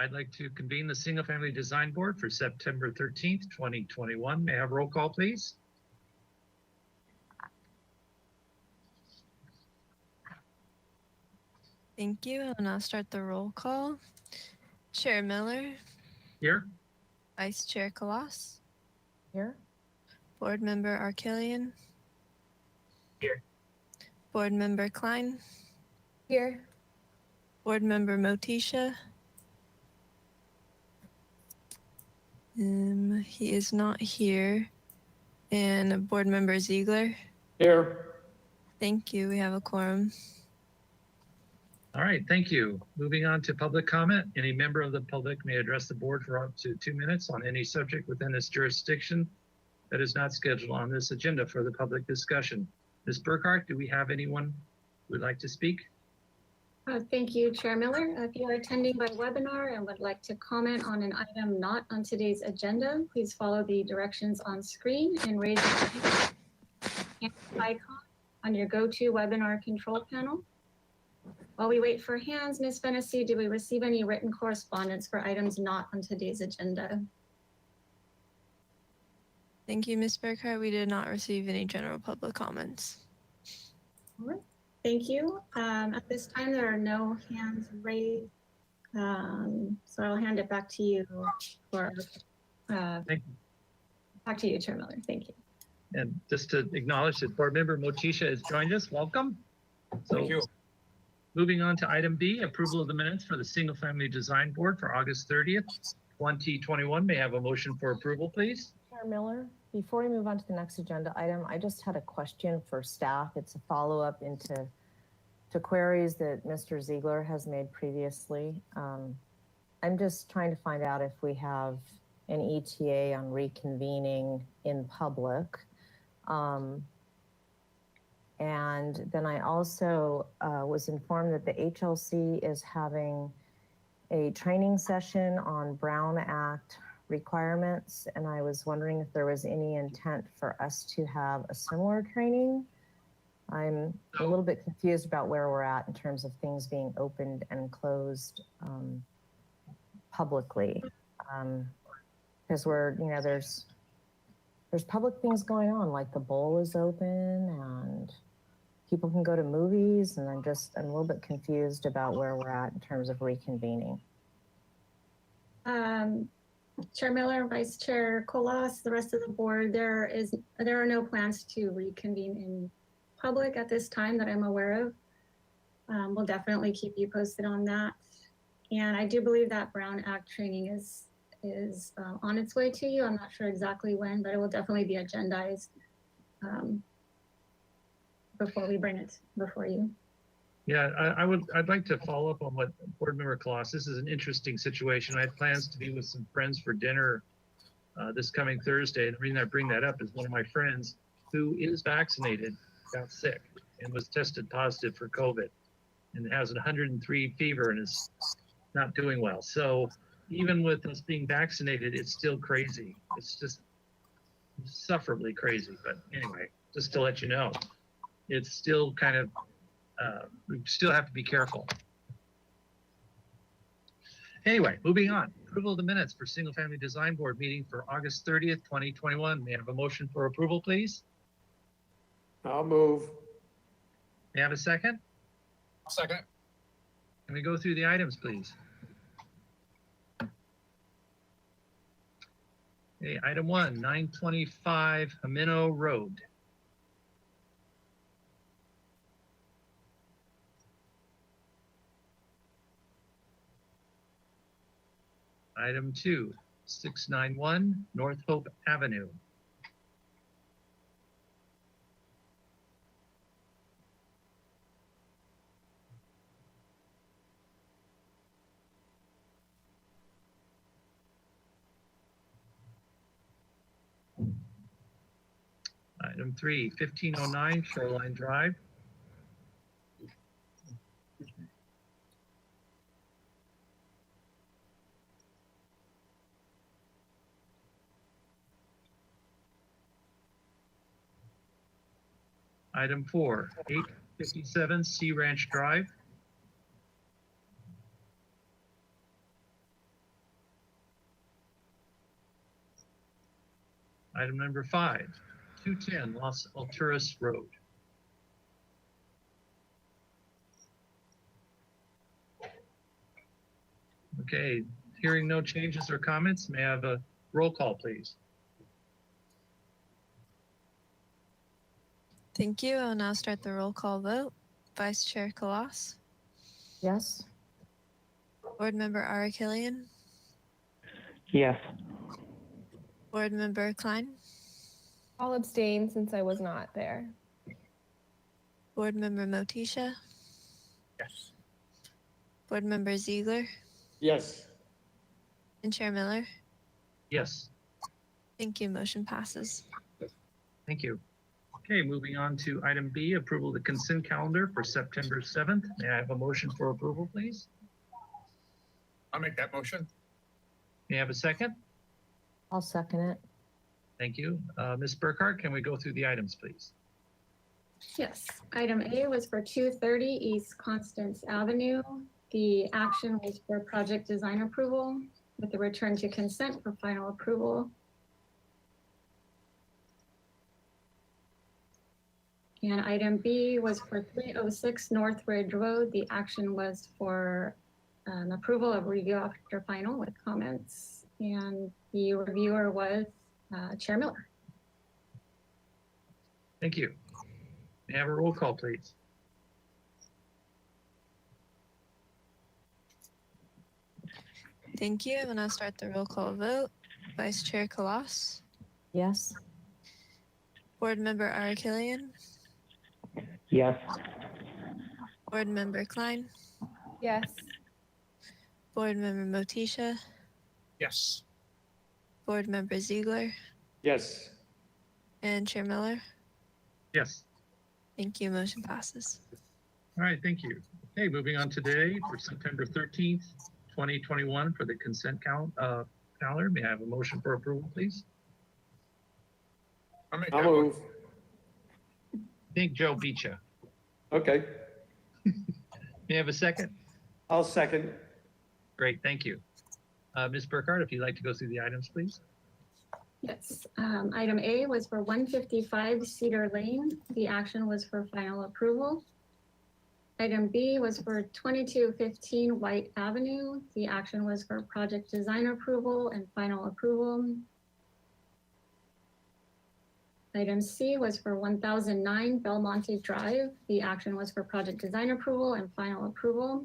I'd like to convene the Single Family Design Board for September 13th, 2021. May I have roll call, please? Thank you. I'll now start the roll call. Chair Miller. Here. Vice Chair Kalas. Here. Board Member Arkelian. Here. Board Member Klein. Here. Board Member Motisha. He is not here. And Board Member Ziegler. Here. Thank you. We have a quorum. All right, thank you. Moving on to public comment. Any member of the public may address the board for up to 2 minutes on any subject within this jurisdiction that is not scheduled on this agenda for the public discussion. Ms. Burkhart, do we have anyone who would like to speak? Thank you, Chair Miller. If you are attending by webinar and would like to comment on an item not on today's agenda, please follow the directions on screen and raise your icon on your GoToWebinar control panel. While we wait for hands, Ms. Fennessy, did we receive any written correspondence for items not on today's agenda? Thank you, Ms. Burkhart. We did not receive any general public comments. All right, thank you. At this time, there are no hands raised. So I'll hand it back to you for, Thank you. back to you, Chair Miller. Thank you. And just to acknowledge that Board Member Motisha has joined us. Welcome. Thank you. Moving on to item B, approval of the minutes for the Single Family Design Board for August 30th, 2021. May I have a motion for approval, please? Chair Miller, before we move on to the next agenda item, I just had a question for staff. It's a follow-up to queries that Mr. Ziegler has made previously. I'm just trying to find out if we have an ETA on reconvening in public. And then I also was informed that the HLC is having a training session on Brown Act requirements. And I was wondering if there was any intent for us to have a similar training. I'm a little bit confused about where we're at in terms of things being opened and closed publicly. Because there's public things going on, like the bowl is open and people can go to movies, and I'm a little bit confused about where we're at in terms of reconvening. Chair Miller, Vice Chair Colas, the rest of the board, there are no plans to reconvene in public at this time that I'm aware of. We'll definitely keep you posted on that. And I do believe that Brown Act training is on its way to you. I'm not sure exactly when, but it will definitely be agendized before we bring it before you. Yeah, I'd like to follow up on what Board Member Kloss. This is an interesting situation. I had plans to be with some friends for dinner this coming Thursday. And the reason I bring that up is one of my friends who is vaccinated got sick and was tested positive for COVID and has 103 fever and is not doing well. So even with us being vaccinated, it's still crazy. It's just insufferably crazy. But anyway, just to let you know, it's still kind of, we still have to be careful. Anyway, moving on. Approval of the minutes for Single Family Design Board meeting for August 30th, 2021. May I have a motion for approval, please? I'll move. May I have a second? I'll second. Can we go through the items, please? Okay, item 1, 925 Hamino Road. Item 2, 691 North Hope Avenue. Item 3, 1509 Shoreline Drive. Item 4, 857 Sea Ranch Drive. Item number 5, 210 Los Alturas Road. Okay, hearing no changes or comments, may I have a roll call, please? Thank you. I'll now start the roll call vote. Vice Chair Kalas, Yes. Board Member Arakilian, Yes. Board Member Klein, I'll abstain since I was not there. Board Member Motisha, Yes. Board Member Ziegler, Yes. and Chair Miller. Yes, Thank you. Motion passes. thank you. Okay, moving on to item B, approval of the consent calendar for September 7th. May I have a motion for approval, please? I'll make that motion. May I have a second? I'll second it. Thank you. Ms. Burkhart, can we go through the items, please? Yes, item A was for 230 East Constance Avenue. The action was for project design approval with the return to consent for final approval. And item B was for 306 North Ridge Road. The action was for approval of review after final with comments. And the reviewer was Chair Miller. Thank you. May I have a roll call, please? Thank you. I will now start the roll call vote. Vice Chair Kalas, Yes. Board Member Arakilian, Yes. Board Member Klein, Yes. Board Member Motisha, Yes. Board Member Ziegler, Yes. and Chair Miller. Yes. Thank you. Motion passes. All right, thank you. Okay, moving on today for September 13th, 2021 for the consent calendar. May I have a motion for approval, please? I'll make I'll that motion. move. I think Joe beat you. Okay, May I have a second? I'll second. Great, thank you. Ms. Burkhart, if you'd like to go through the items, please. Yes, item A was for 155 Cedar Lane. The action was for final approval. Item B was for 2215 White Avenue. The action was for project design approval and final approval. Item C was for 1009 Belmonte Drive. The action was for project design approval and final approval.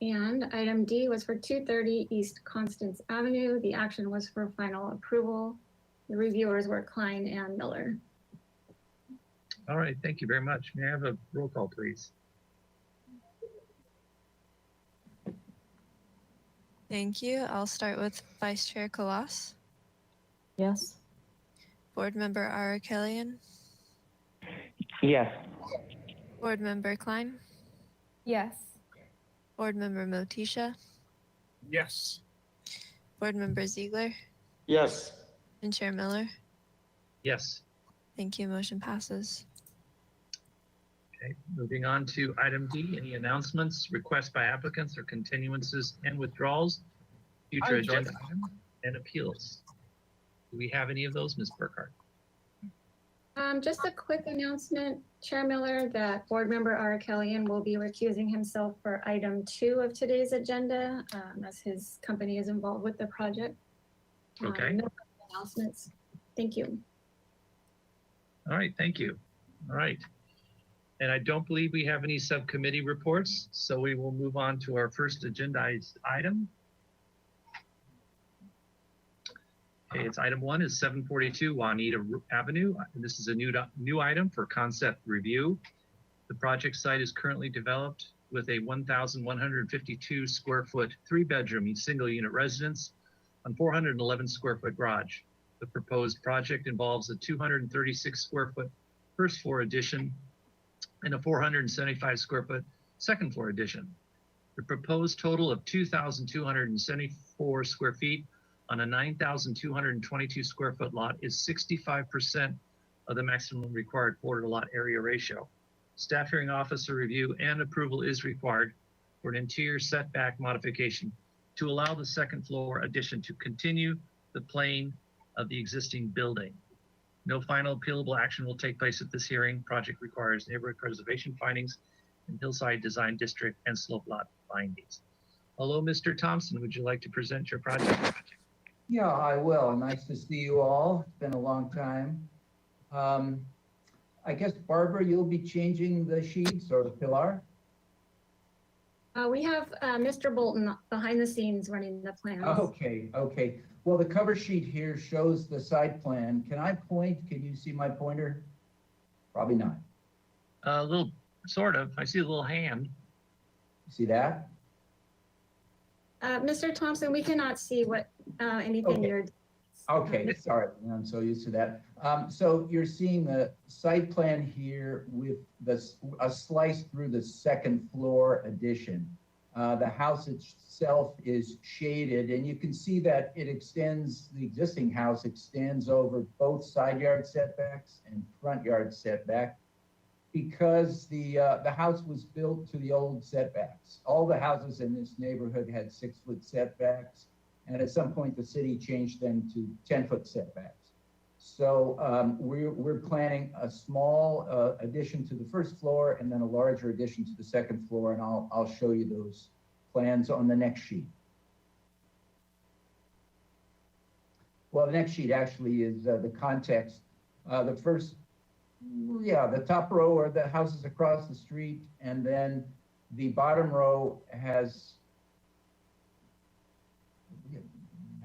And item D was for 230 East Constance Avenue. The action was for final approval. The reviewers were Klein and Miller. All right, thank you very much. May I have a roll call, please? Thank you. I'll start with Vice Chair Kalas, Yes. Board Member Arakilian, Yes. Board Member Klein, Yes. Board Member Motisha, Yes. Board Member Ziegler, Yes, and Chair Miller. Yes. Thank you. Motion passes. Okay, moving on to item D, any announcements, requests by applicants or continuances and withdrawals, future I enjoyed agenda items, and appeals. Do we have any of those, Ms. Burkhart? Just a quick announcement, Chair Miller, that Board Member Arakelian will be recusing himself for item 2 of today's agenda, as his company is involved with the project. Okay. No announcements. Thank you. All right, thank you. All right. And I don't believe we have any subcommittee reports, so we will move on to our first agendized item. Okay, it's item 1 is 742 Juanita Avenue. This is a new item for concept review. The project site is currently developed with a 1,152 square foot, 3-bedroom single unit residence on 411 square foot garage. The proposed project involves a 236 square foot first floor addition and a 475 square foot second floor addition. The proposed total of 2,274 square feet on a 9,222 square foot lot is 65% of the maximum required floor to lot area ratio. Staff hearing officer review and approval is required for an interior setback modification to allow the second floor addition to continue the plane of the existing building. No final appealable action will take place at this hearing. Project requires neighborhood preservation findings in hillside design district and slope lot findings. Hello, Mr. Thompson, would you like to present your project? Yeah, I will. Nice to see you all. It's been a long time. I guess, Barbara, you'll be changing the sheets, or Pilar? We have Mr. Bolton behind the scenes running the plans. Okay. Well, the cover sheet here shows the site plan. Can I point? Can you see my pointer? Probably not. A little, sort of. I see a little hand. See that? Mr. Thompson, we cannot see what anything Okay. you're. Okay, sorry, I'm so used to that. So you're seeing the site plan here with a slice through the second floor addition. The house itself is shaded, and you can see that it extends, the existing house extends over both side yard setbacks and front yard setback, because the house was built to the old setbacks. All the houses in this neighborhood had 6-foot setbacks. And at some point, the city changed them to 10-foot setbacks. So we're planning a small addition to the first floor and then a larger addition to the second floor. And I'll show you those plans on the next sheet. Well, the next sheet actually is the context. The first, the top row are the houses across the street. And then the bottom row has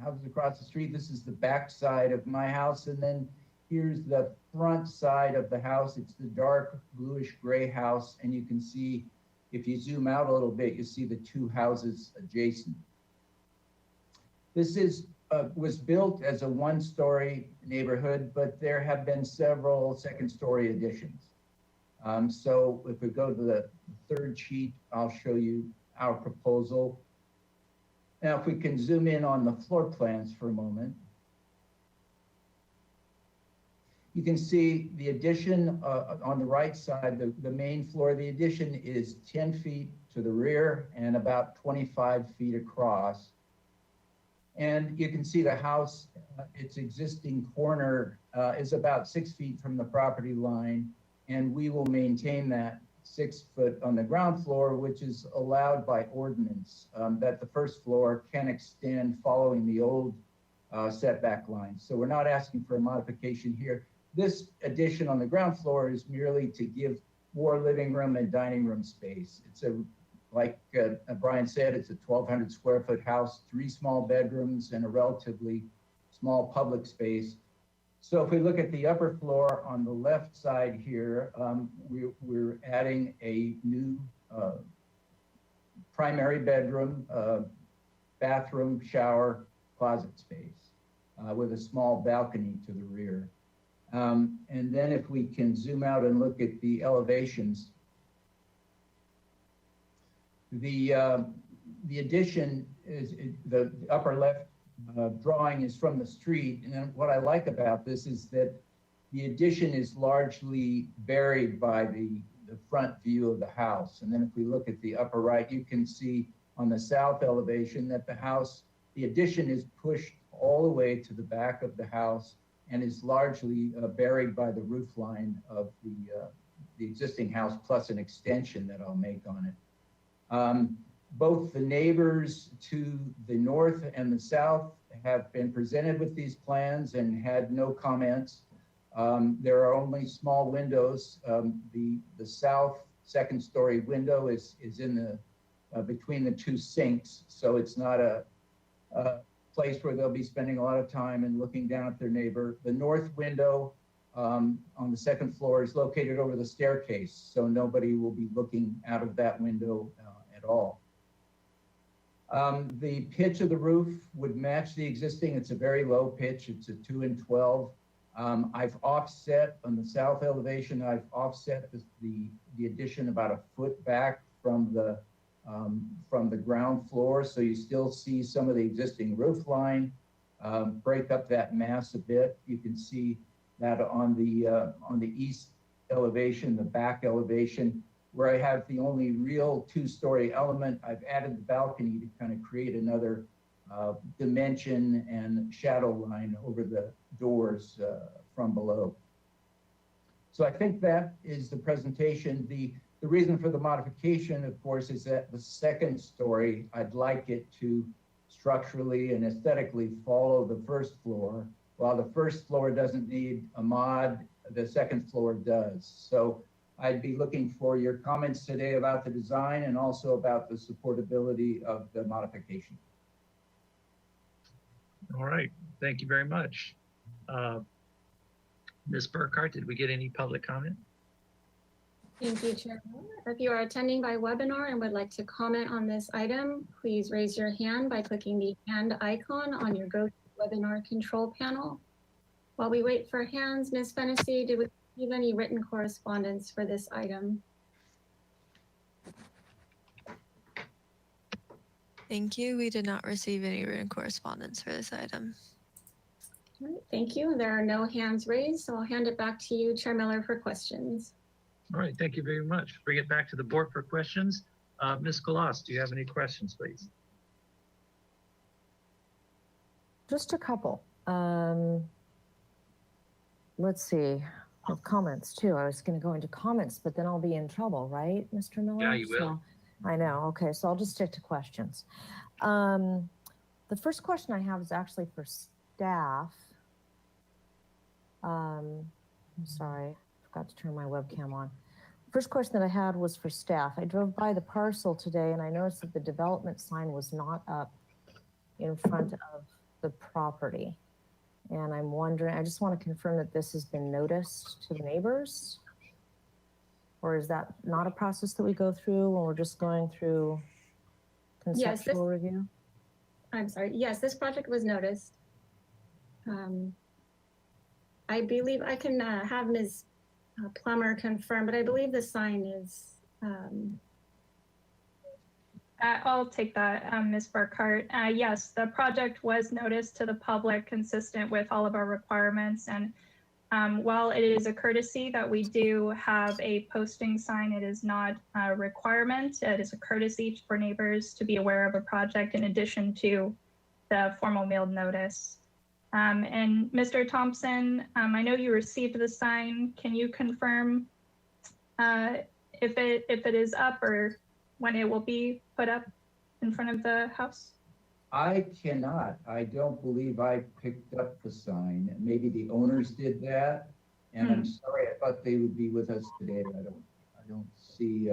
houses across the street. This is the back side of my house. And then here's the front side of the house. It's the dark bluish gray house. And you can see, if you zoom out a little bit, you see the two houses adjacent. This was built as a 1-story neighborhood, but there have been several 2nd-story additions. So if we go to the third sheet, I'll show you our proposal. Now, if we can zoom in on the floor plans for a moment, you can see the addition on the right side, the main floor. The addition is 10 feet to the rear and about 25 feet across. And you can see the house, its existing corner is about 6 feet from the property line, and we will maintain that 6 foot on the ground floor, which is allowed by ordinance, that the first floor can extend following the old setback line. So we're not asking for a modification here. This addition on the ground floor is merely to give more living room and dining room space. It's like Brian said, it's a 1,200 square foot house, 3 small bedrooms and a relatively small public space. So if we look at the upper floor on the left side here, we're adding a new primary bedroom, bathroom, shower, closet space with a small balcony to the rear. And then if we can zoom out and look at the elevations, the addition is the upper left drawing is from the street. And what I like about this is that the addition is largely buried by the front view of the house. And then if we look at the upper right, you can see on the south elevation that the addition is pushed all the way to the back of the house and is largely buried by the roof line of the existing house, plus an extension that I'll make on it. Both the neighbors to the north and the south have been presented with these plans and had no comments. There are only small windows. The south 2nd-story window is in the between the 2 sinks, so it's not a place where they'll be spending a lot of time and looking down at their neighbor. The north window on the 2nd floor is located over the staircase, so nobody will be looking out of that window at all. The pitch of the roof would match the existing. It's a very low pitch. It's a 2 and 12. I've offset on the south elevation. I've offset the addition about a foot back from the ground floor, so you still see some of the existing roof line. Break up that mass a bit. You can see that on the east elevation, the back elevation, where I have the only real 2-story element. I've added the balcony to kind of create another dimension and shadow line over the doors from below. So I think that is the presentation. The reason for the modification, of course, is that the second story, I'd like it to structurally and aesthetically follow the first floor. While the first floor doesn't need a mod, the second floor does. So I'd be looking for your comments today about the design and also about the supportability of the modification. All right, thank you very much. Ms. Burkhart, did we get any public comment? Thank you, Chair Miller. If you are attending by webinar and would like to comment on this item, please raise your hand by clicking the hand icon on your GoToWebinar control panel. While we wait for hands, Ms. Fennessy, did we receive any written correspondence for this item? Thank you. We did not receive any written correspondence for this item. All right, thank you. There are no hands raised, so I'll hand it back to you, Chair Miller, for questions. All right, thank you very much. Bring it back to the board for questions. Ms. Galas, do you have any questions, please? Just a couple. Let's see. I have comments too. I was going to go into comments, but then I'll be in trouble, right, Mr. Miller? Yeah, you will. So, I know. Okay, so I'll just stick to questions. The first question I have is actually for staff. I'm sorry, forgot to turn my webcam on. First question that I had was for staff. I drove by the parcel today and I noticed that the development sign was not up in front of the property. And I'm wondering, I just want to confirm that this has been noticed to the neighbors? Or is that not a process that we go through when we're just going through conceptual review? I'm sorry. Yes, this project was noticed. I believe I can have Ms. Plummer confirm, but I believe the sign is. I'll take that, Ms. Burkhart. Yes, the project was noticed to the public consistent with all of our requirements. And while it is a courtesy that we do have a posting sign, it is not a requirement. It is a courtesy for neighbors to be aware of a project in addition to the formal mailed notice. And Mr. Thompson, I know you received the sign. Can you confirm if it is up or when it will be put up in front of the house? I cannot. I don't believe I picked up the sign. Maybe the owners did that. And I'm sorry, I thought they would be with us today. I don't see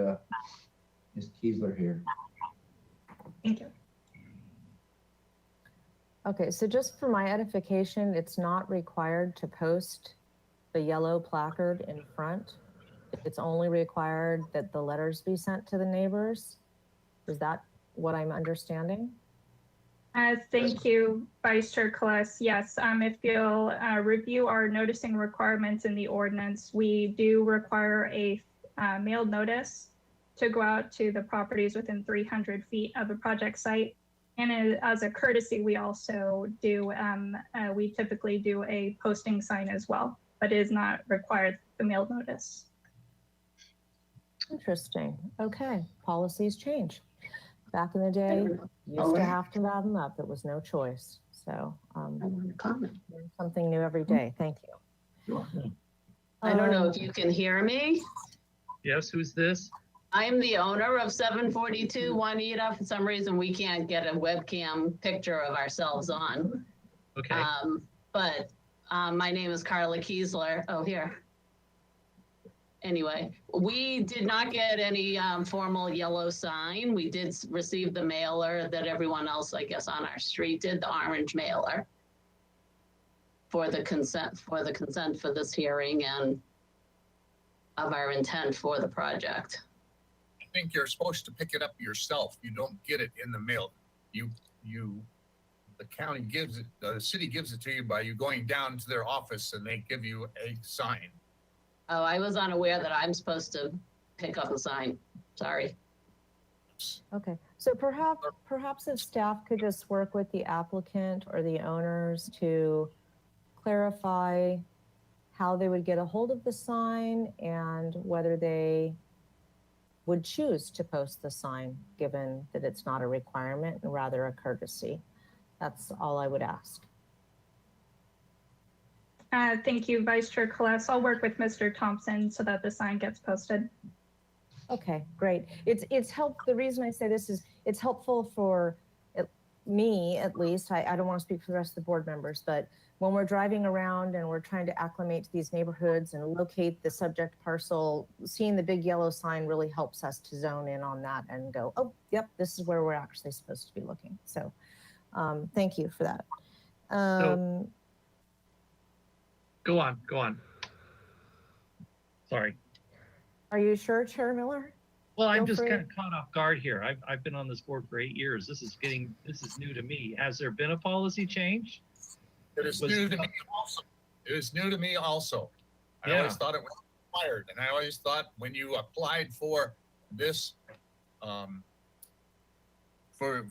Ms. Kiesler here. Thank you. Okay, so just for my edification, it's not required to post the yellow placard in front. It's only required that the letters be sent to the neighbors. Is that what I'm understanding? Thank you, Vice Chair Kallas. Yes, if you'll review our noticing requirements in the ordinance, we do require a mailed notice to go out to the properties within 300 feet of a project site. And as a courtesy, we also do, we typically do a posting sign as well, but it is not required the mailed notice. Interesting. Okay, policies change. Back in the day, used to have to have them up. There was no choice. So learn something new every day. Thank you. I don't know if you can hear me. Yes, who's this? I am the owner of 742 Juanita. For some reason, we can't get a webcam picture of ourselves on. Okay. But my name is Carla Kiesler. Oh, here. Anyway, we did not get any formal yellow sign. We did receive the mailer that everyone else, I guess, on our street did, the orange mailer for the consent for this hearing and of our intent for the project. I think you're supposed to pick it up yourself. You don't get it in the mail. The county gives it, the city gives it to you by you going down to their office and they give you a sign. Oh, I was unaware that I'm supposed to pick up a sign. Sorry. Okay, so perhaps if staff could just work with the applicant or the owners to clarify how they would get a hold of the sign and whether they would choose to post the sign, given that it's not a requirement and rather a courtesy. That's all I would ask. Thank you, Vice Chair Kolas. I'll work with Mr. Thompson so that the sign gets posted. Okay, great. It's the reason I say this is it's helpful for me, at least. I don't want to speak for the rest of the board members, but when we're driving around and we're trying to acclimate to these neighborhoods and locate the subject parcel, seeing the big yellow sign really helps us to zone in on that and go, oh, yep, this is where we're actually supposed to be looking. So thank you for that. Go on. Sorry. Are you sure, Chair Miller? Well, I'm Go just for it. kind of caught off guard here. I've been on this board for 8 years. This is new to me. Has there been a policy change? It is new to me also. It is new to me also. I Yeah. always thought it was required, and I always thought when you applied for this, for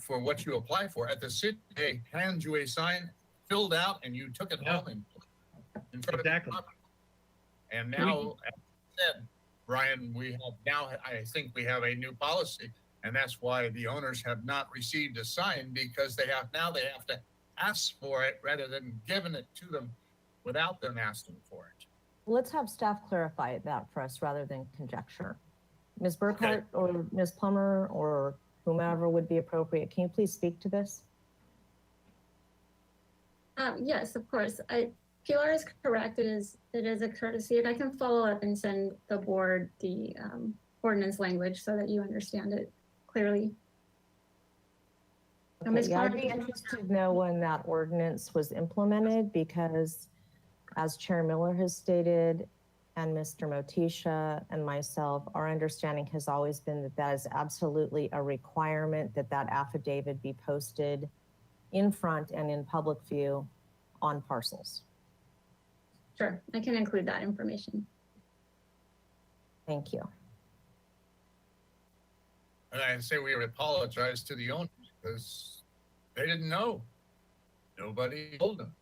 what you apply for at the city, they hand you a sign filled out, and you took it Yeah. home and in front Exactly. of the property. And now, as I said, Brian, I think we have a new policy, and that's why the owners have not received a sign, because they have to ask for it rather than giving it to them without them asking for it. Let's have staff clarify that for us rather than conjecture. Ms. Burkhart or Ms. Plummer or whomever would be appropriate. Can you please speak to this? Yes, of course. Pilar is correct. It is a courtesy, and I can follow up and send the board the ordinance language so that you understand it clearly. Okay, yeah, I'd be interested to know when that ordinance was implemented because as Chair Miller has stated and Mr. Motisha and myself, our understanding has always been that that is absolutely a requirement that that affidavit be posted in front and in public view on parcels. Sure, I can include that information. Thank you. And I say we apologize to the owners because they didn't know. Nobody told them.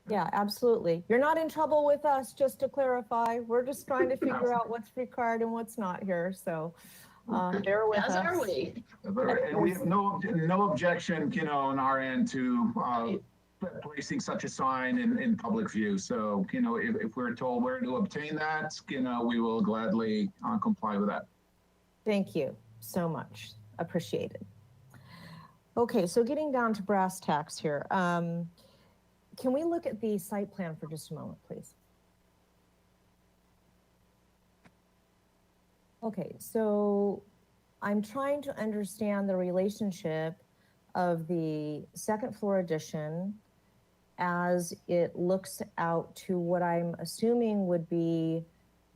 Yeah, absolutely. You're not in trouble with us, just to clarify. We're just trying to figure out what's required and what's not here. So bear with us. As are we. And we have no objection, on our end to placing such a sign in public view. So, if we're told where to obtain that, we will gladly comply with that. Thank you so much. Appreciated. Okay, so getting down to brass tacks here. Can we look at the site plan for just a moment, please? Okay, so I'm trying to understand the relationship of the second floor addition as it looks out to what I'm assuming would be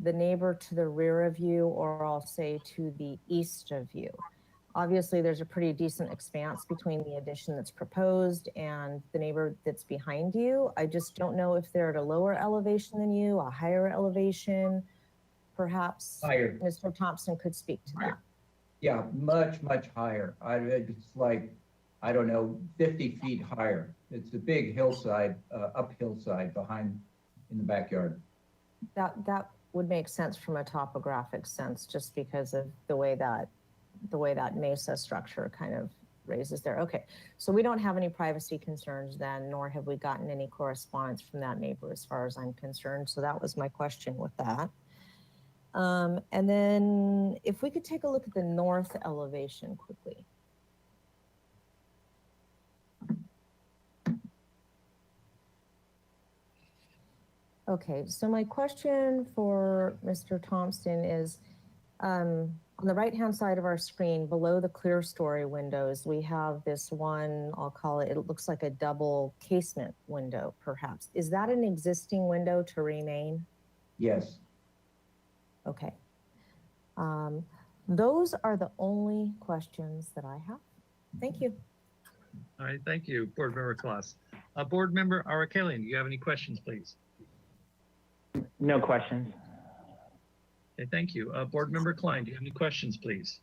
the neighbor to the rear of you, or I'll say to the east of you. Obviously, there's a pretty decent expanse between the addition that's proposed and the neighbor that's behind you. I just don't know if they're at a lower elevation than you, a higher elevation. Perhaps Higher. Mr. Thompson could speak to that. Yeah, much, much higher. It's like, I don't know, 50 feet higher. It's a big hillside, uphill side behind in the backyard. That would make sense from a topographic sense, just because of the way that mesa structure kind of raises there. Okay, so we don't have any privacy concerns then, nor have we gotten any correspondence from that neighbor as far as I'm concerned. So that was my question with that. And then if we could take a look at the north elevation quickly. Okay, so my question for Mr. Thompson is, on the right-hand side of our screen, below the clear story windows, we have this one, I'll call it, it looks like a double casement window, perhaps. Is that an existing window to remain? Yes. Okay. Those are the only questions that I have. Thank you. All right, thank you, Board Member Claus. Board Member Arakelian, do you have any questions, please? No questions. Okay, thank you. Board Member Klein, do you have any questions, please?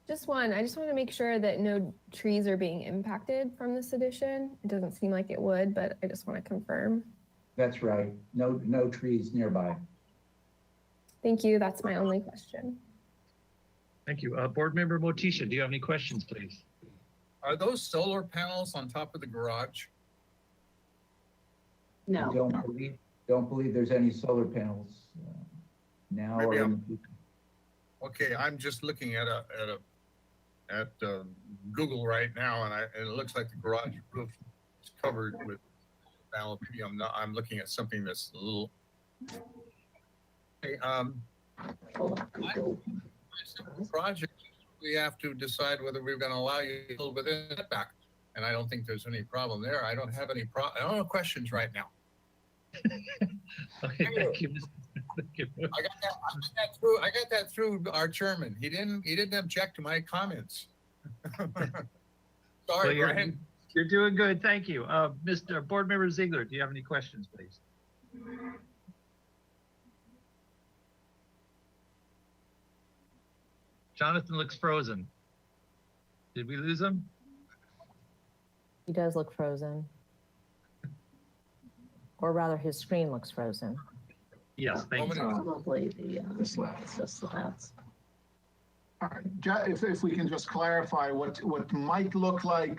Just one. I just want to make sure that no trees are being impacted from this addition. It doesn't seem like it would, but I just want to confirm. That's right. No trees nearby. Thank you. That's my only question. Thank you. Board Member Motisha, do you have any questions, please? Are those solar panels on top of the garage? No. Don't believe there's any solar panels now or Maybe in the future. Okay, I'm just looking at Google right now, and it looks like the garage roof is covered with panel. Maybe I'm looking at something that's a little. Okay, project, we have to decide whether we're going to allow you a little bit of that back, and I don't think there's any problem there. I don't have any I don't have questions right now. Okay, thank you. Thank you. I got that through our chairman. He didn't object to my comments. Well, Sorry, Brian. you're doing good. Thank you. Mr. Board Member Ziegler, do you have any questions, please? Jonathan looks frozen. Did we lose him? He does look frozen. Or rather, his screen looks frozen. Yes, thank you. Probably The slats. the slats. All right, if we can just clarify, what might look like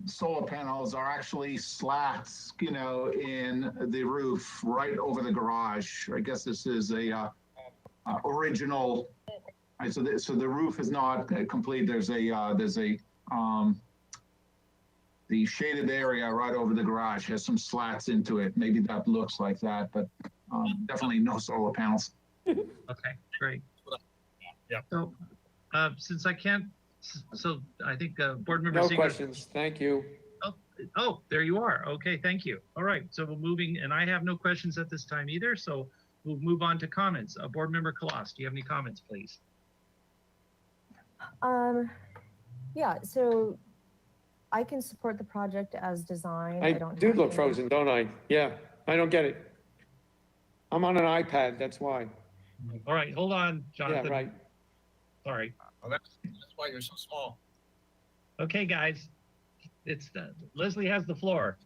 solar panels are actually slats, you know, in the roof right over the garage. I guess this is a original. Right, so the roof is not complete. There's the shaded area right over the garage has some slats into it. Maybe that looks like that, but definitely no solar panels. Okay, great. Yeah. So, since I can't, so I think Board Member No Ziegler. questions. Thank you. Oh, there you are. Okay, thank you. All right, so we're moving, and I have no questions at this time either, so we'll move on to comments. Board Member Kalas, do you have any comments, please? Yeah, so I can support the project as designed. I don't do have look any- frozen, don't I? Yeah, I don't get it. I'm on an iPad, that's why. All right, hold on, Yeah, Jonathan. right. Sorry. Well, that's why you're so small. Okay, guys, it's Leslie has the floor.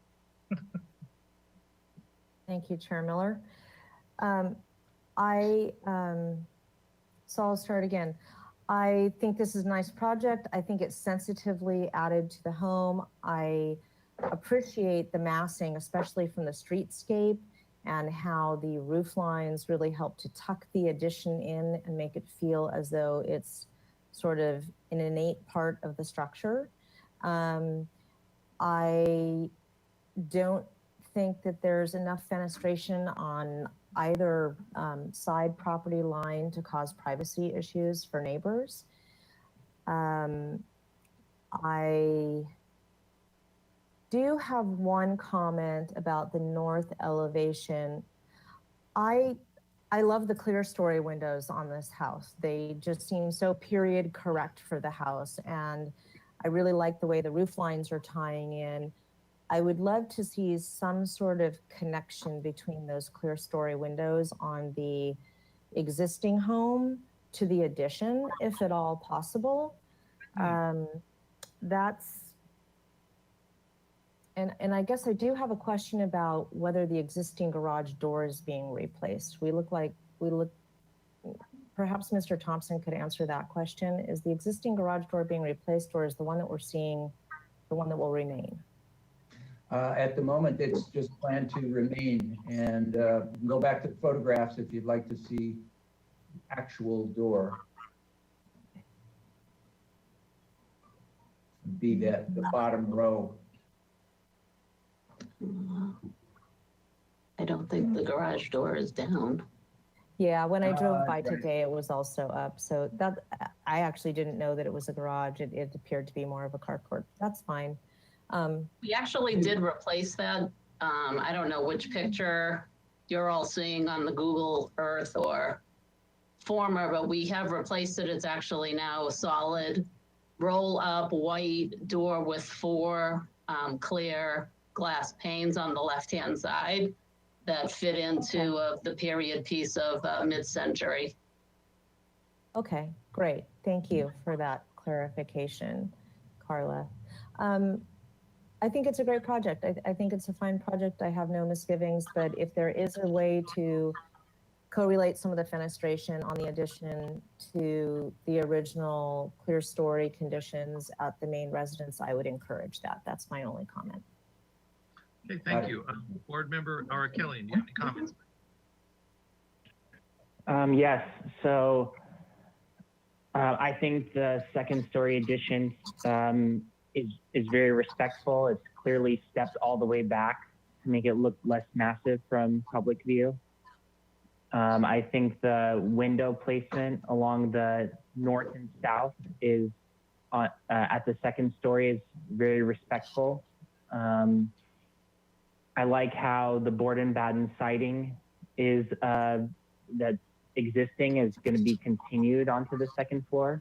Thank you, Chair Miller. So I'll start again. I think this is a nice project. I think it's sensitively added to the home. I appreciate the massing, especially from the streetscape, and how the roof lines really help to tuck the addition in and make it feel as though it's sort of an innate part of the structure. I don't think that there's enough fenestration on either side property line to cause privacy issues for neighbors. I do have one comment about the north elevation. I love the clear story windows on this house. They just seem so period correct for the house. And I really like the way the roof lines are tying in. I would love to see some sort of connection between those clear story windows on the existing home to the addition, if at all possible. And I guess I do have a question about whether the existing garage door is being replaced. Perhaps Mr. Thompson could answer that question. Is the existing garage door being replaced, or is the one that we're seeing the one that will remain? At the moment, it's just planned to remain, and go back to the photographs if you'd like to see actual door. Be that the bottom row. I don't think the garage door is down. Yeah, when I drove by right. today, it was also up. So that I actually didn't know that it was a garage. It appeared to be more of a carport. That's fine. We actually did replace that. I don't know which picture you're all seeing on the Google Earth or former, but we have replaced it. It's actually now a solid roll up white door with 4 clear glass panes on the left-hand side that fit into the period piece of mid-century. Okay, great. Thank you for that clarification, Carla. I think it's a great project. I think it's a fine project. I have no misgivings, but if there is a way to correlate some of the fenestration on the addition to the original clear story conditions at the main residence, I would encourage that. That's my only comment. Okay, thank you. Board Member Ara Kelly, do you have any comments? Yes, so I think the second story addition is very respectful. It's clearly stepped all the way back to make it look less massive from public view. I think the window placement along the north and south is at the second story is very respectful. I like how the Board-and-Batten siding is that's existing is going to be continued onto the second floor.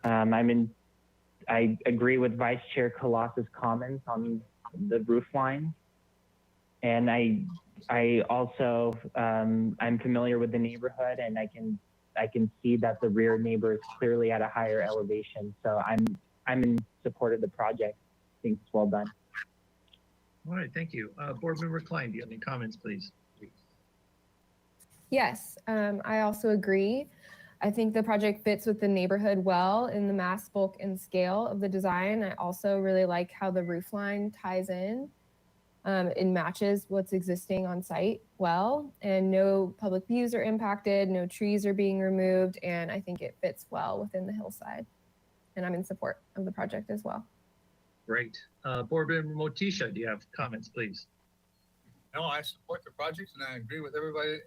I agree with Vice Chair Colossus' comments on the roof line. And I also, I'm familiar with the neighborhood, and I can see that the rear neighbor is clearly at a higher elevation. So I'm in support of the project. I think it's well done. All right, thank you. Board Member Klein, do you have any comments, please? Yes, I also agree. I think the project fits with the neighborhood well in the mass, bulk, and scale of the design. I also really like how the roof line ties in. It matches what's existing on site well, and no public views are impacted, no trees are being removed, and I think it fits well within the hillside. And I'm in support of the project as well. Great. Board Member Motisha, do you have comments, please? No, I support the project and I agree with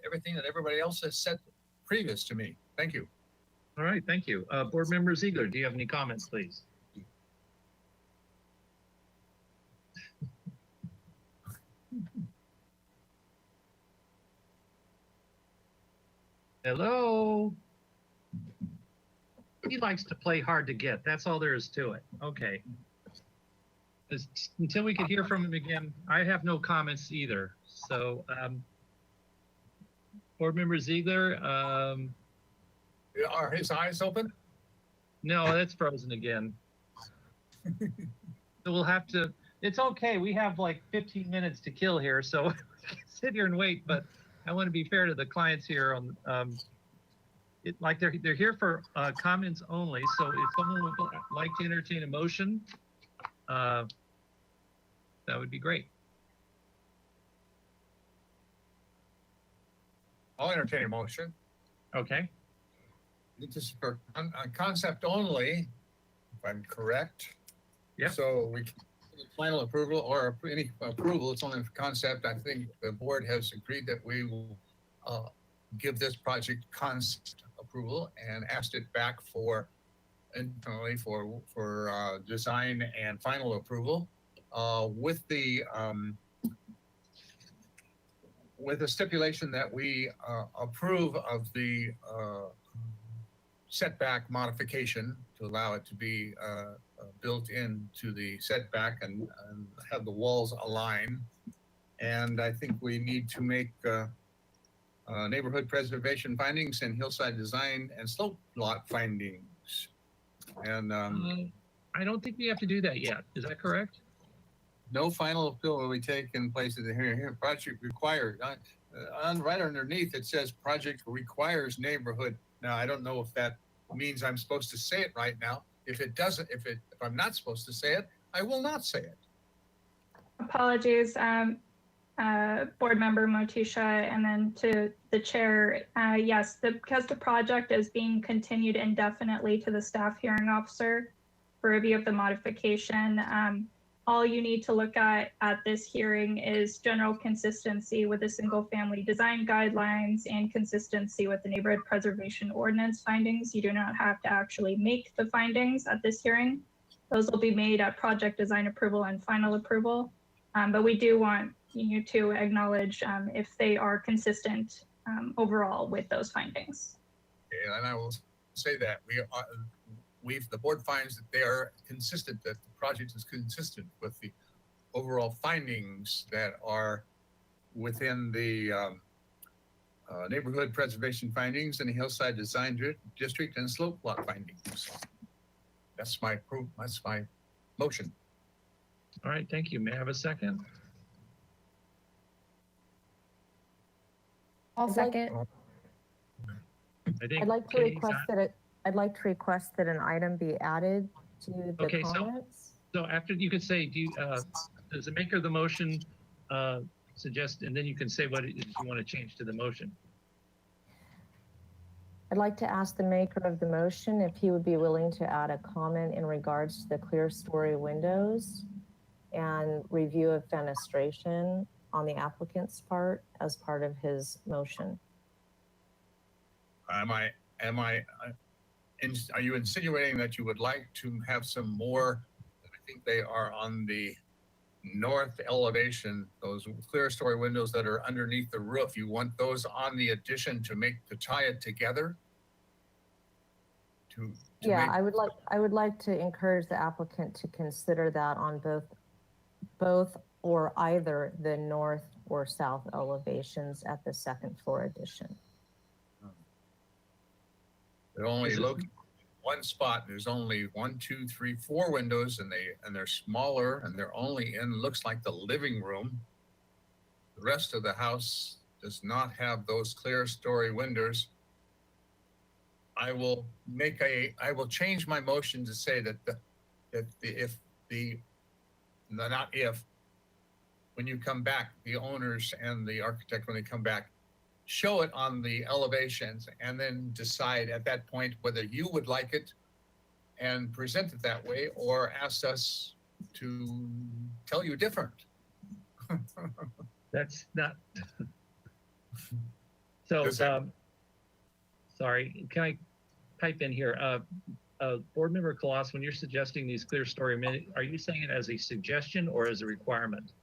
everything that everybody else has said previous to me. Thank you. All right, thank you. Board Member Ziegler, do you have any comments, please? Hello? He likes to play hard to get. That's all there is to it. Okay. Until we could hear from him again, I have no comments either. So, Board Member Ziegler, Are his eyes open? no, that's frozen again. So we'll have to, it's okay. We have like 15 minutes to kill here, so we can sit here and wait, but I want to be fair to the clients here on, like they're here for comments only. So if someone would like to entertain a motion, that would be great. I'll entertain a motion. Okay. This is for on concept only, if I'm correct. Yep. So we can final approval or any approval, it's only for concept. I think the board has agreed that we will give this project concept approval and asked it back for internally for design and final approval with the stipulation that we approve of the setback modification to allow it to be built into the setback and have the walls align. And I think we need to make neighborhood preservation findings and hillside design and slope lot findings. And I don't think we have to do that yet. Is that correct? no final appeal will be taken place at the here project required. Right underneath it says project requires neighborhood. Now I don't know if that means I'm supposed to say it right now. If it doesn't, if I'm not supposed to say it, I will not say it. Apologies, Board Member Motisha, and then to the chair. Yes, because the project is being continued indefinitely to the staff hearing officer for review of the modification. All you need to look at this hearing is general consistency with the single family design guidelines and consistency with the neighborhood preservation ordinance findings. You do not have to actually make the findings at this hearing. Those will be made at project design approval and final approval. But we do want you to acknowledge if they are consistent overall with those findings. And I will say that the board finds that they are consistent, that the project is consistent with the overall findings that are within the neighborhood preservation findings and the hillside design district and slope lot findings. That's my motion. All right, thank you. May I have a second? I'll I'd like- second. I think I'd like to Katie's request on- that I'd like to request that an item be added to the Okay, so- comments. So after you could say, does the maker of the motion suggest, and then you can say what it is you want to change to the motion. I'd like to ask the maker of the motion if he would be willing to add a comment in regards to the clear story windows and review of fenestration on the applicant's part as part of his motion. Are you insinuating that you would like to have some more? I think they are on the north elevation, those clear story windows that are underneath the roof. You want those on the addition to tie it together? Yeah, I would like to encourage the applicant to consider that on both or either the north or south elevations at the second floor addition. They're only located one spot. There's only 1, 2, 3, 4 windows, and they're smaller, and they're only in, looks like, the living room. The rest of the house does not have those clear story windows. I will change my motion to say when you come back, the owners and the architect, when they come back, show it on the elevations and then decide at that point whether you would like it and present it that way, or ask us to tell you different. That's not. So, sorry, can I pipe in here? Board Member Colossus, when you're suggesting these clear story, are you saying it as a suggestion or as a requirement?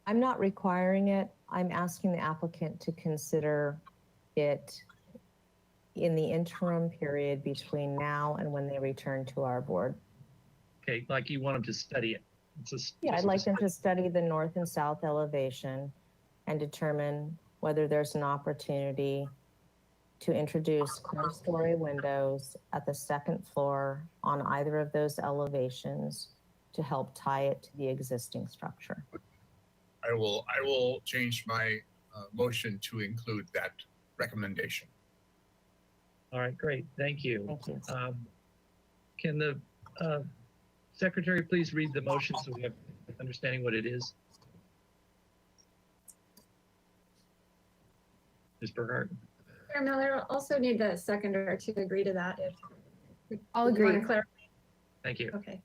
I'm not requiring it. I'm asking the applicant to consider it in the interim period between now and when they return to our board. Okay, like you want them to study it. Yeah, I'd like them to study the north and south elevation and determine whether there's an opportunity to introduce clear story windows at the second floor on either of those elevations to help tie it to the existing structure. I will change my motion to include that recommendation. All right, great, thank you. Thank you. Can the secretary please read the motion so we have understanding what it is? Ms. Burkhart. Chair Miller, also need the seconder to agree to that if. I'll you wanna agree. clarify. Thank you. Okay.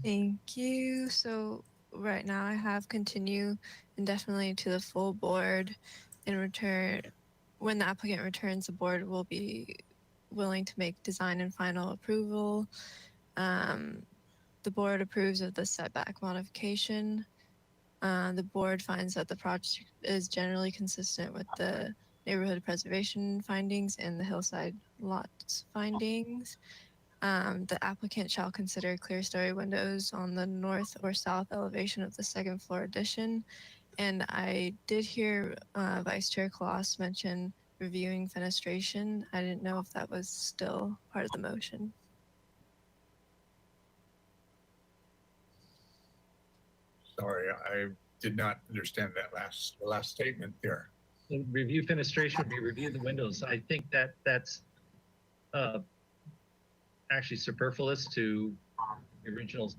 Thank you. So right now I have continue indefinitely to the full board. In return, when the applicant returns, the board will be willing to make design and final approval. The board approves of the setback modification. The board finds that the project is generally consistent with the neighborhood preservation findings and the hillside lots findings. The applicant shall consider clear story windows on the north or south elevation of the second floor addition. And I did hear Vice Chair Kloss mention reviewing fenestration. I didn't know if that was still part of the motion. Sorry, I did not understand that last statement there. Review fenestration would be review the windows. I think that's actually superfluous to the original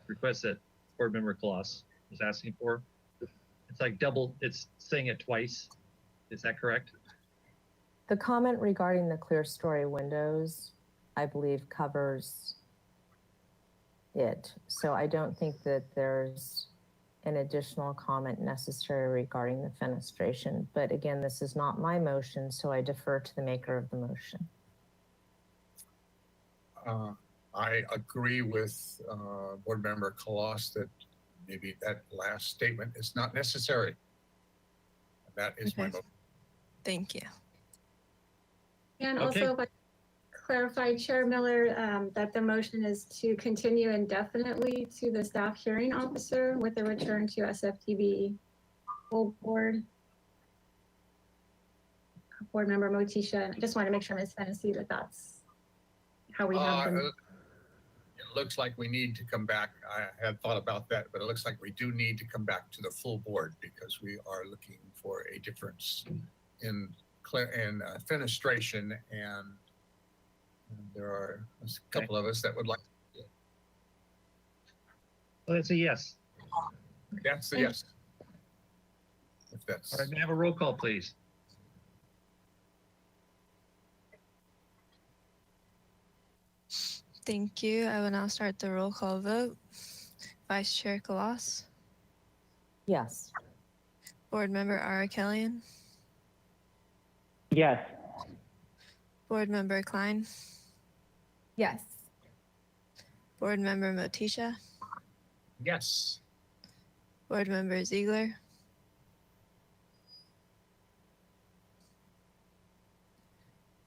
request that Board Member Kloss was asking for. It's like it's saying it twice. Is that correct? The comment regarding the clear story windows, I believe, covers it. So I don't think that there's an additional comment necessary regarding the fenestration. But again, this is not my motion, so I defer to the maker of the motion. I agree with Board Member Kloss that maybe that last statement is not necessary. That is my Okay. motion. Thank you. And Okay. also, if I clarify, Chair Miller, that the motion is to continue indefinitely to the staff hearing officer with a return to SFTV full board. Board Member Motisha, I just want to make sure Ms. Fennessy that that's how we have them. looks like we need to come back. I had thought about that, but it looks like we do need to come back to the full board because we are looking for a difference in fenestration, and there are a couple of us that would like. Well, that's a yes. That's a yes. If that's All right, may I have a roll call, please? Thank you. I will now start the roll call vote. Vice Chair Kalas, Yes. Board Member Ara Kellian, Yes. Board Member Klein, Yes. Board Member Motisha, yes. Board Member Ziegler,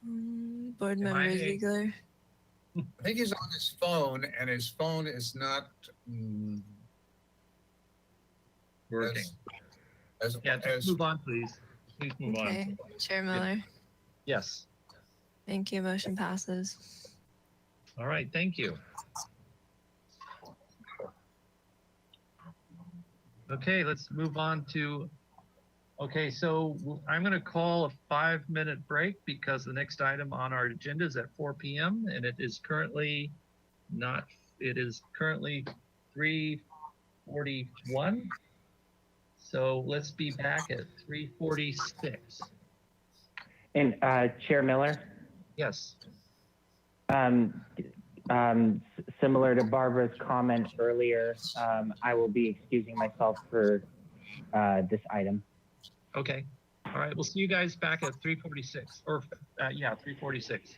Board Am I Member a- Ziegler. I think he's on his phone, and his phone is not Working. as Yeah, as move on, please. Please move on. Okay, Chair Miller. Yes. Thank you. Motion passes. All right, thank you. Okay, let's move on to, okay, so I'm going to call a 5-minute break because the next item on our agenda is at 4 p.m. and it is currently 3:41. So let's be back at 3:46. And Chair Miller, Yes. similar to Barbara's comment earlier, I will be excusing myself for this item. Okay. All right. We'll see you guys back at 3:46 or 3:46.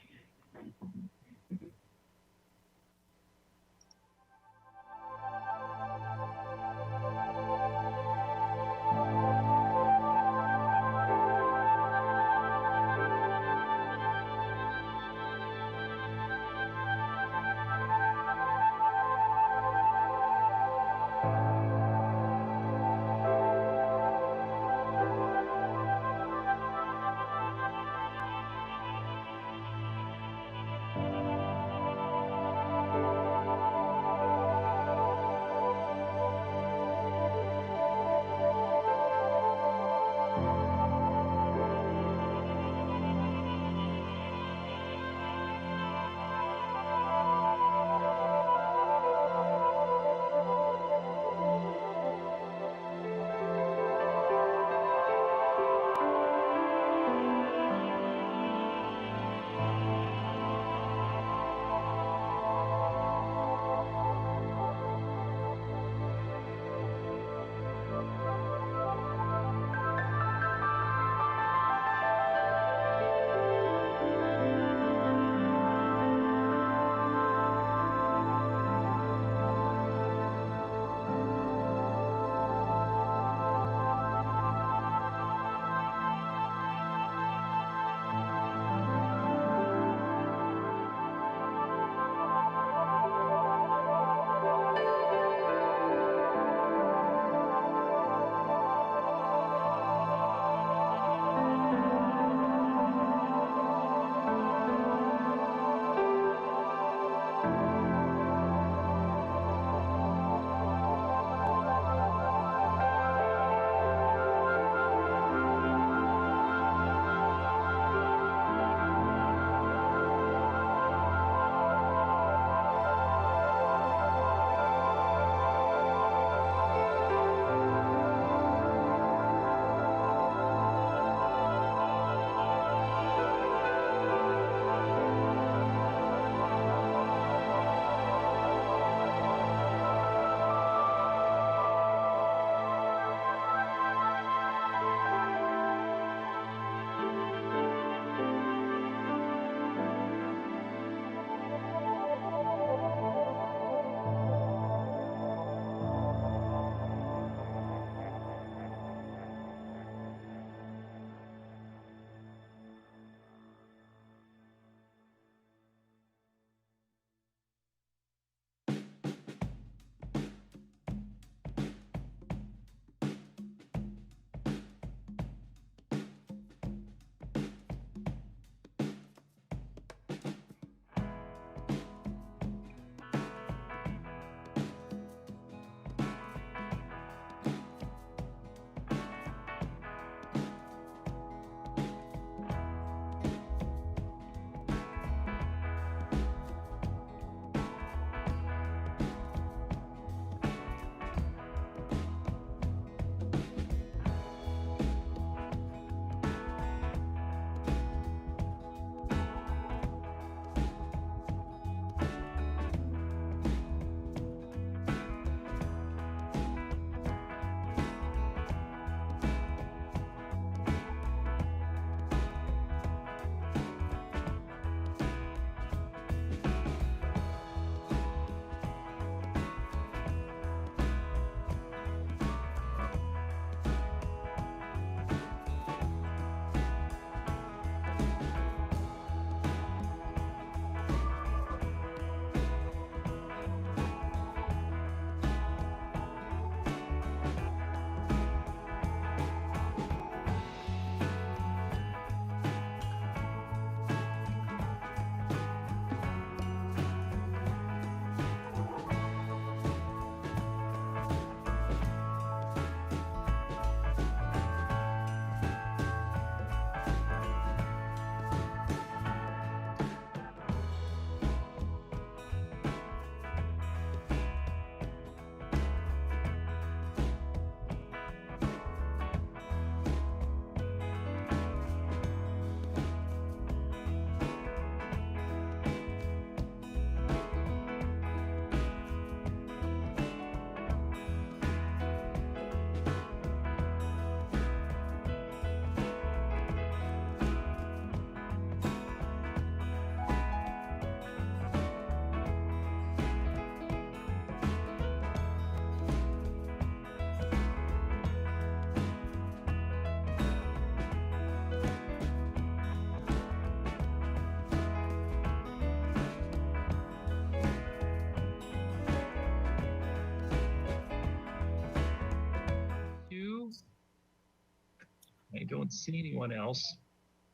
I don't see anyone else.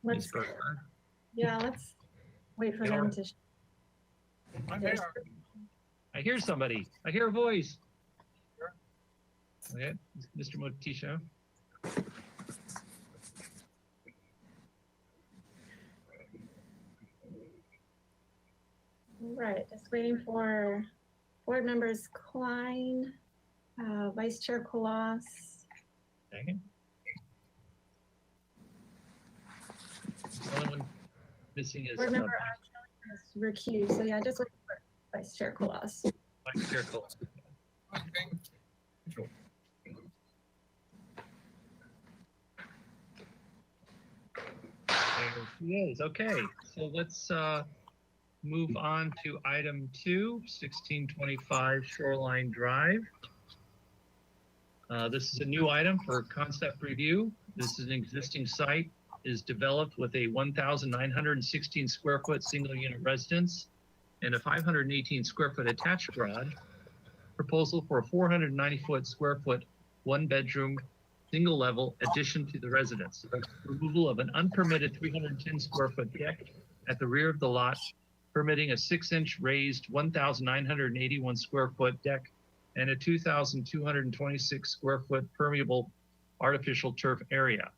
Ms. Let's, Berger. yeah, let's wait for Yeah. them to. I'm there. I hear somebody. I hear a voice. Okay, Mr. Motisha. Right, just waiting for board members Klein, Vice Chair Colas. Second. The only one missing is Board member Archuleta is recused, so yeah, just waiting for Vice Chair Colas. Vice Chair Cole. Okay. There she is. Okay, so let's move on to item 2, 1625 Shoreline Drive. This is a new item for concept review. This is an existing site, is developed with a 1,916 square foot single unit residence and a 518 square foot attached garage. Proposal for a 490 square foot, one bedroom, single level addition to the residence. Removal of an unpermitted 310 square foot deck at the rear of the lot, permitting a 6-inch raised 1,981 square foot deck and a 2,226 square foot permeable artificial turf area.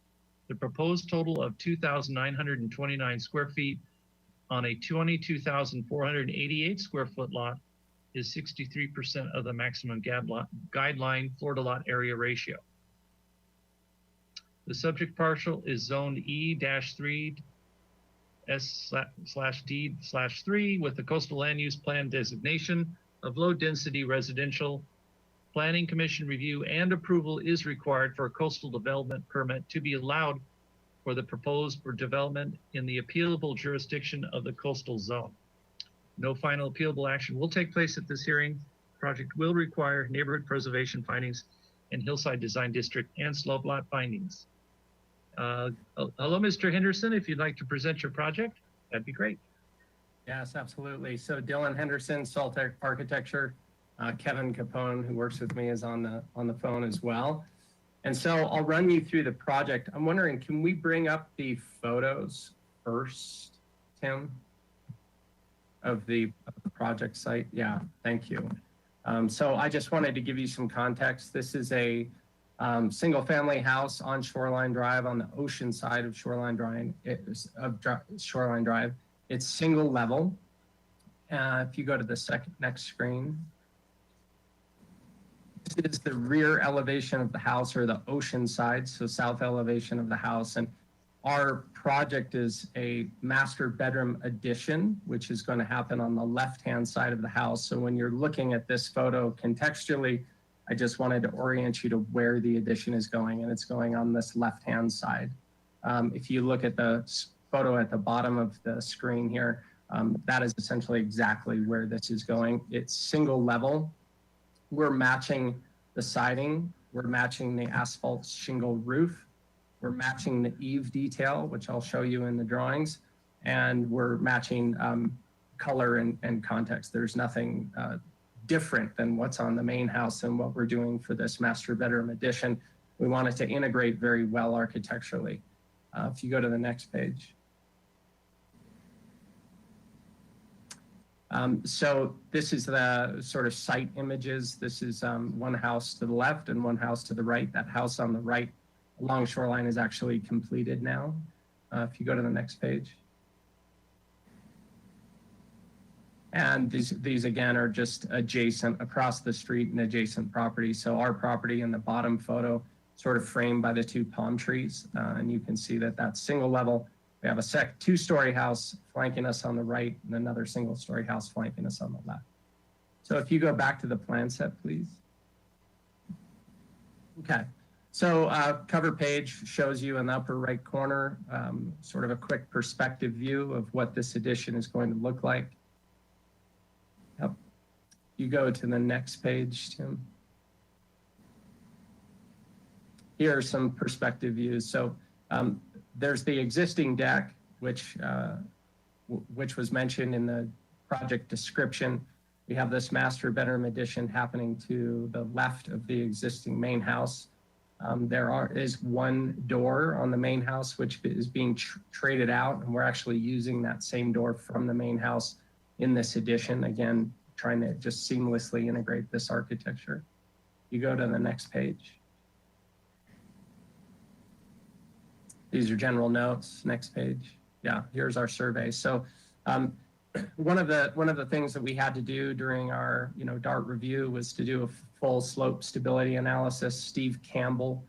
The proposed total of 2,929 square feet on a 22,488 square foot lot is 63% of the maximum guideline floor to lot area ratio. The subject parcel is zoned E-3 S/D/3 with the coastal land use plan designation of low density residential. Planning Commission review and approval is required for a coastal development permit to be allowed for the proposed for development in the appealable jurisdiction of the coastal zone. No final appealable action will take place at this hearing. Project will require neighborhood preservation findings and hillside design district and slope lot findings. Hello, Mr. Henderson. If you'd like to present your project, that'd be great. Yes, absolutely. So Dylan Henderson, Saltec Architecture. Kevin Capone, who works with me, is on the phone as well. And so I'll run you through the project. I'm wondering, can we bring up the photos first, Tim, of the project site? Yeah, thank you. So I just wanted to give you some context. This is a single family house on Shoreline Drive, on the ocean side of Shoreline Drive. It's single level. If you go to the next screen. This is the rear elevation of the house, or the ocean side, so south elevation of the house. And our project is a master bedroom addition, which is going to happen on the left-hand side of the house. So when you're looking at this photo contextually, I just wanted to orient you to where the addition is going, and it's going on this left-hand side. If you look at the photo at the bottom of the screen here, that is essentially exactly where this is going. It's single level. We're matching the siding. We're matching the asphalt shingle roof. We're matching the eave detail, which I'll show you in the drawings. And we're matching color and context. There's nothing different than what's on the main house and what we're doing for this master bedroom addition. We want it to integrate very well architecturally. If you go to the next page. So this is the sort of site images. This is one house to the left and one house to the right. That house on the right along Shoreline is actually completed now. If you go to the next page. And these again are just adjacent, across the street and adjacent properties. So our property in the bottom photo sort of framed by the two palm trees. And you can see that that's single level. We have a two-story house flanking us on the right and another single-story house flanking us on the left. So if you go back to the plan set, please. Okay, so cover page shows you in the upper right corner, sort of a quick perspective view of what this addition is going to look like. Yep. You go to the next page, Tim. Here are some perspective views. So there's the existing deck, which was mentioned in the project description. We have this master bedroom addition happening to the left of the existing main house. Is one door on the main house, which is being traded out. And we're actually using that same door from the main house in this addition. Again, trying to just seamlessly integrate this architecture. You go to the next page. These are general notes. Next page. Yeah, here's our survey. So one of the things that we had to do during our DART review was to do a full slope stability analysis. Steve Campbell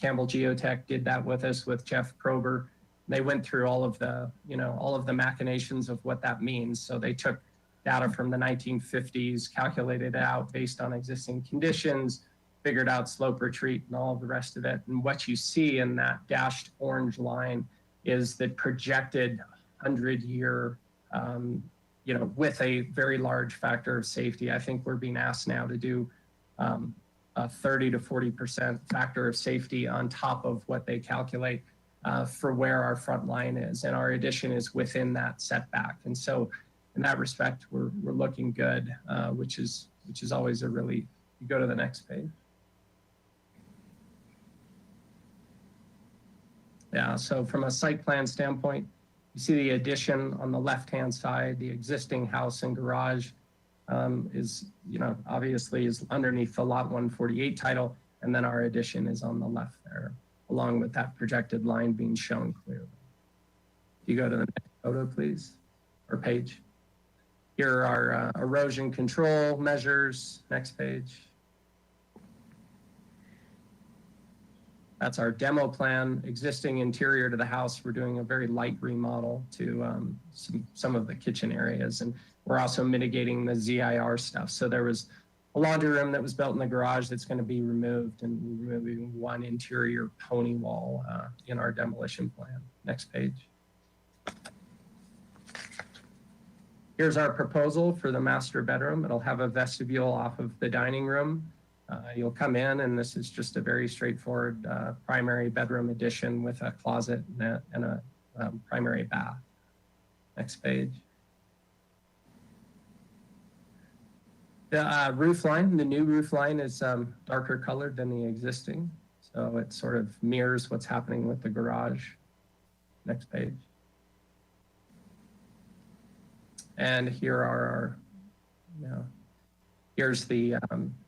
Geotech did that with us with Jeff Prober. They went through all of the machinations of what that means. So they took data from the 1950s, calculated it out based on existing conditions, figured out slope retreat and all of the rest of it. And what you see in that dashed orange line is the projected 100-year, with a very large factor of safety. I think we're being asked now to do a 30 to 40% factor of safety on top of what they calculate for where our front line is. And our addition is within that setback. And so in that respect, we're looking good, which is always a relief. You go to the next page. Yeah, so from a site plan standpoint, you see the addition on the left-hand side, the existing house and garage is, obviously is underneath the lot 148 title, and then our addition is on the left there, along with that projected line being shown clearly. You go to the next photo, please, or page. Here are our erosion control measures. Next page. That's our demo plan, existing interior to the house. We're doing a very light remodel to some of the kitchen areas. And we're also mitigating the ZIR stuff. So there was a laundry room that was built in the garage that's going to be removed, and we're removing one interior pony wall in our demolition plan. Next page. Here's our proposal for the master bedroom. It'll have a vestibule off of the dining room. You'll come in, and this is just a very straightforward primary bedroom addition with a closet and a primary bath. Next page. The roof line, the new roof line is darker colored than the existing. So it sort of mirrors what's happening with the garage. Next page. And here are our, here's the,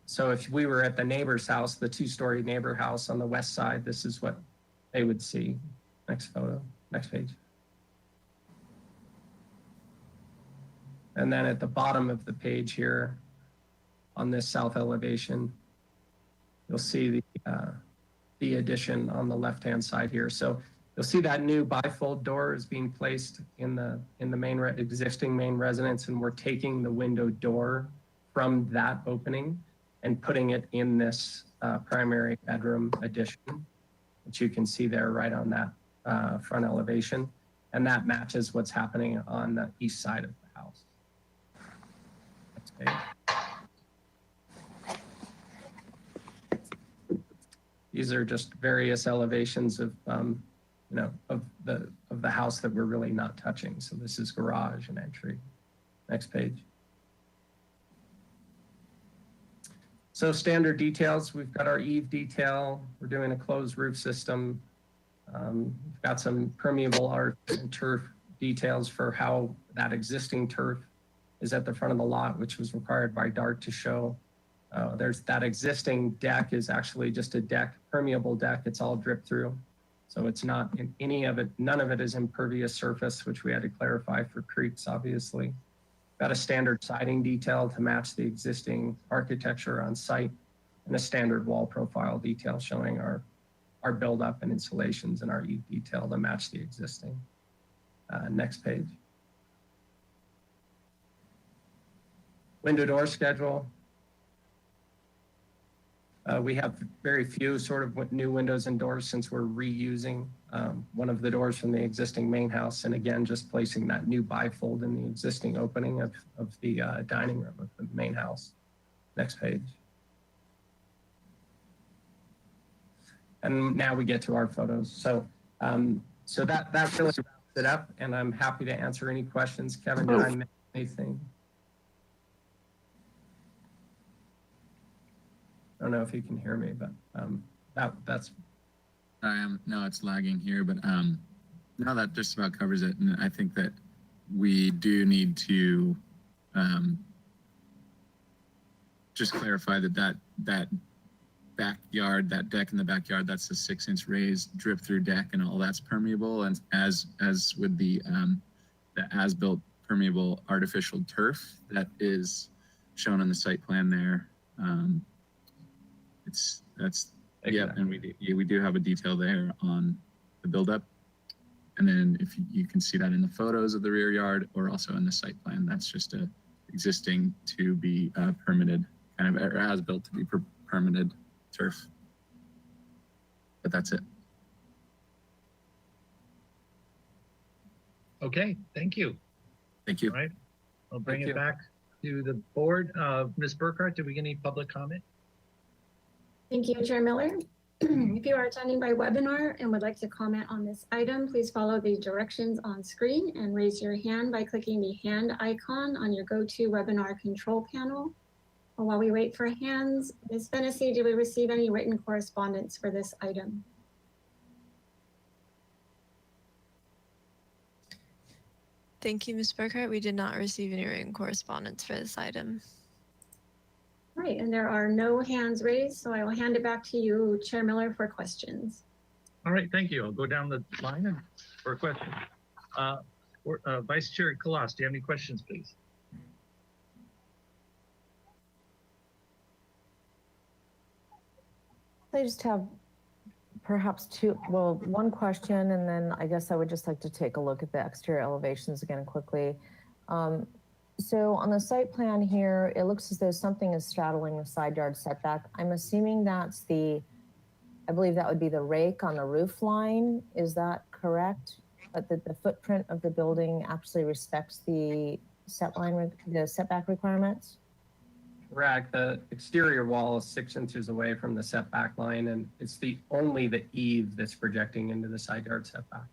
so if we were at the neighbor's house, the two-story neighbor house on the west side, this is what they would see. Next photo, next page. And then at the bottom of the page here, on this south elevation, you'll see the addition on the left-hand side here. So you'll see that new bifold door is being placed in the existing main residence, and we're taking the window door from that opening and putting it in this primary bedroom addition, which you can see there right on that front elevation. And that matches what's happening on the east side of the house. Next page. These are just various elevations of, of the house that we're really not touching. So this is garage and entry. Next page. So standard details, we've got our eave detail. We're doing a closed roof system. We've got some permeable art and turf details for how that existing turf is at the front of the lot, which was required by DART to show. There's that existing deck is actually just a deck, permeable deck. It's all drip through. So it's not in any of it, none of it is impervious surface, which we had to clarify for creeks, obviously. Got a standard siding detail to match the existing architecture on site, and a standard wall profile detail showing our buildup and insulations and our eave detail to match the existing. Next page. Window door schedule. We have very few sort of new windows and doors since we're reusing one of the doors from the existing main house. And again, just placing that new bifold in the existing opening of the dining room of the main house. Next page. And now we get to our photos. So so that really wraps it up, and I'm happy to answer any questions. Kevin, did I miss anything? I don't know if you can hear me, but That's No, it's lagging here, but no, that just about covers it. And I think that we do need to just clarify that backyard, that deck in the backyard, that's a 6-inch raised drip through deck, and all that's permeable. And as with the as-built permeable artificial turf that is shown on the site plan there, and we do have a detail there on the buildup. And then if you can see that in the photos of the rear yard or also in the site plan, that's just a existing to be permitted, kind of, or as built to be permitted turf. But that's it. Okay, thank you. Thank you. All right, I'll bring Thank it you. back to the board. Ms. Burkhart, did we get any public comment? Thank you, Chair Miller. If you are attending by webinar and would like to comment on this item, please follow the directions on screen and raise your hand by clicking the hand icon on your GoToWebinar control panel. While we wait for hands, Ms. Fennessy, did we receive any written correspondence for this item? Thank you, Ms. Burkhart. We did not receive any written correspondence for this item. All right, and there are no hands raised, so I will hand it back to you, Chair Miller, for questions. All right, thank you. I'll go down the line and for a question. Vice Chair Kalas, do you have any questions, please? I just have perhaps one question, and then I guess I would just like to take a look at the exterior elevations again quickly. So on the site plan here, it looks as though something is straddling the side yard setback. I'm assuming that's I believe that would be the rake on the roof line. Is that correct? But the footprint of the building actually respects the setback requirements? correct. The exterior wall is 6 inches away from the setback line, and it's only the eave that's projecting into the side yard setback.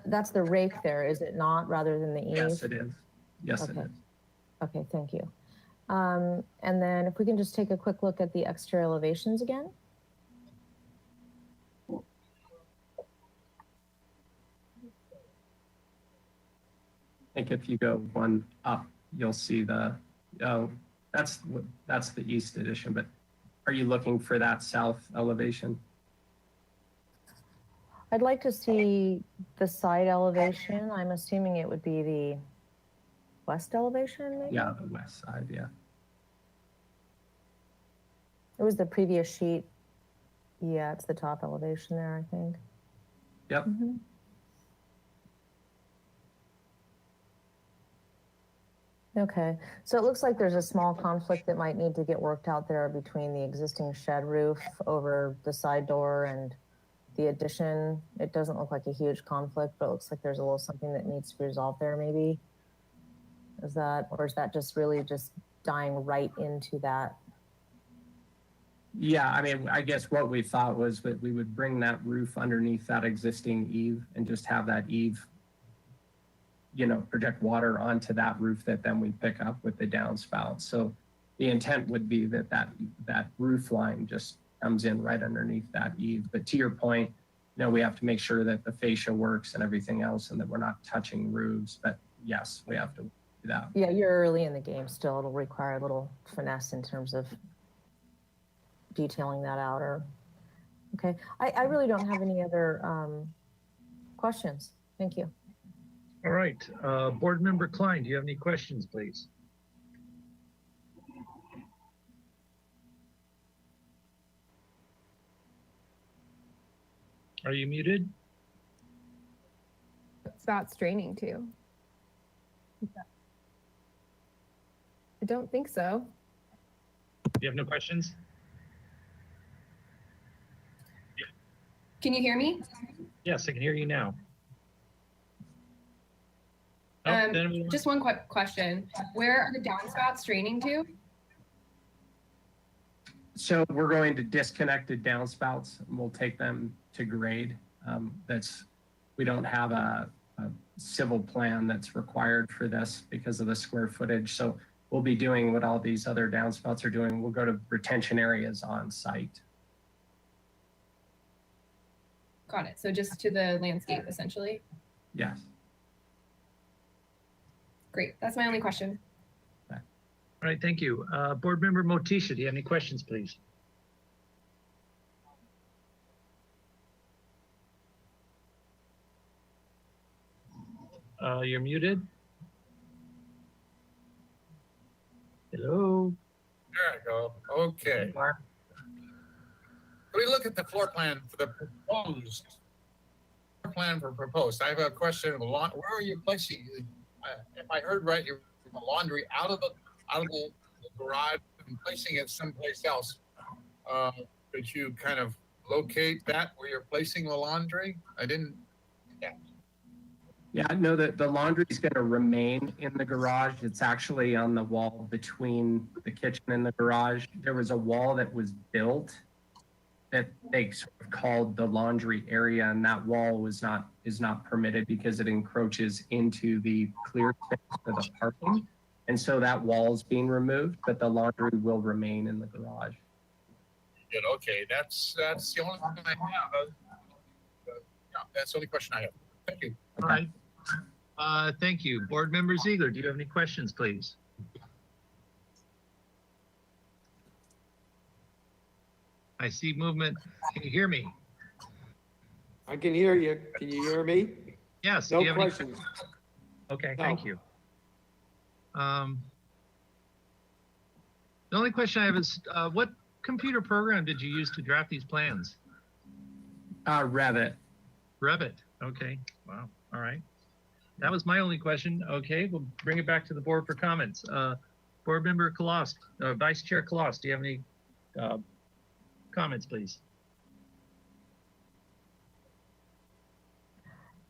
That's the rake there, is it not, rather than the eave? Yes, it is. Yes, Okay. it is. Okay, thank you. And then if we can just take a quick look at the exterior elevations again. I think if you go one up, you'll see that's the east addition, but are you looking for that south elevation? I'd like to see the side elevation. I'm assuming it would be the west elevation, maybe? Yeah, the west side, yeah. It was the previous sheet. Yeah, it's the top elevation there, I think. Yep. Mhm. Okay, so it looks like there's a small conflict that might need to get worked out there between the existing shed roof over the side door and the addition. It doesn't look like a huge conflict, but it looks like there's a little something that needs to be resolved there, maybe. Is that just really just dying right into that? Yeah, I mean, I guess what we thought was that we would bring that roof underneath that existing eave and just have that eave, project water onto that roof that then we pick up with the downspout. So the intent would be that roof line just comes in right underneath that eave. But to your point, we have to make sure that the fascia works and everything else and that we're not touching roofs. But yes, we have to do that. Yeah, you're early in the game still. It'll require a little finesse in terms of detailing that out. Okay, I really don't have any other questions. Thank you. All right, Board Member Klein, do you have any questions, please? Are you muted? Spout straining too. I don't think so. You have no questions? Can you hear me? Yes, I can hear you now. Oh, then Just one quick question. Where are the downspouts draining to? So we're going to disconnect the downspouts and we'll take them to grade. We don't have a civil plan that's required for this because of the square footage. So we'll be doing what all these other downspouts are doing. We'll go to retention areas on site. Got it. So just to the landscape, essentially. Yes. Great. That's my only question. All right, thank you. Board Member Motisha, do you have any questions, please? You're muted. Hello. There I go. Okay. We look at the floor plan for the proposed. Floor plan for proposed. I have a question. Where are you placing? If I heard right, you're the laundry out of the garage and placing it someplace else. Could you kind of locate that where you're placing the laundry? I didn't. Yeah. Yeah, no, the laundry is going to remain in the garage. It's actually on the wall between the kitchen and the garage. There was a wall that was built that they sort of called the laundry area, and that wall is not permitted because it encroaches into the clear space for the parking. And so that wall is being removed, but the laundry will remain in the garage. Good. Okay, that's the only one I have. Yeah, that's the only question I have. Thank you. All right. Thank you. Board Member Ziegler, do you have any questions, please? I see movement. Can you hear me? I can hear you. Can you hear me? Yes. No do you have any- questions. Okay, No. thank you. The only question I have is, what computer program did you use to draft these plans? Revit. Revit. Okay. Wow. All right. That was my only question. Okay, we'll bring it back to the board for comments. Board Member Kalost, Vice Chair Kalost, do you have any comments, please?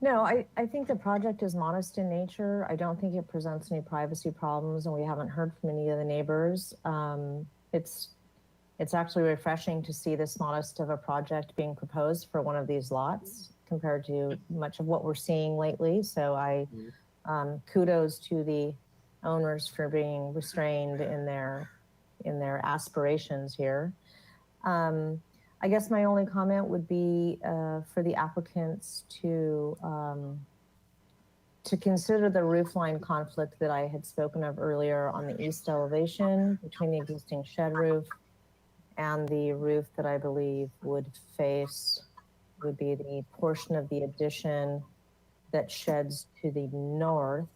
No, I think the project is modest in nature. I don't think it presents any privacy problems, and we haven't heard from any of the neighbors. It's actually refreshing to see this modest of a project being proposed for one of these lots compared to much of what we're seeing lately. So kudos to the owners for being restrained in their aspirations here. I guess my only comment would be for the applicants to consider the roofline conflict that I had spoken of earlier on the east elevation between the existing shed roof and the roof that I believe would be the portion of the addition that sheds to the north.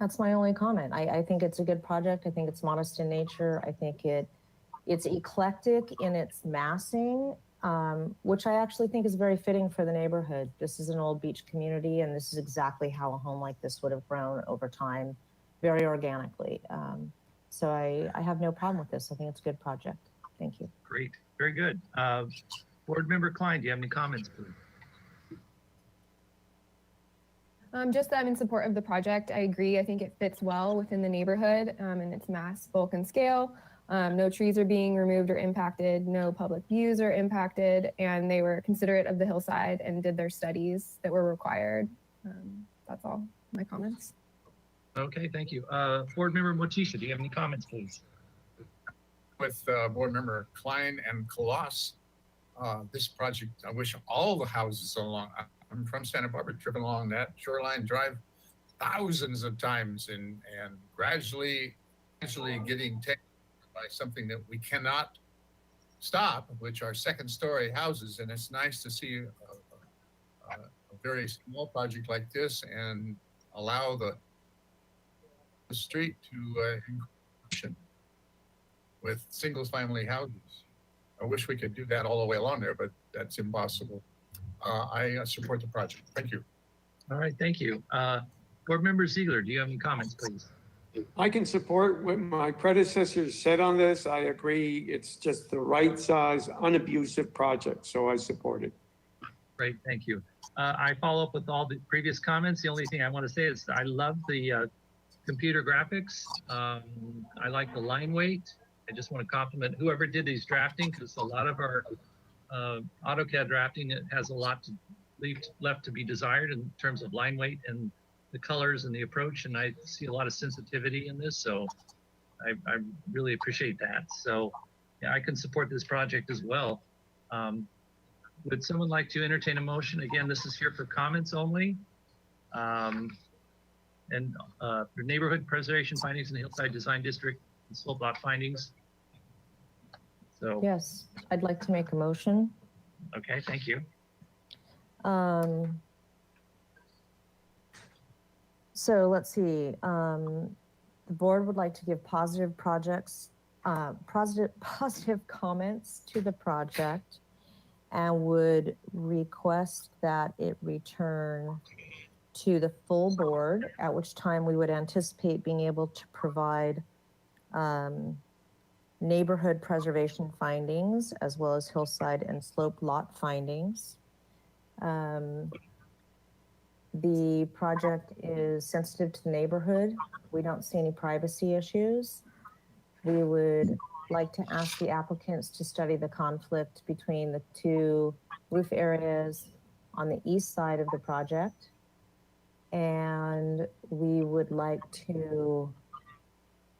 That's my only comment. I think it's a good project. I think it's modest in nature. I think it's eclectic in its massing, which I actually think is very fitting for the neighborhood. This is an old beach community, and this is exactly how a home like this would have grown over time, very organically. So I have no problem with this. I think it's a good project. Thank you. Great. Very good. Board Member Klein, do you have any comments, please? Just that I'm in support of the project. I agree. I think it fits well within the neighborhood and its mass, bulk, and scale. No trees are being removed or impacted. No public views are impacted. And they were considerate of the hillside and did their studies that were required. That's all my comments. Okay, thank you. Board Member Motisha, do you have any comments, please? With Board Member Klein and Kalost, this project, I wish all the houses along. I'm from Santa Barbara, driven along that shoreline drive thousands of times, and gradually getting taken by something that we cannot stop, which are second-story houses. And it's nice to see a very small project like this and allow the street to function with single-family houses. I wish we could do that all the way along there, but that's impossible. I support the project. Thank you. All right, thank you. Board Member Ziegler, do you have any comments, please? I can support what my predecessors said on this. I agree. It's just the right size, unabusive project, so I support it. Great, thank you. I follow up with all the previous comments. The only thing I want to say is I love the computer graphics. I like the line weight. I just want to compliment whoever did these drafting, because a lot of our AutoCAD drafting, it has a lot left to be desired in terms of line weight, and the colors and the approach, and I see a lot of sensitivity in this, so I really appreciate that. So yeah, I can support this project as well. Would someone like to entertain a motion? Again, this is here for comments only. And for neighborhood preservation findings in the Hillside Design District and slope lot findings. So, Yes, I'd like to make a motion. okay, thank you. So let's see, the board would like to give positive comments to the project and would request that it return to the full board, at which time we would anticipate being able to provide neighborhood preservation findings as well as hillside and slope lot findings. The project is sensitive to the neighborhood. We don't see any privacy issues. We would like to ask the applicants to study the conflict between the two roof areas on the east side of the project. And we would like to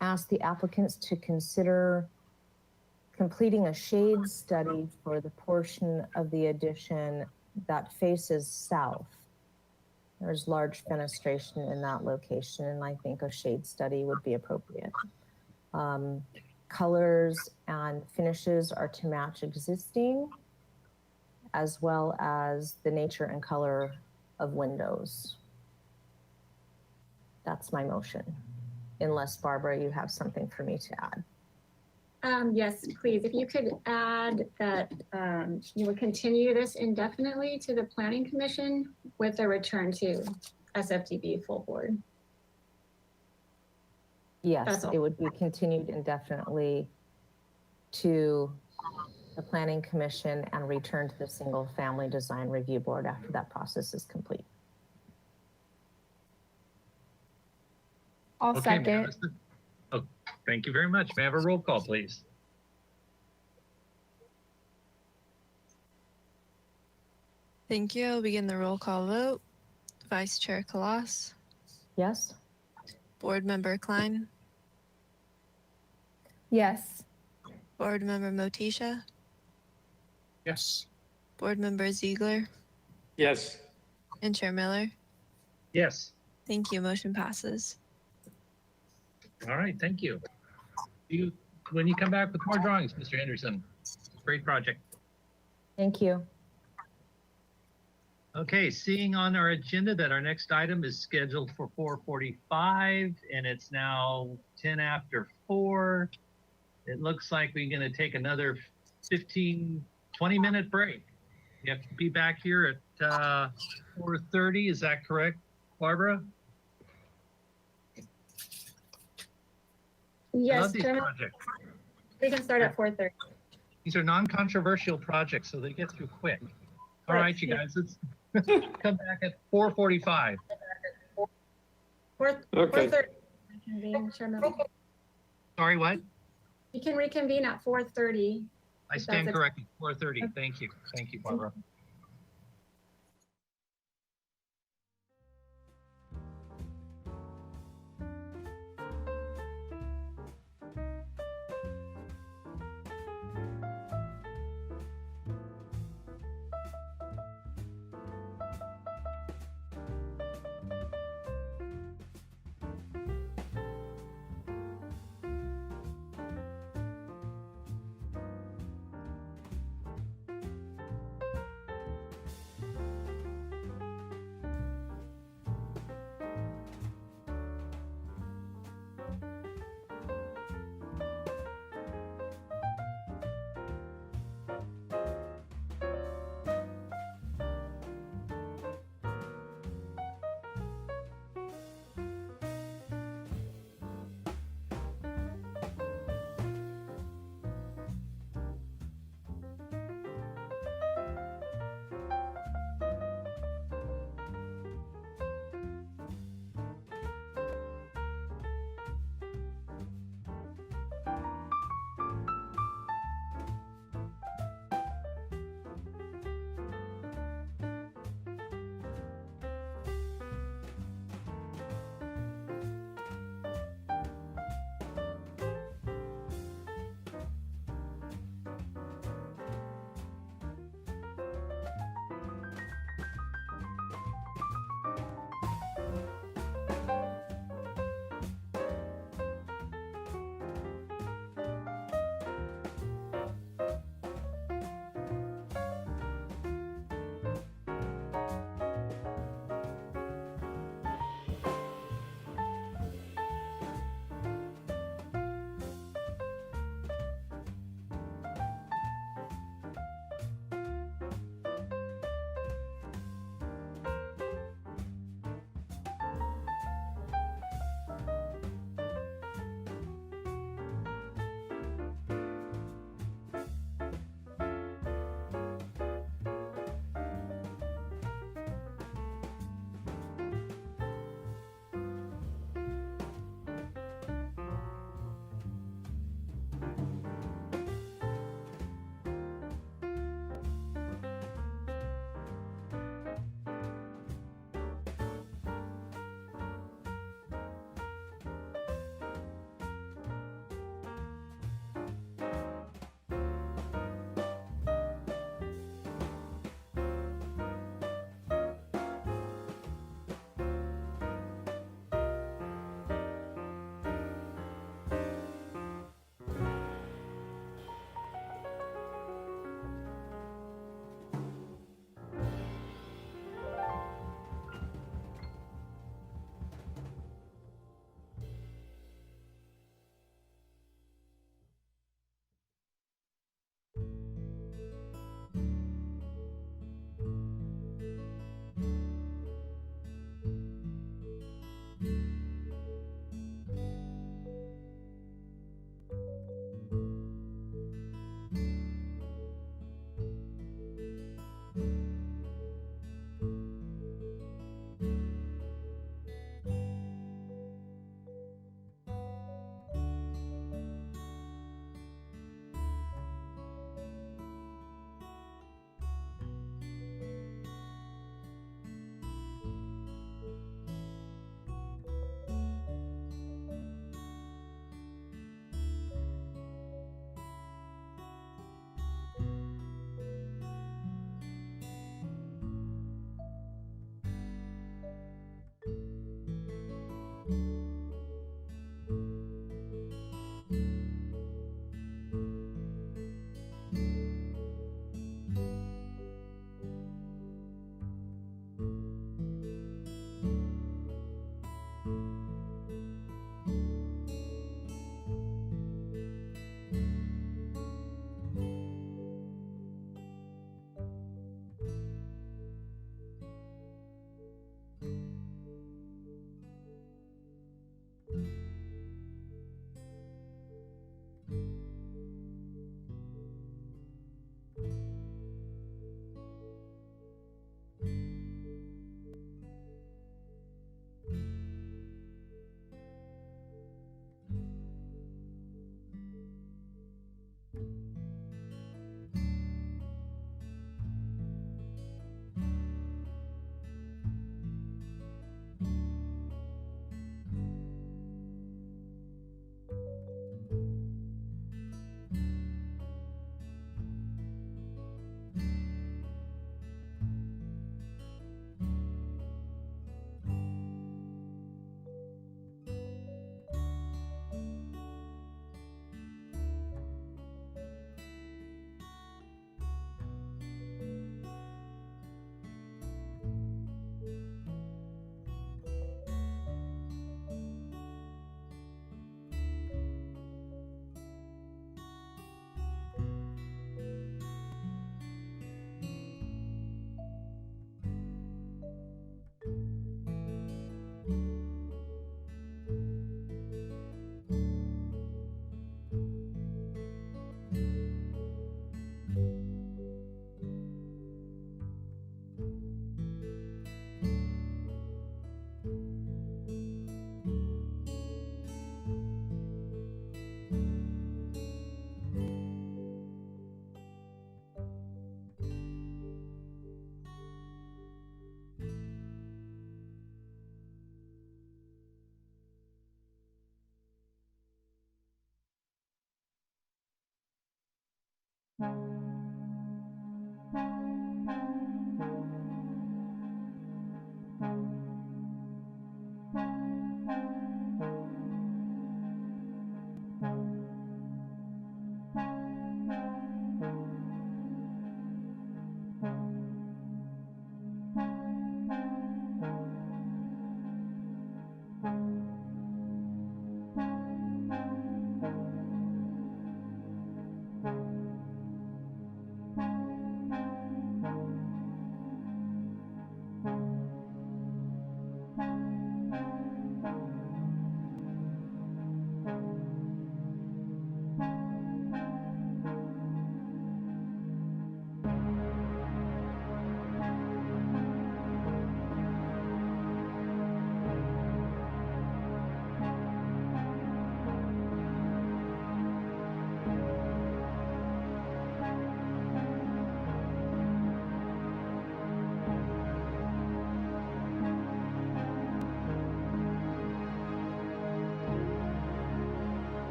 ask the applicants to consider completing a shade study for the portion of the addition that faces south. There's large fenestration in that location, and I think a shade study would be appropriate. Colors and finishes are to match existing, as well as the nature and color of windows. That's my motion. Unless, Barbara, you have something for me to add. Yes, please. If you could add that you would continue this indefinitely to the Planning Commission with a return to SFDB full board. Yes, That's all. it would be continued indefinitely to the Planning Commission and return to the Single Family Design Review Board after that process is complete. I'll Okay, may I second. have a- Oh, thank you very much. May I have a roll call, please? Thank you. I'll begin the roll call vote. Vice Chair Kalas, Yes? Board Member Klein, Yes. Board Member Motisha, Yes. Board Member Ziegler, Yes. and Chair Miller. Yes. Thank you. Motion passes. All right, thank you. When you come back with more drawings, Mr. Henderson, great project. Thank you. Okay, seeing on our agenda that our next item is scheduled for 4:45 and it's now 10 after 4. It looks like we're going to take another 15, 20-minute break. We have to be back here at 4:30. Is that correct, Barbara? I Yes, love these Chairman, projects. we can start at 4:30. These are non-controversial projects, so they get through quick. All right, you guys, let's come back at 4:45. Okay. Okay. 4:30. Reconvene, Chairman. Sorry, what? You can reconvene at 4:30. I stand corrected. 4:30. Thank you. Thank you, Barbara.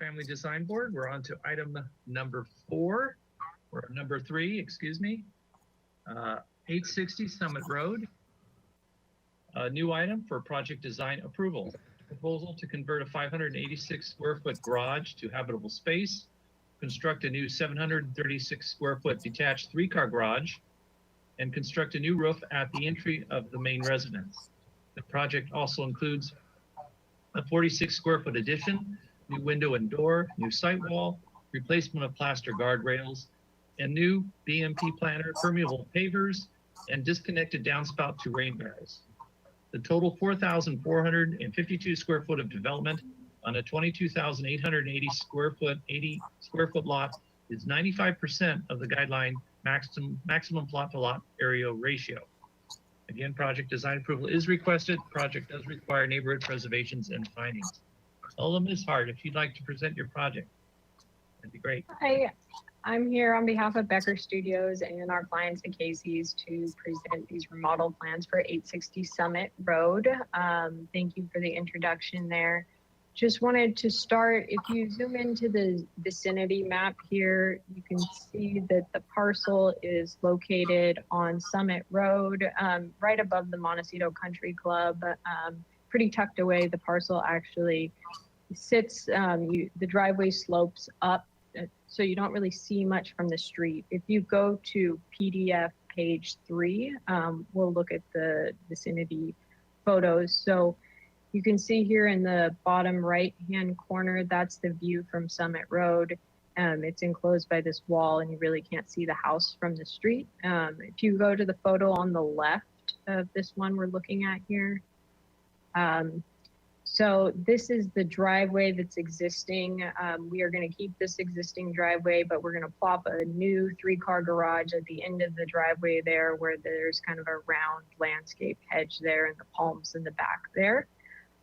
Multifamily Design Board. We're on to item number 3, excuse me. 860 Summit Road. A new item for project design approval. Proposal to convert a 586 square foot garage to habitable space, construct a new 736 square foot detached 3-car garage, and construct a new roof at the entry of the main residence. The project also includes a 46 square foot addition, new window and door, new site wall, replacement of plaster guardrails, and new BMP planter permeable pavers, and disconnected downspout to rain barrels. The total 4,452 square foot of development on a 22,880 square foot lot is 95% of the guideline maximum plot to lot area ratio. Again, project design approval is requested. Project does require neighborhood preservations and findings. Ms. Hart, if you'd like to present your project, that'd be great. I'm here on behalf of Becker Studios and our clients at Casey's to present these remodel plans for 860 Summit Road. Thank you for the introduction there. Just wanted to start, if you zoom into the vicinity map here, you can see that the parcel is located on Summit Road, right above the Montecito Country Club, pretty tucked away. The parcel actually sits, the driveway slopes up, so you don't really see much from the street. If you go to PDF page 3, we'll look at the vicinity photos. So you can see here in the bottom right-hand corner, that's the view from Summit Road. It's enclosed by this wall and you really can't see the house from the street. If you go to the photo on the left of this one we're looking at here, so this is the driveway that's existing. We are going to keep this existing driveway, but we're going to plop a new 3-car garage at the end of the driveway there, where there's kind of a round landscape hedge there and the palms in the back there.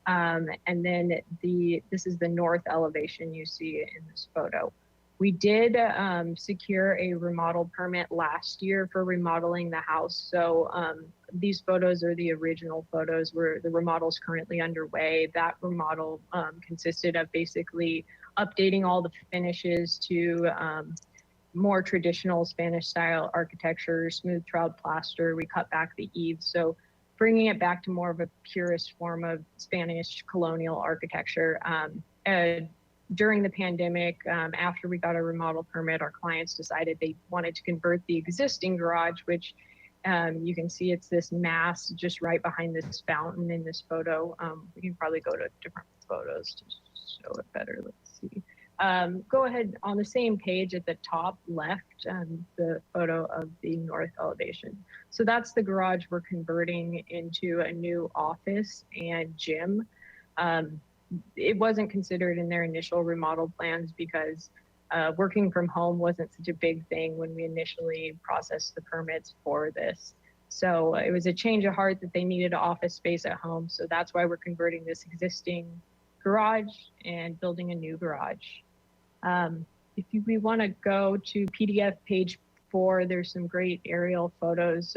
And then this is the north elevation you see in this photo. We did secure a remodel permit last year for remodeling the house. So these photos are the original photos where the remodel is currently underway. That remodel consisted of basically updating all the finishes to more traditional Spanish style architecture, smooth trowel plaster. We cut back the eaves. So bringing it back to more of a purist form of Spanish colonial architecture. During the pandemic, after we got a remodel permit, our clients decided they wanted to convert the existing garage, which you can see it's this mass just right behind this fountain in this photo. We can probably go to different photos to show it better. Let's see. Go ahead on the same page at the top left, the photo of the north elevation. So that's the garage we're converting into a new office and gym. It wasn't considered in their initial remodel plans because working from home wasn't such a big thing when we initially processed the permits for this. So it was a change of heart that they needed an office space at home. So that's why we're converting this existing garage and building a new garage. If we want to go to PDF page 4, there's some great aerial photos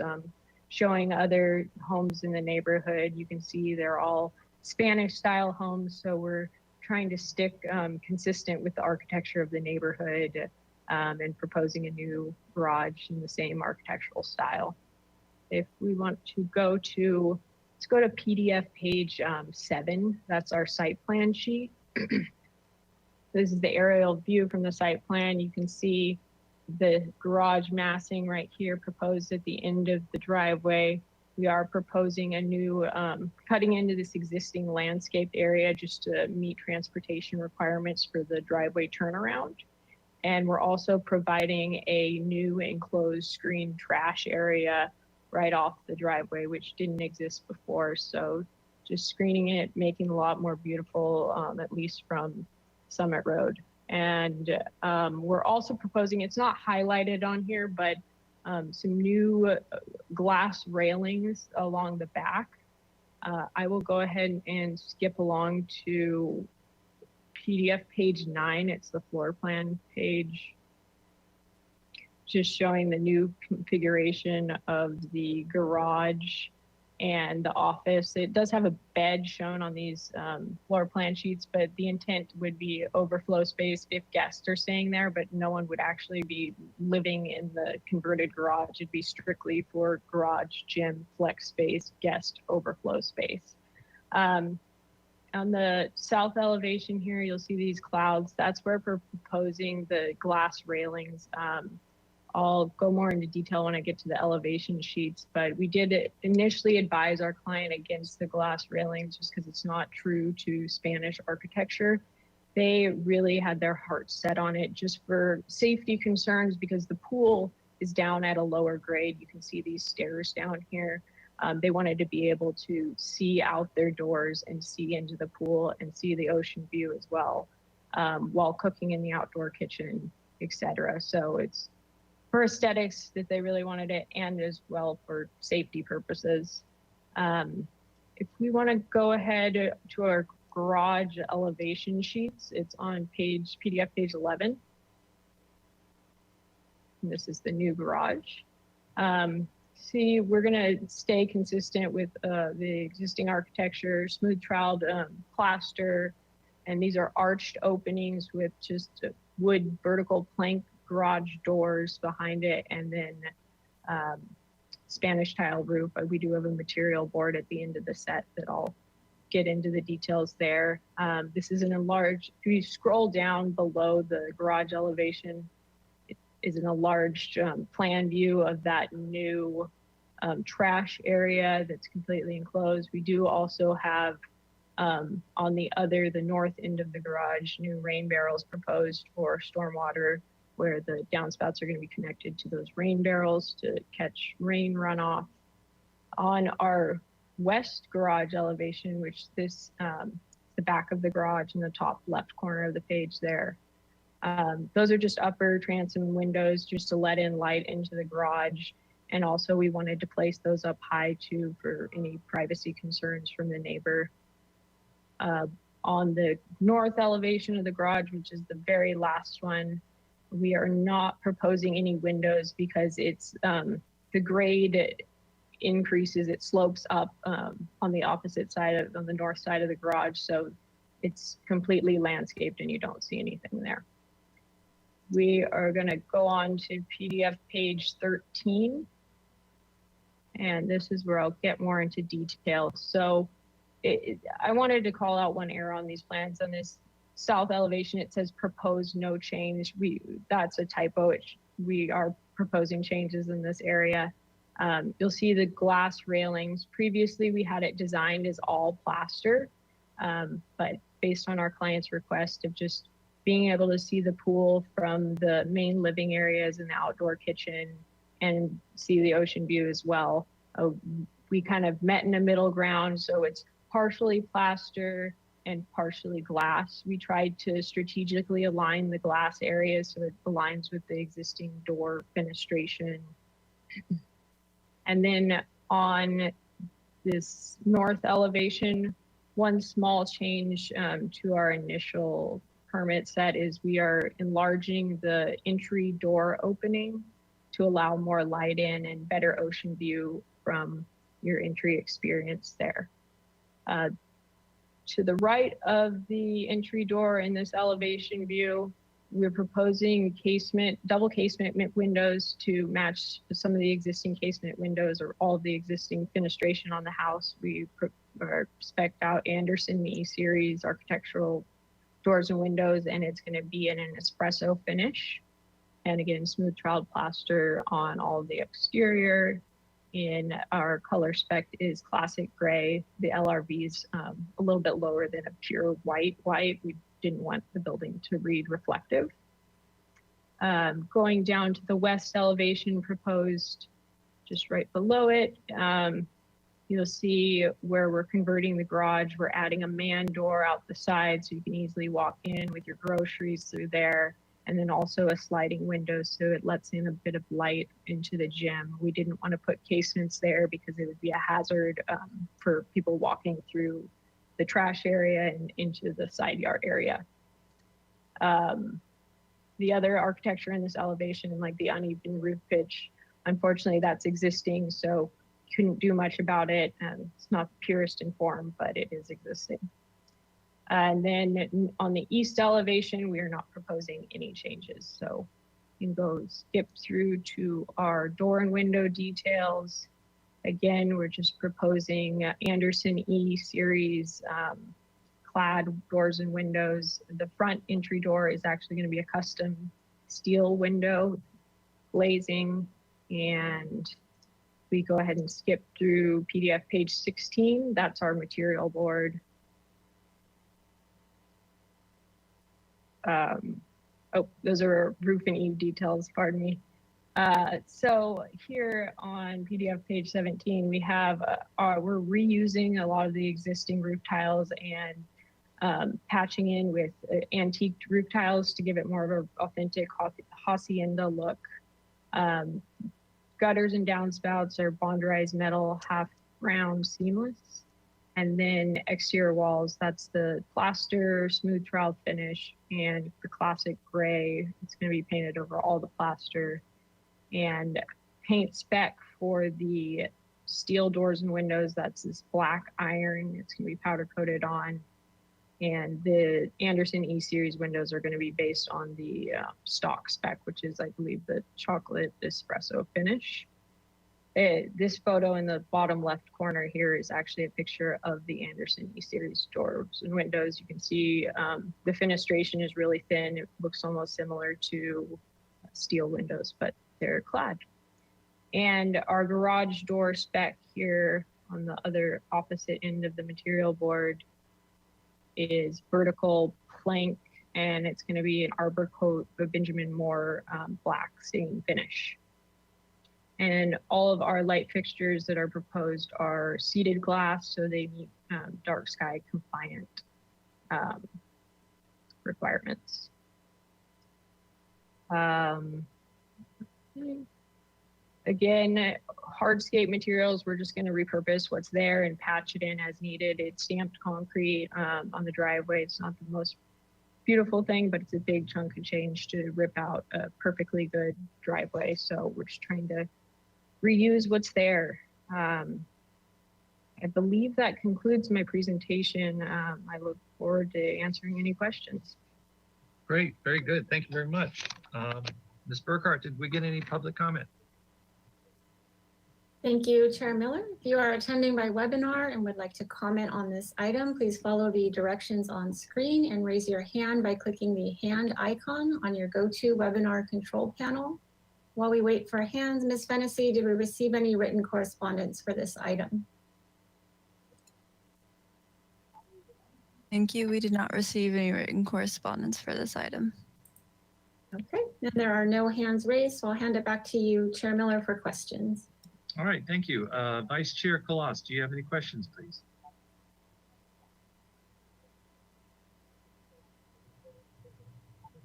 showing other homes in the neighborhood. You can see they're all Spanish style homes, so we're trying to stick consistent with the architecture of the neighborhood and proposing a new garage in the same architectural style. If we want to go to, let's go to PDF page 7. That's our site plan sheet. This is the aerial view from the site plan. You can see the garage massing right here proposed at the end of the driveway. We are proposing a new, cutting into this existing landscaped area just to meet transportation requirements for the driveway turnaround. And we're also providing a new enclosed screen trash area right off the driveway, which didn't exist before. So just screening it, making it a lot more beautiful, at least from Summit Road. And we're also proposing, it's not highlighted on here, but some new glass railings along the back. I will go ahead and skip along to PDF page 9. It's the floor plan page, just showing the new configuration of the garage and the office. It does have a bed shown on these floor plan sheets, but the intent would be overflow space if guests are staying there, but no one would actually be living in the converted garage. It'd be strictly for garage, gym, flex space, guest overflow space. On the south elevation here, you'll see these clouds. That's where we're proposing the glass railings. I'll go more into detail when I get to the elevation sheets, but we did initially advise our client against the glass railings just because it's not true to Spanish architecture. They really had their hearts set on it just for safety concerns because the pool is down at a lower grade. You can see these stairs down here. They wanted to be able to see out their doors and see into the pool and see the ocean view as well while cooking in the outdoor kitchen, etc. So it's for aesthetics that they really wanted it, and as well for safety purposes. If we want to go ahead to our garage elevation sheets, it's on PDF page 11. And this is the new garage. See, we're going to stay consistent with the existing architecture, smooth troweled plaster, and these are arched openings with just wood vertical plank garage doors behind it, and then Spanish tile roof. We do have a material board at the end of the set that I'll get into the details there. This is an enlarged, if you scroll down below the garage elevation, it is an enlarged plan view of that new trash area that's completely enclosed. We do also have on the north end of the garage, new rain barrels proposed for stormwater, where the downspouts are going to be connected to those rain barrels to catch rain runoff. On our west garage elevation, which this the back of the garage in the top left corner of the page there, those are just upper transom windows just to let in light into the garage. And also we wanted to place those up high too for any privacy concerns from the neighbor. On the north elevation of the garage, which is the very last one, we are not proposing any windows because it's the grade increases, it slopes up on the opposite side on the north side of the garage. So it's completely landscaped and you don't see anything there. We are going to go on to PDF page 13. And this is where I'll get more into detail. So I wanted to call out one error on these plans. On this south elevation, it says proposed no change. That's a typo. We are proposing changes in this area. You'll see the glass railings. Previously, we had it designed as all plaster, but based on our client's request of just being able to see the pool from the main living areas and the outdoor kitchen and see the ocean view as well, we kind of met in a middle ground. So it's partially plaster and partially glass. We tried to strategically align the glass areas so it aligns with the existing door fenestration. And then on this north elevation, one small change to our initial permit set is we are enlarging the entry door opening to allow more light in and better ocean view from your entry experience there. To the right of the entry door in this elevation view, we're proposing double casement windows to match some of the existing casement windows or all of the existing fenestration on the house. We spec'd out Anderson E-Series architectural doors and windows, and it's going to be in an espresso finish. And again, smooth troweled plaster on all of the exterior. In our color spec is classic gray. The LRV is a little bit lower than a pure white. We didn't want the building to read reflective. Going down to the west elevation proposed just right below it, you'll see where we're converting the garage. We're adding a man door out the side so you can easily walk in with your groceries through there. And then also a sliding window so it lets in a bit of light into the gym. We didn't want to put casements there because it would be a hazard for people walking through the trash area and into the side yard area. The other architecture in this elevation, like the uneven roof pitch, unfortunately that's existing. So couldn't do much about it. It's not the purest in form, but it is existing. And then on the east elevation, we are not proposing any changes. So you can go skip through to our door and window details. Again, we're just proposing Anderson E series clad doors and windows. The front entry door is actually going to be a custom steel window, glazing, and we go ahead and skip through PDF page 16. That's our material board. Oh, those are roof and eave details, pardon me. So here on PDF page 17, we have, we're reusing a lot of the existing roof tiles and patching in with antiqued roof tiles to give it more of an authentic hacienda look. Gutters and downspouts are bonderized metal, half round seamless. And then exterior walls, that's the plaster, smooth trowel finish, and the classic gray. It's going to be painted over all the plaster. And paint spec for the steel doors and windows, that's this black iron. It's going to be powder coated on. And the Anderson E series windows are going to be based on the stock spec, which is, I believe, the chocolate espresso finish. This photo in the bottom left corner here is actually a picture of the Anderson E series doors and windows. You can see the fenestration is really thin. It looks almost similar to steel windows, but they're clad. And our garage door spec here on the other opposite end of the material board is vertical plank, and it's going to be an arbor coat of Benjamin Moore black stain finish. And all of our light fixtures that are proposed are seated glass, so they meet dark sky compliant requirements. Again, hardscape materials, we're just going to repurpose what's there and patch it in as needed. It's stamped concrete on the driveway. It's not the most beautiful thing, but it's a big chunk of change to rip out a perfectly good driveway. So we're just trying to reuse what's there. I believe that concludes my presentation. I look forward to answering any questions. Great, very good. Thank you very much. Ms. Burkhart, did we get any public comment? Thank you, Chair Miller. If you are attending by webinar and would like to comment on this item, please follow the directions on screen and raise your hand by clicking the hand icon on your GoToWebinar control panel. While we wait for hands, Ms. Fennessy, did we receive any written correspondence for this item? Thank you. We did not receive any written correspondence for this item. Okay, and there are no hands raised, so I'll hand it back to you, Chair Miller, for questions. All right, thank you. Vice Chair Kalas, do you have any questions, please?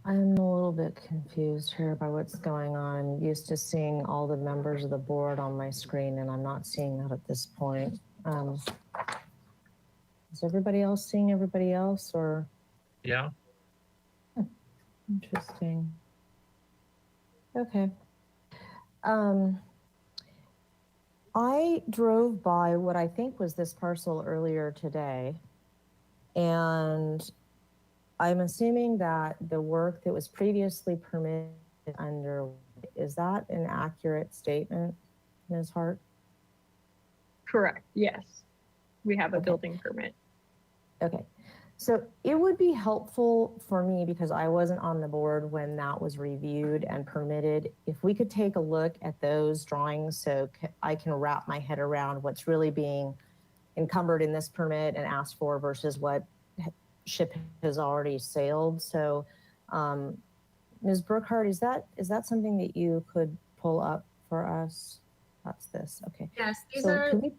I'm a little bit confused here by what's going on. I'm used to seeing all the members of the board on my screen, and I'm not seeing that at this point. Is everybody else seeing everybody else, or? Yeah. Interesting. Okay. I drove by what I think was this parcel earlier today, and I'm assuming that the work that was previously permitted under, is that an accurate statement, Ms. Hart? Correct, yes. We have a building permit. Okay, so it would be helpful for me, because I wasn't on the board when that was reviewed and permitted, if we could take a look at those drawings so I can wrap my head around what's really being encumbered in this permit and asked for versus what ship has already sailed. So Ms. Burkhart, is that something that you could pull up for us? That's this, okay. Yes, these So are can we-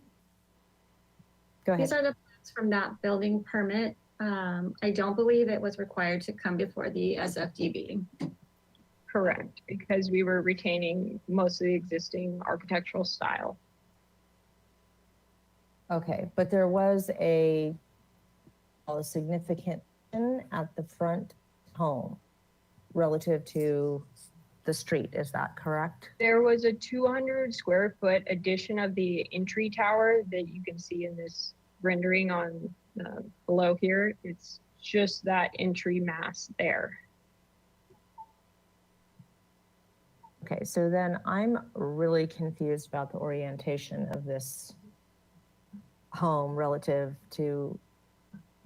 Go ahead. these are the plans from that building permit. I don't believe it was required to come before the SFDB. Correct, because we were retaining most of the existing architectural style. Okay, but there was a significant at the front home relative to the street. Is that correct? There was a 200 square foot addition of the entry tower that you can see in this rendering on below here. It's just that entry mass there. Okay, so then I'm really confused about the orientation of this home relative to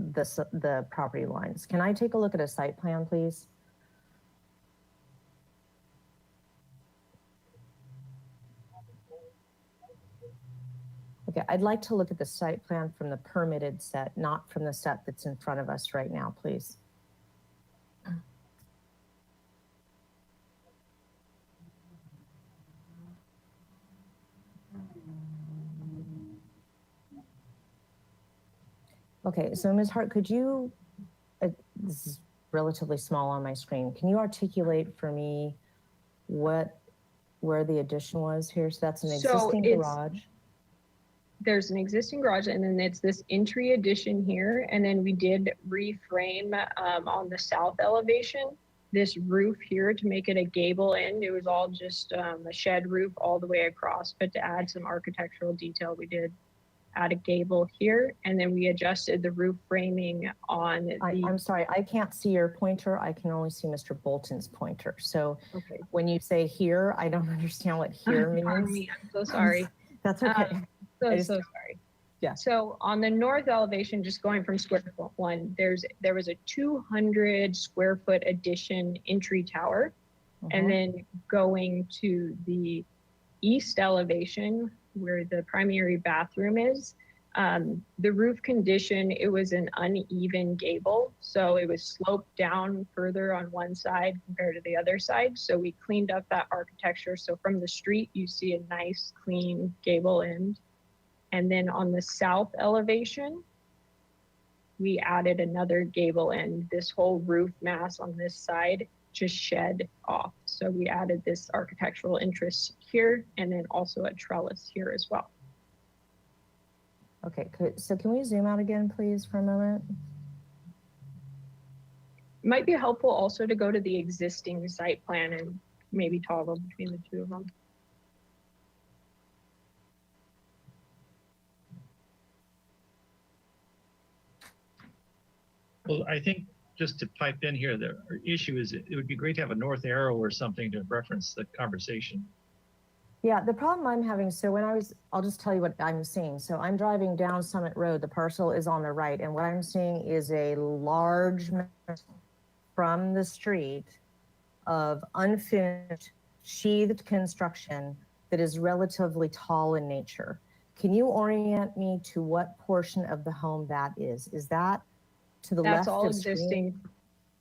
the property lines. Can I take a look at a site plan, please? Okay, I'd like to look at the site plan from the permitted set, not from the set that's in front of us right now, please. Okay, so Ms. Hart, could you, this is relatively small on my screen, can you articulate for me where the addition was here? So that's an existing garage. There's an existing garage, and then it's this entry addition here. And then we did reframe on the south elevation, this roof here to make it a gable end. It was all just a shed roof all the way across, but to add some architectural detail, we did add a gable here, and then we adjusted the roof framing on the... I'm sorry, I can't see your pointer. I can only see Mr. Bolton's pointer. So okay. When you say here, I don't understand what here means. Pardon me, I'm so sorry. That's okay. So sorry. Yeah. So on the north elevation, just going from square foot one, there was a 200 square foot addition entry tower. And then going to the east elevation where the primary bathroom is, the roof condition, it was an uneven gable. So it was sloped down further on one side compared to the other side. So we cleaned up that architecture. So from the street, you see a nice clean gable end. And then on the south elevation, we added another gable end. This whole roof mass on this side just shed off. So we added this architectural interest here, and then also a trellis here as well. Okay, so can we zoom out again, please, for a moment? It might be helpful also to go to the existing site plan and maybe toggle between the two of them. Well, I think just to pipe in here, the issue is it would be great to have a north arrow or something to reference the conversation. Yeah, the problem I'm having, so I'll just tell you what I'm seeing. So I'm driving down Summit Road, the parcel is on the right, and what I'm seeing is a large mass from the street of unfinished sheathed construction that is relatively tall in nature. Can you orient me to what portion of the home that is? Is that to the left That's all of the existing. screen?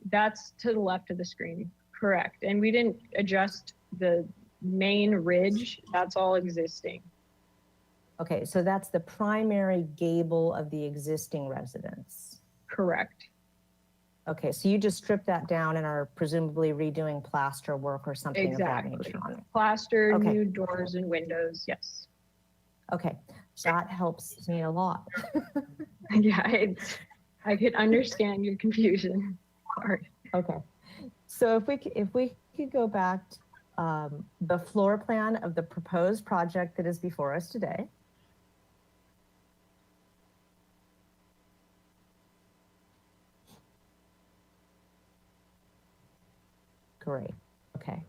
That's to the left of the screen, correct. And we didn't adjust the main ridge, that's all existing. Okay, so that's the primary gable of the existing residence. Correct. Okay, so you just stripped that down and are presumably redoing plaster work or something Exactly. of that nature on it. Plaster, Okay. new doors and windows, yes. Okay, that helps me a lot. Yeah, I could understand your confusion. Sorry. Okay, so if we could go back to the floor plan of the proposed project that is before us today. Great, okay.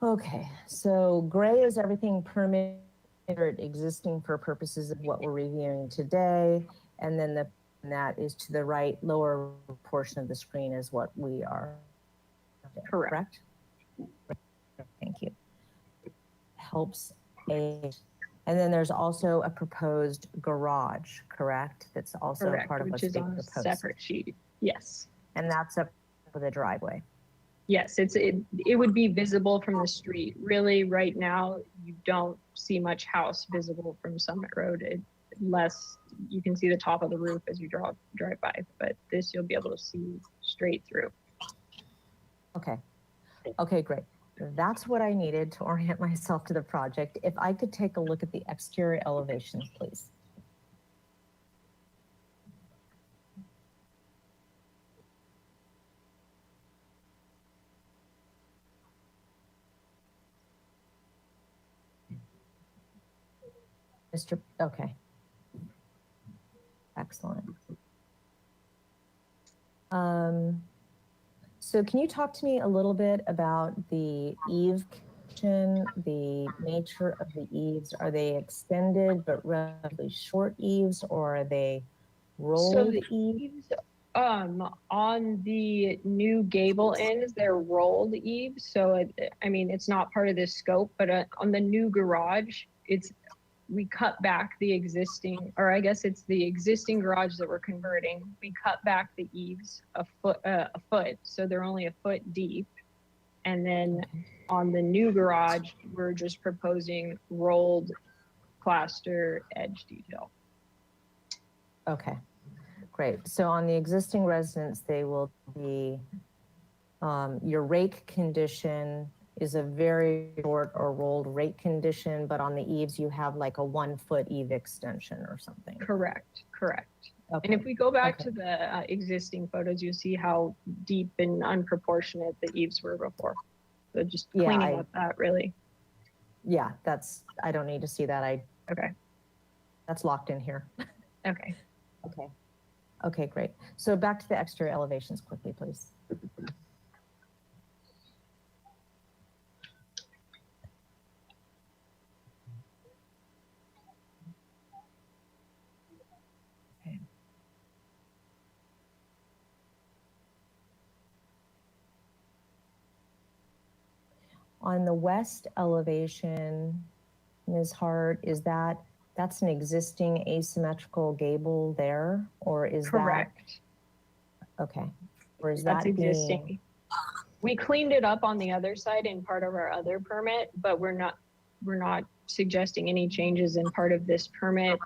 Okay, so gray is everything permitted or existing for purposes of what we're reviewing today. And then that is to the right lower portion of the screen is what we are. Correct. Thank you. Helps and then there's also a proposed garage, correct? That's also Correct, part of which what's is being on a proposed. separate sheet. Yes. And that's up for the driveway. Yes, it would be visible from the street. Really, right now, you don't see much house visible from Summit Road, unless you can see the top of the roof as you drive by. But this, you'll be able to see straight through. Okay. Okay, great. That's what I needed to orient myself to the project. If I could take a look at the exterior elevations, please. Mr. Okay. Excellent. So can you talk to me a little bit about the eave kitchen, the nature of the eaves? Are they extended but relatively short eaves, or are they rolled the eaves? On the new gable ends, they're rolled eaves. So I mean, it's not part of this scope, but on the new garage, we cut back the existing, or I guess it's the existing garage that we're converting. We cut back the eaves a foot, so they're only a foot deep. And then on the new garage, we're just proposing rolled plaster edge detail. Okay, great. So on the existing residence, they will be, your rake condition is a very short or rolled rake condition, but on the eaves, you have like a 1 foot eave extension or something. Correct. Okay. And if we go back to the existing photos, you see how deep and unproportionate the eaves were before. So just cleaning up that really. Yeah, I don't need to see that. Okay. That's locked in here. Okay. Okay, great. So back to the exterior elevations quickly, please. On the west elevation, Ms. Hart, that's an existing asymmetrical gable there, or is Correct. that? Okay. Or is That's that existing. We cleaned it up on the other side in part of our other permit, but we're not suggesting any changes in part of this permit.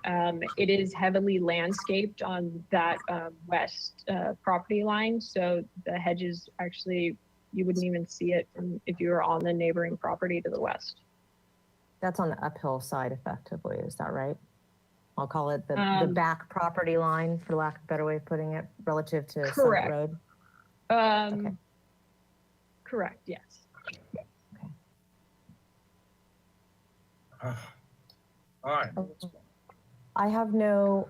It is heavily landscaped on that west property line, so the hedges actually, you wouldn't even see it if you were on the neighboring property to the west. That's on the uphill side effectively, is that right? I'll call it the back property line, for lack of a better way of putting it, relative to Summit Road. Okay. Correct, yes. All right. I have no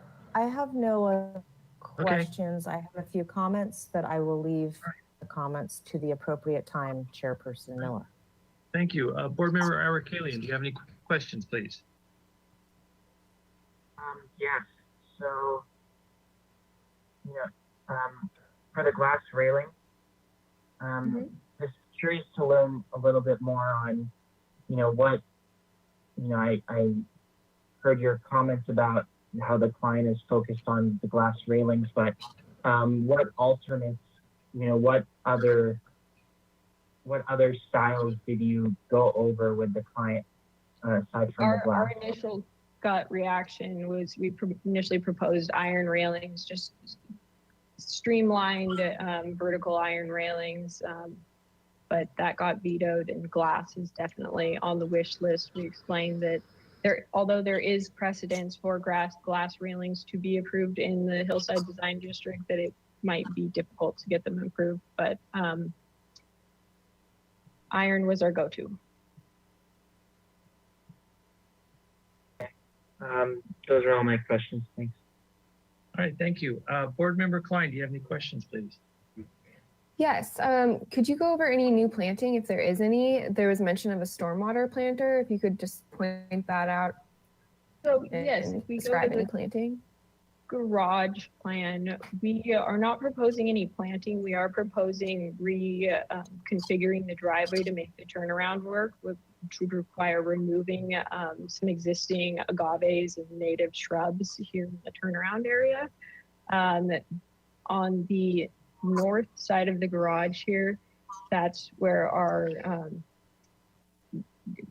questions. I have a few comments, but I will leave the comments to the appropriate time, Chairperson Miller. Thank you. Board Member Arakalian, do you have any questions, please? Yes. So, for the glass railing, just curious to learn a little bit more on, what, I heard your comments about how the client is focused on the glass railings, but what alternates, what other styles did you go over with the client aside from the glass? Our initial gut reaction was we initially proposed iron railings, just streamlined vertical iron railings, but that got vetoed, and glass is definitely on the wish list. We explained that although there is precedence for glass railings to be approved in the Hillside Design District, that it might be difficult to get them approved, but iron was our go-to. Those are all my questions. Thanks. All right, thank you. Board Member Klein, do you have any questions, please? Yes. Could you go over any new planting, if there is any? There was mention of a stormwater planter. If you could just point that out. So yes, if we describe go to any the planting. garage plan, we are not proposing any planting. We are proposing configuring the driveway to make the turnaround work, which would require removing some existing agaves and native shrubs here in the turnaround area. On the north side of the garage here, that's where our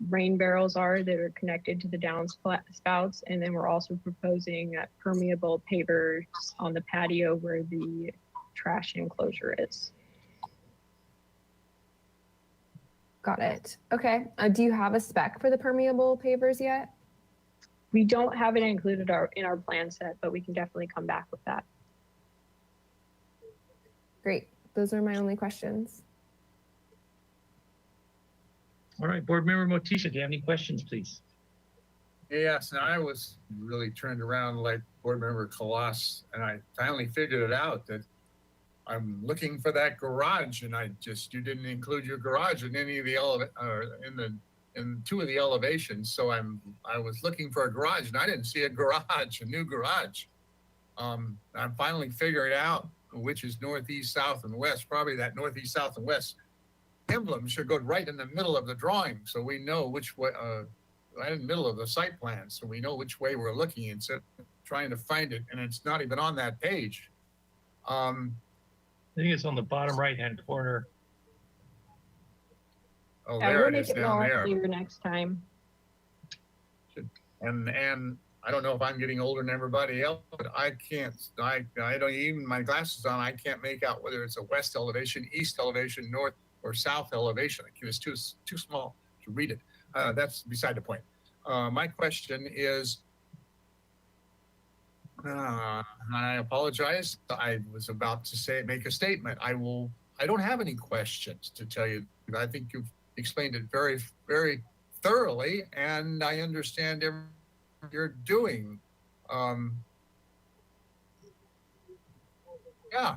rain barrels are that are connected to the downspouts. And then we're also proposing permeable pavers on the patio where the trash enclosure is. Got it. Okay. Do you have a spec for the permeable pavers yet? We don't have it included in our plan set, but we can definitely come back with that. Great. Those are my only questions. All right, Board Member Motisha, do you have any questions, please? Yes, and I was really turned around like Board Member Colossus, and I finally figured it out that I'm looking for that garage, and you didn't include your garage in any of the in two of the elevations. So I was looking for a garage, and I didn't see a garage, a new garage. I'm finally figuring out which is northeast, south, and west. Probably that northeast, south, and west emblem should go right in the middle of the drawing, so we know which way. Right in the middle of the site plan, so we know which way we're looking instead of trying to find it, and it's not even on that page. I think it's on the bottom right-hand corner. Oh, Yeah, there we'll it make is it down more there. clear next time. And I don't know if I'm getting older than everybody else, but I don't even my glasses on. I can't make out whether it's a west elevation, east elevation, north or south elevation. It's too small to read it. That's beside the point. My question is, I apologize. I was about to make a statement. I don't have any questions to tell you. I think you've explained it very, very thoroughly, and I understand everything you're doing. Yeah,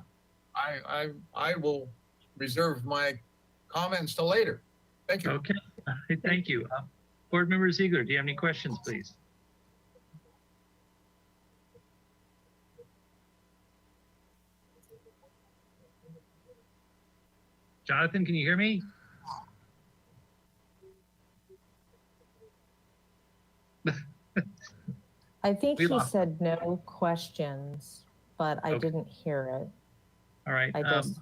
I will reserve my comments till later. Thank you. Okay, thank you. Board Member Ziegler, do you have any questions, please? Jonathan, can you hear me? I think We he lost said no questions, but I Okay. didn't hear it. All right. I just-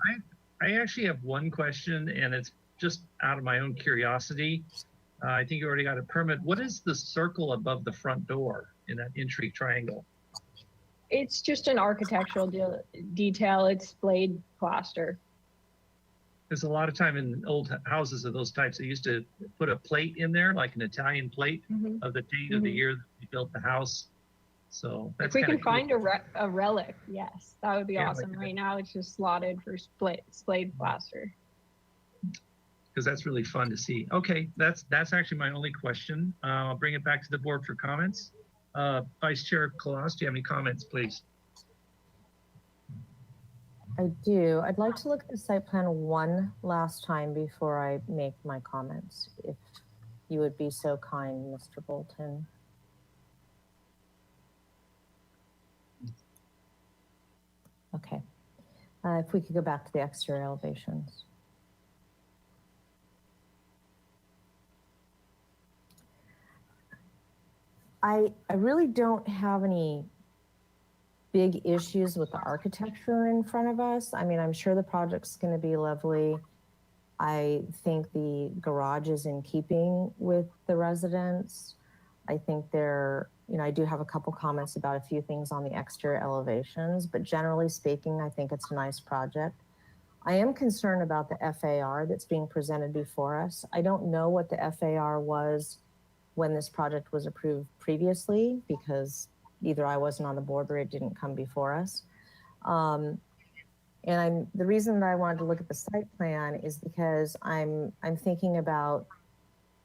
I actually have one question, and it's just out of my own curiosity. I think you already got a permit. What is the circle above the front door in that intrigue triangle? It's just an architectural detail. It's splayed plaster. There's a lot of time in old houses of those types, they used to put a plate in there, like an Italian plate of the date of the year that we built the house. So that's If we kinda can cool. find a relic, yes, that would be Yeah, awesome. like- Right now, it's just slotted for splayed plaster. Because that's really fun to see. Okay, that's actually my only question. I'll bring it back to the board for comments. Vice Chair Colossus, do you have any comments, please? I do. I'd like to look at the site plan one last time before I make my comments, if you would be so kind, Mr. Bolton. Okay. If we could go back to the exterior elevations. I really don't have any big issues with the architecture in front of us. I mean, I'm sure the project's going to be lovely. I think the garage is in keeping with the residents. I think I do have a couple comments about a few things on the exterior elevations, but generally speaking, I think it's a nice project. I am concerned about the FAR that's being presented before us. I don't know what the FAR was when this project was approved previously, because either I wasn't on the board or it didn't come before us. The reason that I wanted to look at the site plan is because I'm thinking about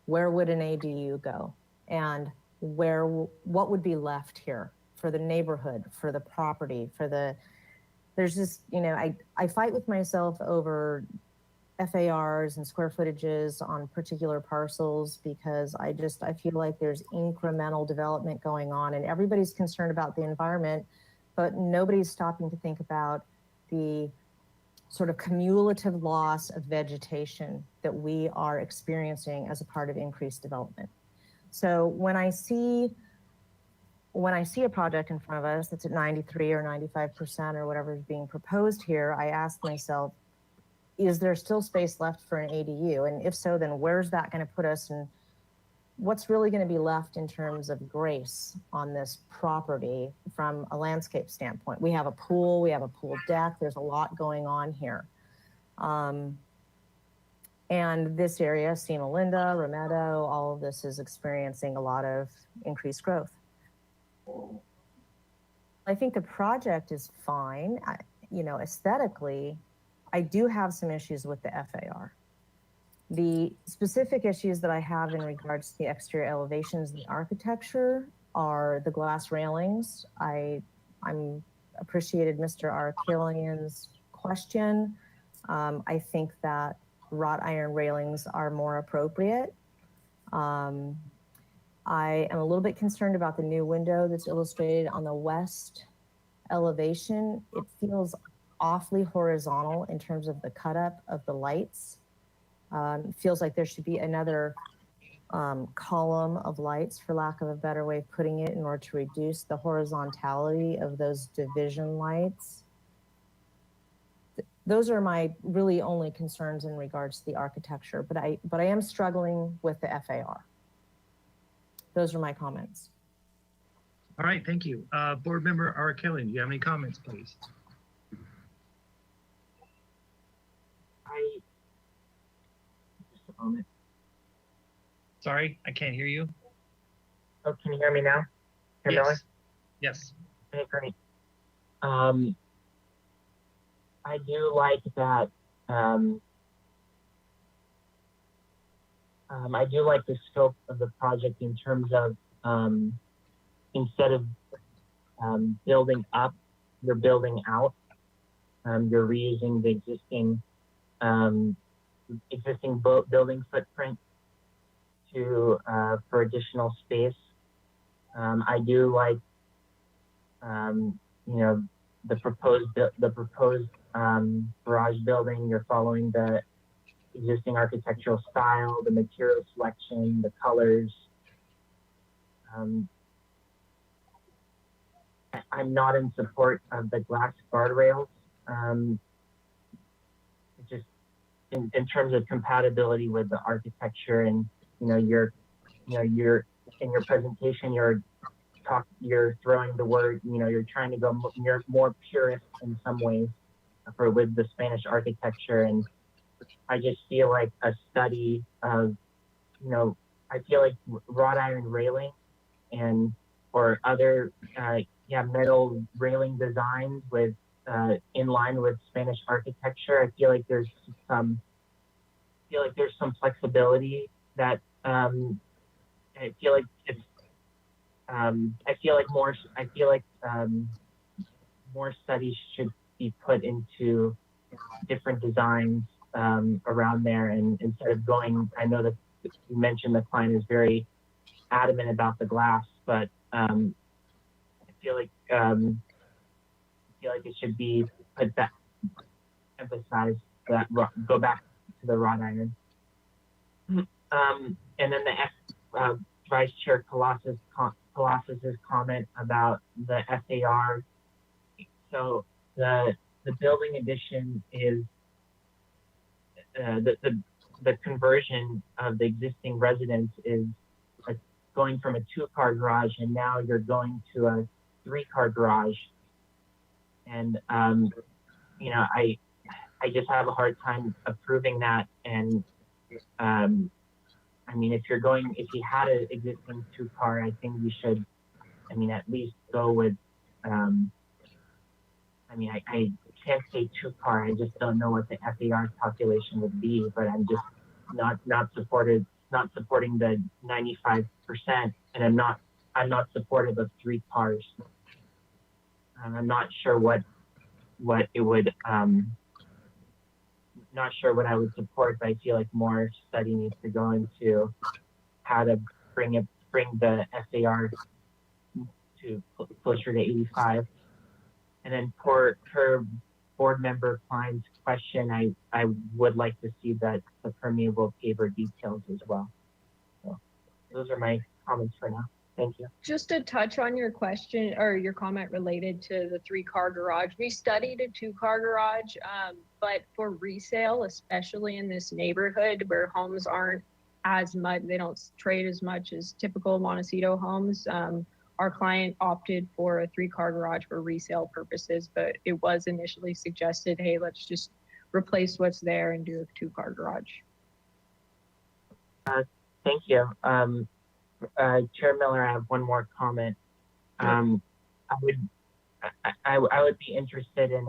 where would an ADU go, and what would be left here for the neighborhood, for the property, there's just, I fight with myself over FARs and square footages on particular parcels, because I feel like there's incremental development going on and everybody's concerned about the environment, but nobody's stopping to think about the sort of cumulative loss of vegetation that we are experiencing as a part of increased development. So when I see a project in front of us that's at 93 or 95% or whatever is being proposed here, I ask myself, is there still space left for an ADU? And if so, then where's that going to put us, and what's really going to be left in terms of grace on this property from a landscape standpoint? We have a pool, we have a pool deck, there's a lot going on here. And this area, Sima Linda, Rometto, all of this is experiencing a lot of increased growth. I think the project is fine. Aesthetically, I do have some issues with the FAR. The specific issues that I have in regards to the exterior elevations and the architecture are the glass railings. I'm appreciated Mr. Arkelian's question. I think that wrought iron railings are more appropriate. I am a little bit concerned about the new window that's illustrated on the west elevation. It feels awfully horizontal in terms of the cut up of the lights. Feels like there should be another column of lights, for lack of a better way of putting it, in order to reduce the horizontality of those division lights. Those are my really only concerns in regards to the architecture, but I am struggling with the FAR. Those are my comments. All right, thank you. Board Member Arkelian, do you have any comments, please? Just a moment. Sorry, I can't hear you. Oh, can you hear me now? Chair Miller? Yes. Okay, great. I do like that. I do like the scope of the project in terms of instead of building up, you're building out. You're reusing the existing building footprint to for additional space. I do like you know, the proposed garage building. You're following the existing architectural style, the material selection, the colors. I'm not in support of the glass guardrails. Just in terms of compatibility with the architecture, and you're in your presentation, you're throwing the word, you're trying to go more purist in some ways with the Spanish architecture. And I just feel like a study of, I feel like wrought iron railing or other, metal railing designs with, in line with Spanish architecture. I feel like there's some flexibility that, I feel like it's, more studies should be put into different designs around there, and instead of going, I know that you mentioned the client is very adamant about the glass, but I feel like it should be put back, emphasize that, go back to the wrought iron. And then the Vice Chair Colossus's comment about the FAR. So the building addition is the conversion of the existing residence is going from a 2-car garage, and now you're going to a 3-car garage. And I just have a hard time approving that. And if you had an existing 2-car, I think we should, at least go with, I can't say 2-car, I just don't know what the FAR calculation would be, but I'm just not supporting the 95%, and I'm not supportive of 3 cars. I'm not sure what it would, not sure what I would support, but I feel like more study needs to go into how to bring the FAR to closer to 85. And then per board member Klein's question, I would like to see that the permeable paver details as well. So those are my comments for now. Thank you. Just to touch on your question or your comment related to the 3-car garage, we studied a 2-car garage, but for resale, especially in this neighborhood where homes aren't as much, they don't trade as much as typical Montecito homes. Our client opted for a 3-car garage for resale purposes, but it was initially suggested, hey, let's just replace what's there and do a 2-car garage. Thank you. Chair Miller, I have one more comment. I would be interested in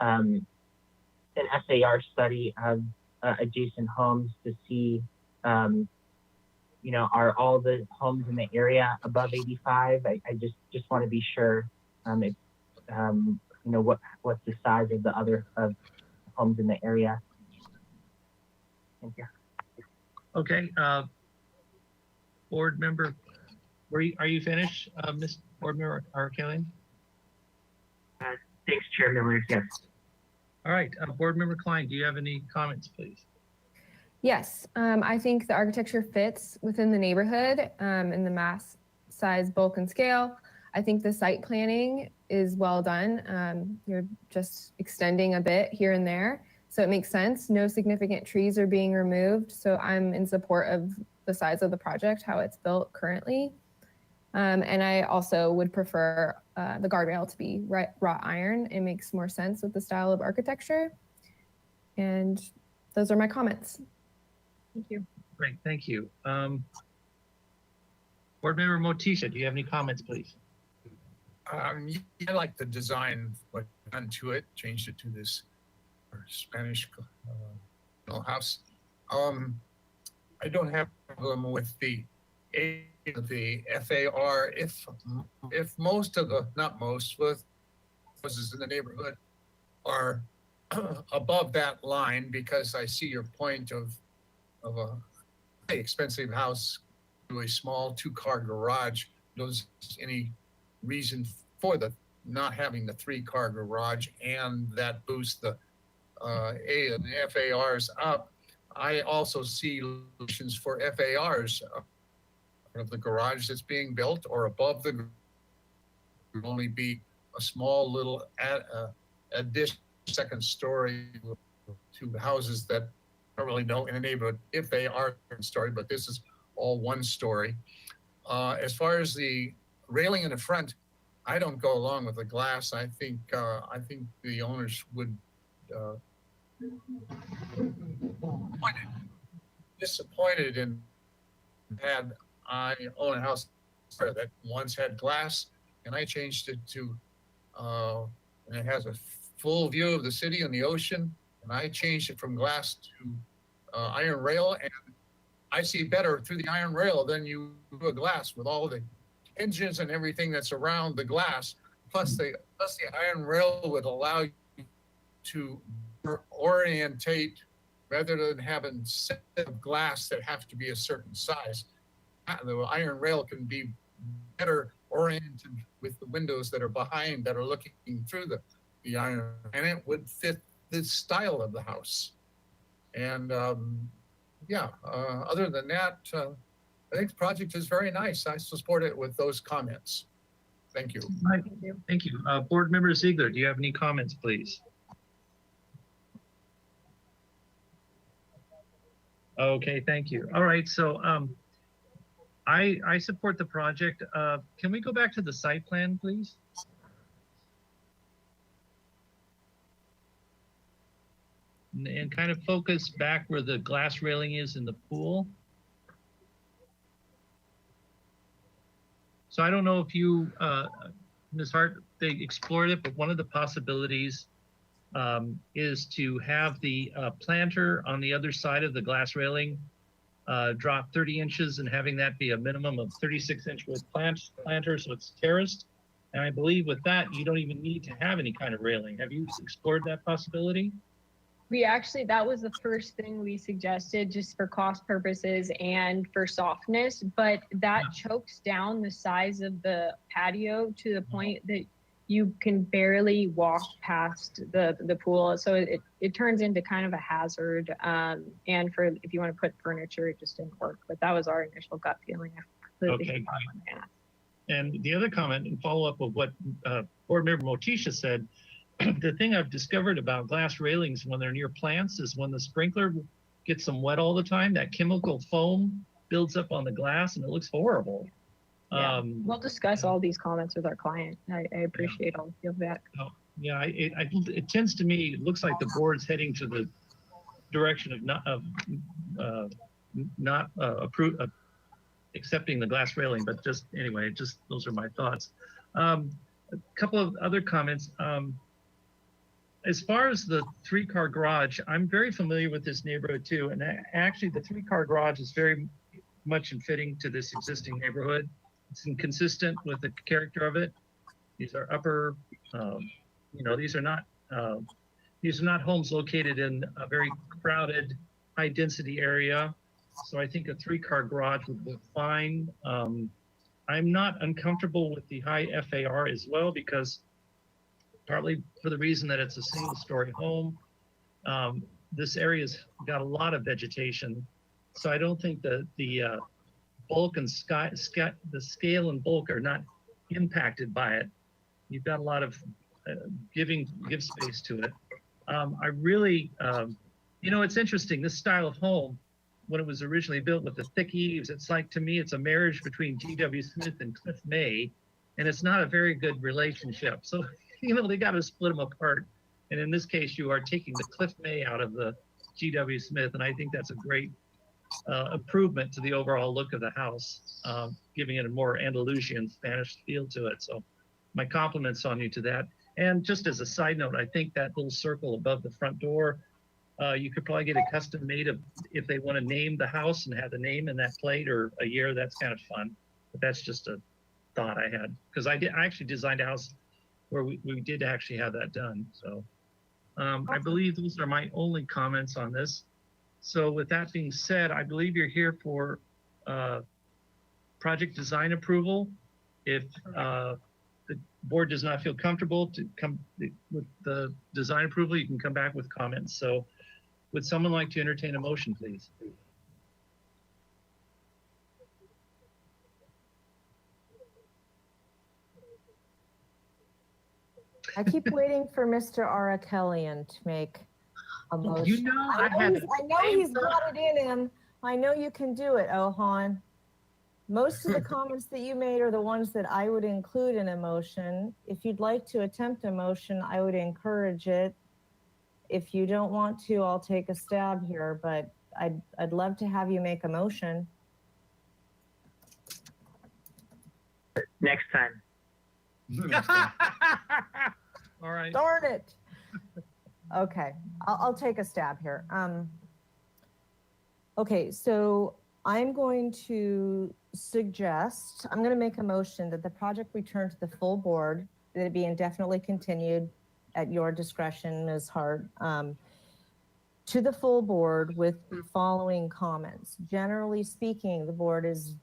an FAR study of adjacent homes to see, you know, are all the homes in the area above 85? I just want to be sure, if, you know, what's the size of the other homes in the area. Thank you. Okay, board member, are you finished, Ms. Board Member Arkelian? Thanks, Chair Miller. Yes. All right, Board Member Klein, do you have any comments, please? Yes, I think the architecture fits within the neighborhood in the mass, size, bulk, and scale. I think the site planning is well done. You're just extending a bit here and there, so it makes sense. No significant trees are being removed, so I'm in support of the size of the project, how it's built currently. And I also would prefer the guardrail to be wrought iron. It makes more sense with the style of architecture. And those are my comments. Thank you. Great, thank you. Board Member Motisha, do you have any comments, please? I like the design, what done to it, changed it to this Spanish house. I don't have a problem with the FAR if most of the, not most, but houses in the neighborhood are above that line, because I see your point of a expensive house to a small 2-car garage. There's any reason for the not having the 3-car garage, and that boosts the A and the FARs up. I also see solutions for FARs of the garage that's being built, or above the would only be a small little addition, second story to houses that I don't really know in the neighborhood if they are second story, but this is all 1 story. As far as the railing in the front, I don't go along with the glass. I think the owners would disappointed in had I own a house that once had glass, and I changed it to and it has a full view of the city and the ocean, and I changed it from glass to iron rail, and I see better through the iron rail than you do a glass with all the hinges and everything that's around the glass. Plus the iron rail would allow you to orientate rather than having set of glass that have to be a certain size. The iron rail can be better oriented with the windows that are behind that are looking through the iron, and it would fit the style of the house. And other than that, I think the project is very nice. I support it with those comments. Thank you. Thank you. Board Member Ziegler, do you have any comments, please? Okay, thank you. All right, so I support the project. Can we go back to the site plan, please? And kind of focus back where the glass railing is in the pool. So I don't know if you, Ms. Hart, they explored it, but one of the possibilities is to have the planter on the other side of the glass railing drop 30 inches and having that be a minimum of 36-inch width planter, so it's terraced. And I believe with that, you don't even need to have any kind of railing. Have you explored that possibility? We actually, that was the first thing we suggested just for cost purposes and for softness, but that chokes down the size of the patio to the point that you can barely walk past the pool. So it turns into kind of a hazard. And for if you want to put furniture, it just didn't work. But that was our initial gut feeling. Okay. And the other comment and follow up of what Board Member Motisha said, the thing I've discovered about glass railings when they're near plants is when the sprinkler gets them wet all the time, that chemical foam builds up on the glass and it looks horrible. Yeah. We'll discuss all these comments with our client. I appreciate all the feedback. Oh, yeah, it tends to me, it looks like the board's heading to the direction of not accepting the glass railing, but just anyway, just those are my thoughts. A couple of other comments. as far as the 3-car garage, I'm very familiar with this neighborhood too. And actually the 3-car garage is very much in fitting to this existing neighborhood. It's inconsistent with the character of it. These are upper, these are not homes located in a very crowded, high density area. So I think a 3-car garage would be fine. I'm not uncomfortable with the high FAR as well, because partly for the reason that it's a single story home. This area's got a lot of vegetation. So I don't think that the bulk and the scale and bulk are not impacted by it. You've got a lot of give space to it. I really, it's interesting, this style of home, when it was originally built with the thick eaves, it's like, to me, it's a marriage between G.W. Smith and Cliff May, and it's not a very good relationship. So, they got to split them apart. And in this case, you are taking the Cliff May out of the G.W. Smith, and I think that's a great improvement to the overall look of the house, giving it a more Andalusian Spanish feel to it. So my compliments on you to that. And just as a side note, I think that little circle above the front door, you could probably get a custom made of, if they want to name the house and have the name in that plate or a year, that's kind of fun. But that's just a thought I had, because I actually designed a house where we did actually have that done. So I believe those are my only comments on this. So with that being said, I believe you're here for project design approval. If the board does not feel comfortable to come with the design approval, you can come back with comments. So would someone like to entertain a motion, please? I keep waiting for Mr. Arakelian to make a motion. I know he's got it in him. I know you can do it, Ohan. Most of the comments that you made are the ones that I would include in a motion. If you'd like to attempt a motion, I would encourage it. If you don't want to, I'll take a stab here, but I'd love to have you make a motion. Next time. All right. Darn it. Okay, I'll take a stab here. Okay, so I'm going to make a motion that the project return to the full board, that it be indefinitely continued at your discretion, Ms. Hart, to the full board with the following comments. Generally speaking, the board is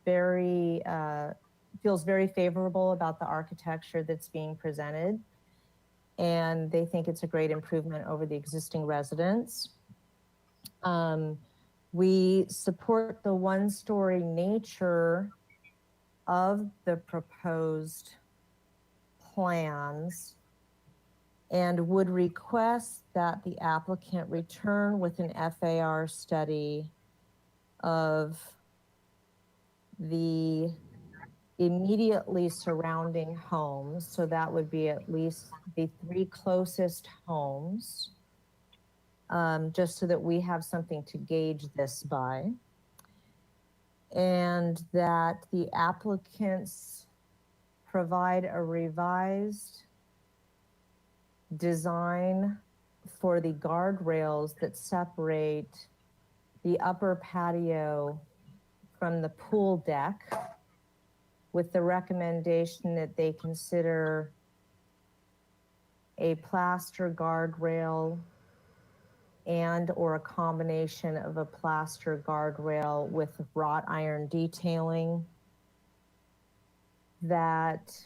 feels very favorable about the architecture that's being presented, and they think it's a great improvement over the existing residence. We support the one-story nature of the proposed plans and would request that the applicant return with an FAR study of the immediately surrounding homes. So that would be at least the 3 closest homes, just so that we have something to gauge this by. And that the applicants provide a revised design for the guardrails that separate the upper patio from the pool deck, with the recommendation that they consider a plaster guardrail and or a combination of a plaster guardrail with wrought iron detailing, that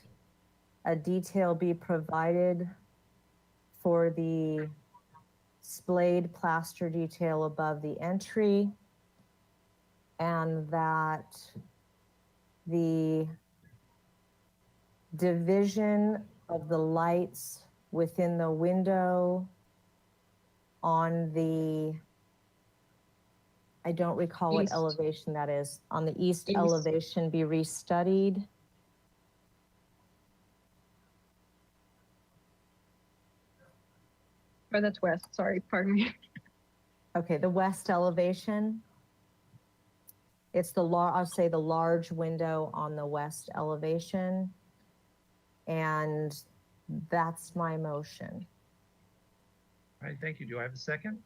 a detail be provided for the splayed plaster detail above the entry, and that the division of the lights within the window on the, I don't recall what elevation that is, on the east elevation be restudied. Or that's west, sorry, pardon me. Okay, the west elevation. It's I'll say the large window on the west elevation. And that's my motion. All right, thank you. Do I have a second?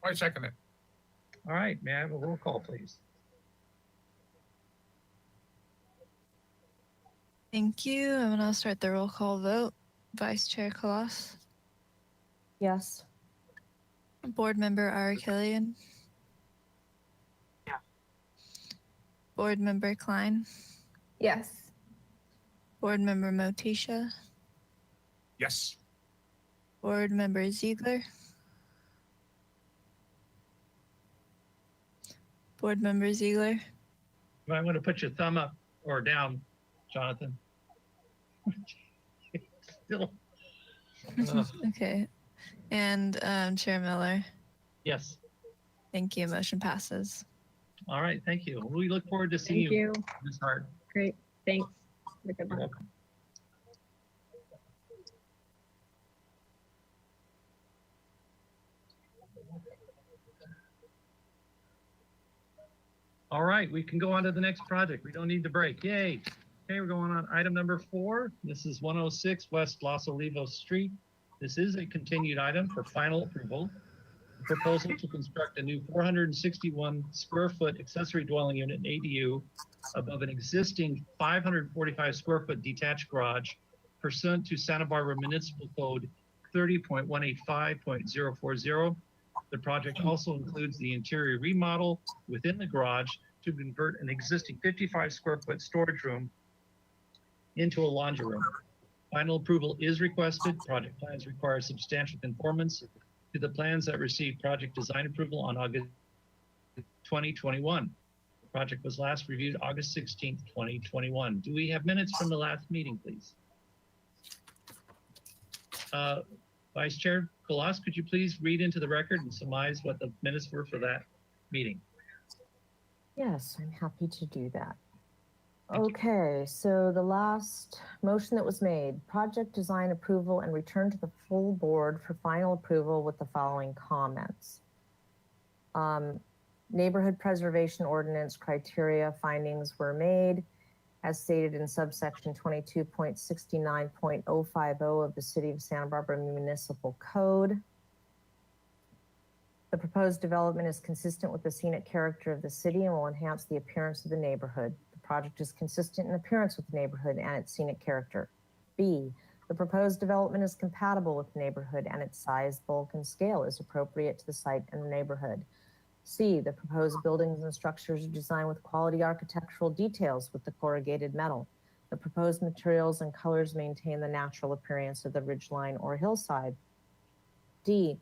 I second it. All right, may I have a roll call, please? Thank you. I'm gonna start the roll call vote. Vice Chair Colossus, Yes. Board Member Ari Killian. Yeah. Board Member Klein, Yes. Board Member Motisha, Yes. Board Member Ziegler, Board Member Ziegler, You might want to put your thumb up or down, Jonathan. Still. okay, and Chair Miller. Yes. Thank you. Motion passes. All right, thank you. We look forward to seeing Thank you, you. Ms. Hart. Great. Thanks. Have a good You're one. welcome. All right, we can go on to the next project. We don't need the break. Yay. Okay, we're going on item number 4. This is 106 West Los Olivos Street. This is a continued item for final approval. The proposal to construct a new 461 square foot accessory dwelling unit, an ADU, above an existing 545 square foot detached garage pursuant to Santa Barbara Municipal Code 30.185.040. The project also includes the interior remodel within the garage to convert an existing 55 square foot storage room into a laundry room. Final approval is requested. Project plans require substantial conformance to the plans that received project design approval on August 2021. The project was last reviewed August 16th, 2021. Do we have minutes from the last meeting, please? Vice Chair Colossus, could you please read into the record and surmise what the minutes were for that meeting? Yes, I'm happy to do that. Okay, so the last motion that was made, project design approval and return to the full board for final approval with the following comments. Neighborhood preservation ordinance criteria findings were made as stated in subsection 22.69.050 of the City of Santa Barbara Municipal Code. The proposed development is consistent with the scenic character of the city and will enhance the appearance of the neighborhood. The project is consistent in appearance with the neighborhood and its scenic character. B, the proposed development is compatible with the neighborhood and its size, bulk, and scale is appropriate to the site and the neighborhood. C, the proposed buildings and structures are designed with quality architectural details with the corrugated metal. The proposed materials and colors maintain the natural appearance of the ridgeline or hillside. D,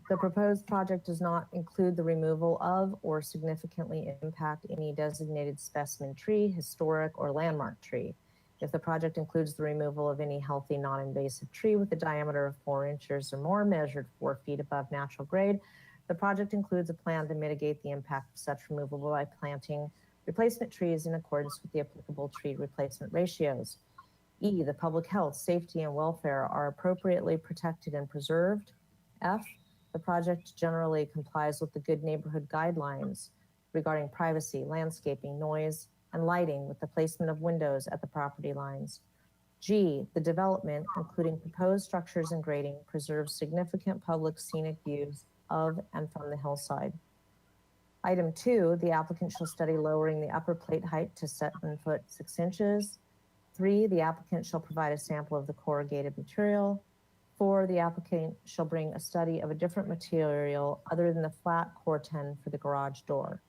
the proposed project does not include the removal of or significantly impact any designated specimen tree, historic, or landmark tree. If the project includes the removal of any healthy, non-invasive tree with a diameter of 4 inches or more measured 4 feet above natural grade, the project includes a plan to mitigate the impact of such removal by planting replacement trees in accordance with the applicable tree replacement ratios. E, the public health, safety, and welfare are appropriately protected and preserved. F, the project generally complies with the good neighborhood guidelines regarding privacy, landscaping, noise, and lighting with the placement of windows at the property lines. G, the development, including proposed structures and grading, preserves significant public scenic views of and from the hillside. Item 2, the applicant shall study lowering the upper plate height to 7 foot 6 inches. 3, the applicant shall provide a sample of the corrugated material. 4, the applicant shall bring a study of a different material other than the flat corten for the garage door.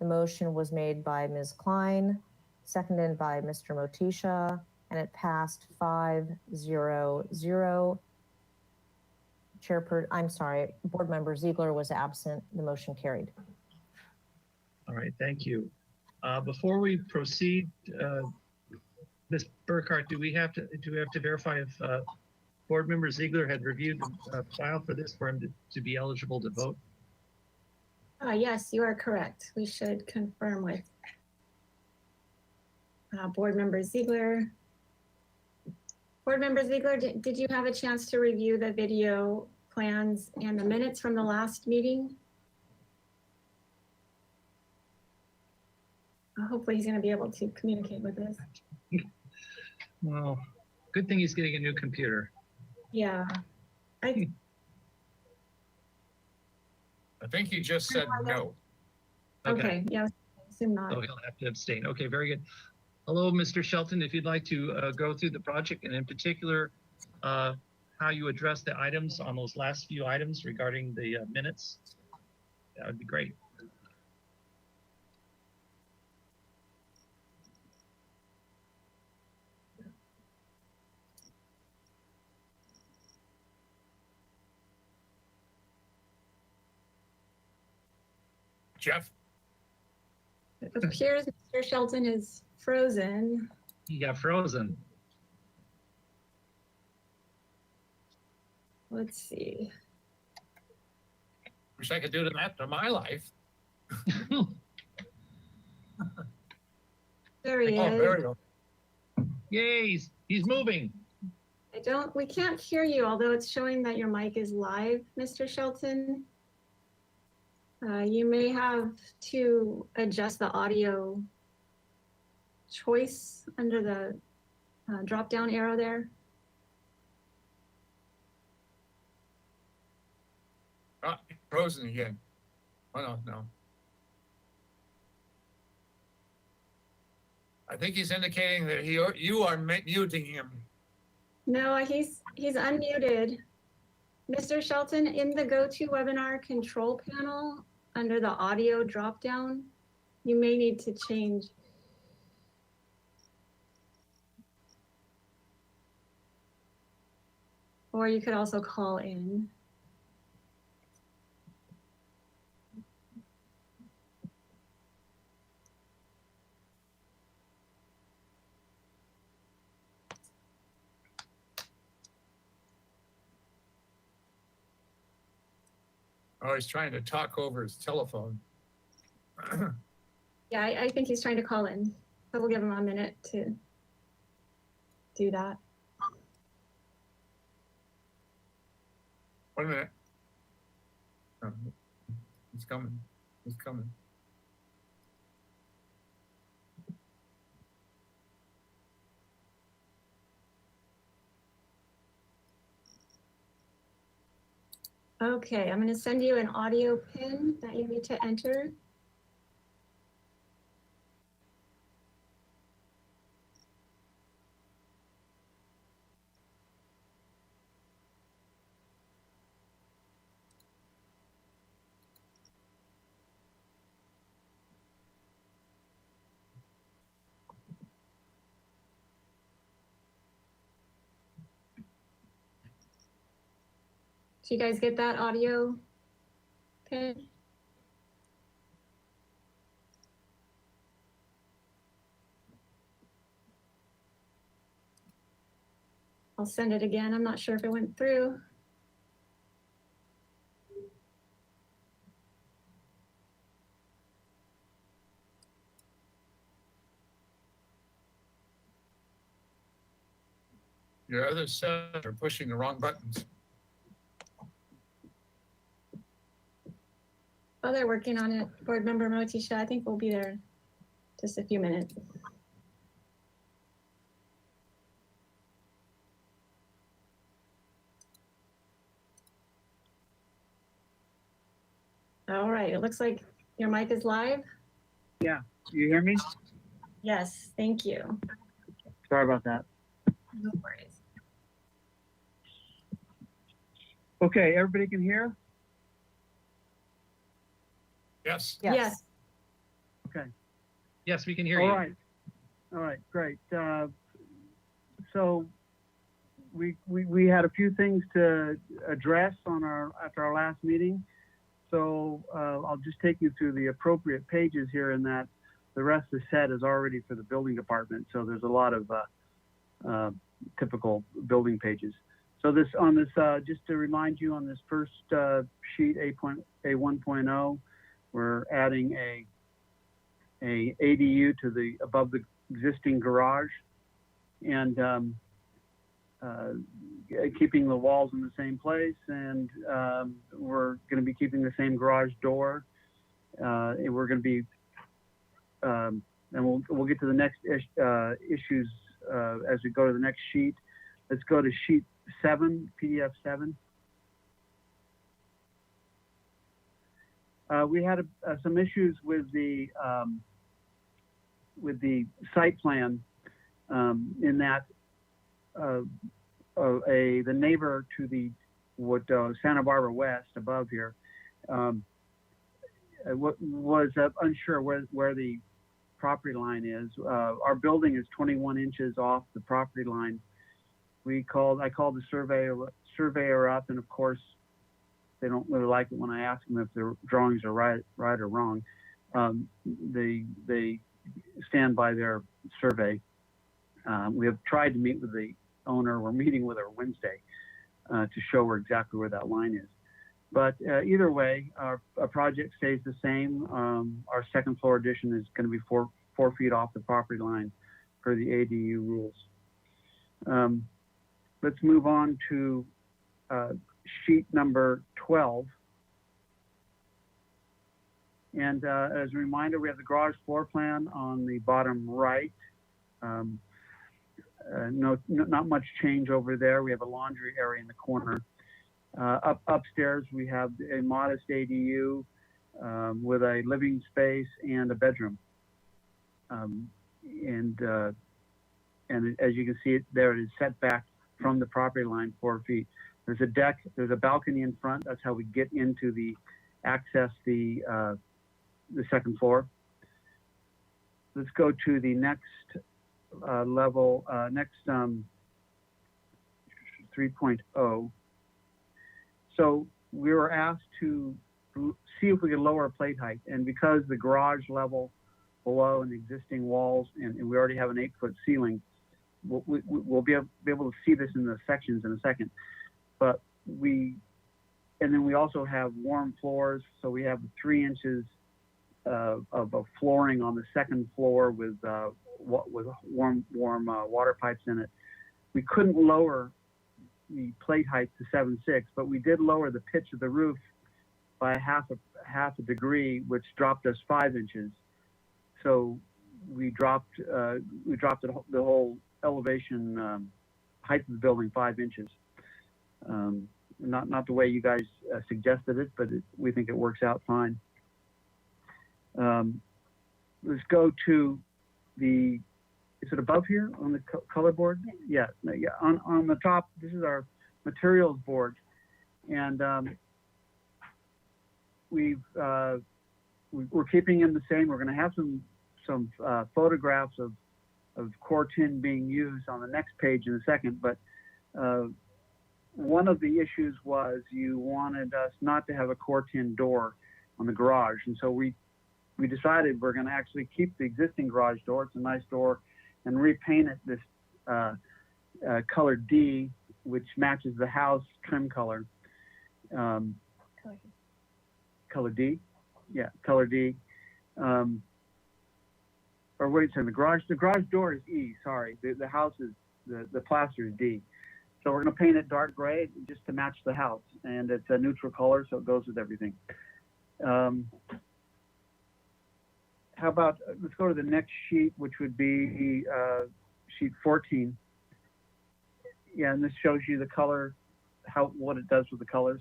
The motion was made by Ms. Klein, seconded by Mr. Motisha, and it passed 5-0-0. Board Member Ziegler was absent. The motion carried. All right, thank you. Before we proceed, Ms. Burkhart, do we have to verify if Board Member Ziegler had reviewed the file for this for him to be eligible to vote? Yes, you are correct. We should confirm with Board Member Ziegler. Board Member Ziegler, did you have a chance to review the video plans and the minutes from the last meeting? Hopefully he's going to be able to communicate with us. Well, good thing he's getting a new computer. Yeah. I think he just said no. Okay, yeah, assume not. So he'll have to abstain. Okay, very good. Hello, Mr. Shelton, if you'd like to go through the project and in particular, how you address the items on those last few items regarding the minutes, that would be great. Jeff? It appears Mr. Shelton is frozen. He got frozen. Let's see. Wish I could do that to my life. There he Oh, is. there we go. Yay, he's moving. We can't hear you, although it's showing that your mic is live, Mr. Shelton. You may have to adjust the audio choice under the drop-down arrow there. Ah, frozen again. Oh, no. I think he's indicating that you are muting him. No, he's unmuted. Mr. Shelton, in the GoToWebinar control panel, under the audio drop-down, you may need to change. Or you could also call in. Oh, he's trying to talk over his telephone. Yeah, I think he's trying to call in. So we'll give him a minute to do that. 1 minute. Oh, he's coming. He's coming. Okay, I'm going to send you an audio pin that you need to enter. Do you guys get that audio pin? I'll send it again. I'm not sure if it went through. Your other set are pushing the wrong buttons. Oh, they're working on it. Board Member Motisha, I think we'll be there just a few minutes. All right, it looks like your mic is live. Yeah, you hear me? Yes, thank you. Sorry about that. No worries. Okay, everybody can hear? Yes. Yes. Okay. Yes, we can hear you. All right, great. So we had a few things to address after our last meeting. So I'll just take you through the appropriate pages here in that the rest of the set is already for the building department. So there's a lot of typical building pages. So just to remind you, on this first sheet, A1.0, we're adding a ADU to the above the existing garage, and keeping the walls in the same place, and we're going to be keeping the same garage door. And we're going to be, and we'll get to the next issues as we go to the next sheet. Let's go to sheet 7, PDF 7. We had some issues with the site plan in that the neighbor to the Santa Barbara West above here was unsure where the property line is. Our building is 21 inches off the property line. I called the surveyor up, and of course, they don't really like it when I ask them if their drawings are right or wrong. They stand by their survey. We have tried to meet with the owner. We're meeting with her Wednesday to show her exactly where that line is. But either way, our project stays the same. Our second floor addition is going to be four feet off the property line per the ADU rules. Let's move on to sheet number 12. And as a reminder, we have the garage floor plan on the bottom right. Not much change over there. We have a laundry area in the corner. Upstairs, we have a modest ADU with a living space and a bedroom. And as you can see it there, it is set back from the property line 4 feet. There's a deck, there's a balcony in front. That's how we get into access the second floor. Let's go to the next level, 3.0. So we were asked to see if we could lower plate height, and because the garage level below and the existing walls, and we already have an 8-foot ceiling, we'll be able to see this in the sections in a second. But and then we also have warm floors, so we have 3 inches of flooring on the second floor with warm water pipes in it. We couldn't lower the plate height to 7.6, but we did lower the pitch of the roof by half a degree, which dropped us 5 inches. So we dropped the whole elevation height of the building 5 inches. Not the way you guys suggested it, but we think it works out fine. Let's go to is it above here on the color board? Yeah. On the top, this is our materials board. And we're keeping them the same. We're going to have some photographs of core tin being used on the next page in a second. But one of the issues was you wanted us not to have a core tin door on the garage. And so we decided we're going to actually keep the existing garage door. It's a nice door, and repaint it this color D, which matches the house trim color. Color D? Yeah, color D. Or wait a second, the garage door is E, sorry. The house is, the plaster is D. So we're going to paint it dark gray just to match the house. And it's a neutral color, so it goes with everything. How about, let's go to the next sheet, which would be sheet 14. Yeah, and this shows you the color, what it does with the colors.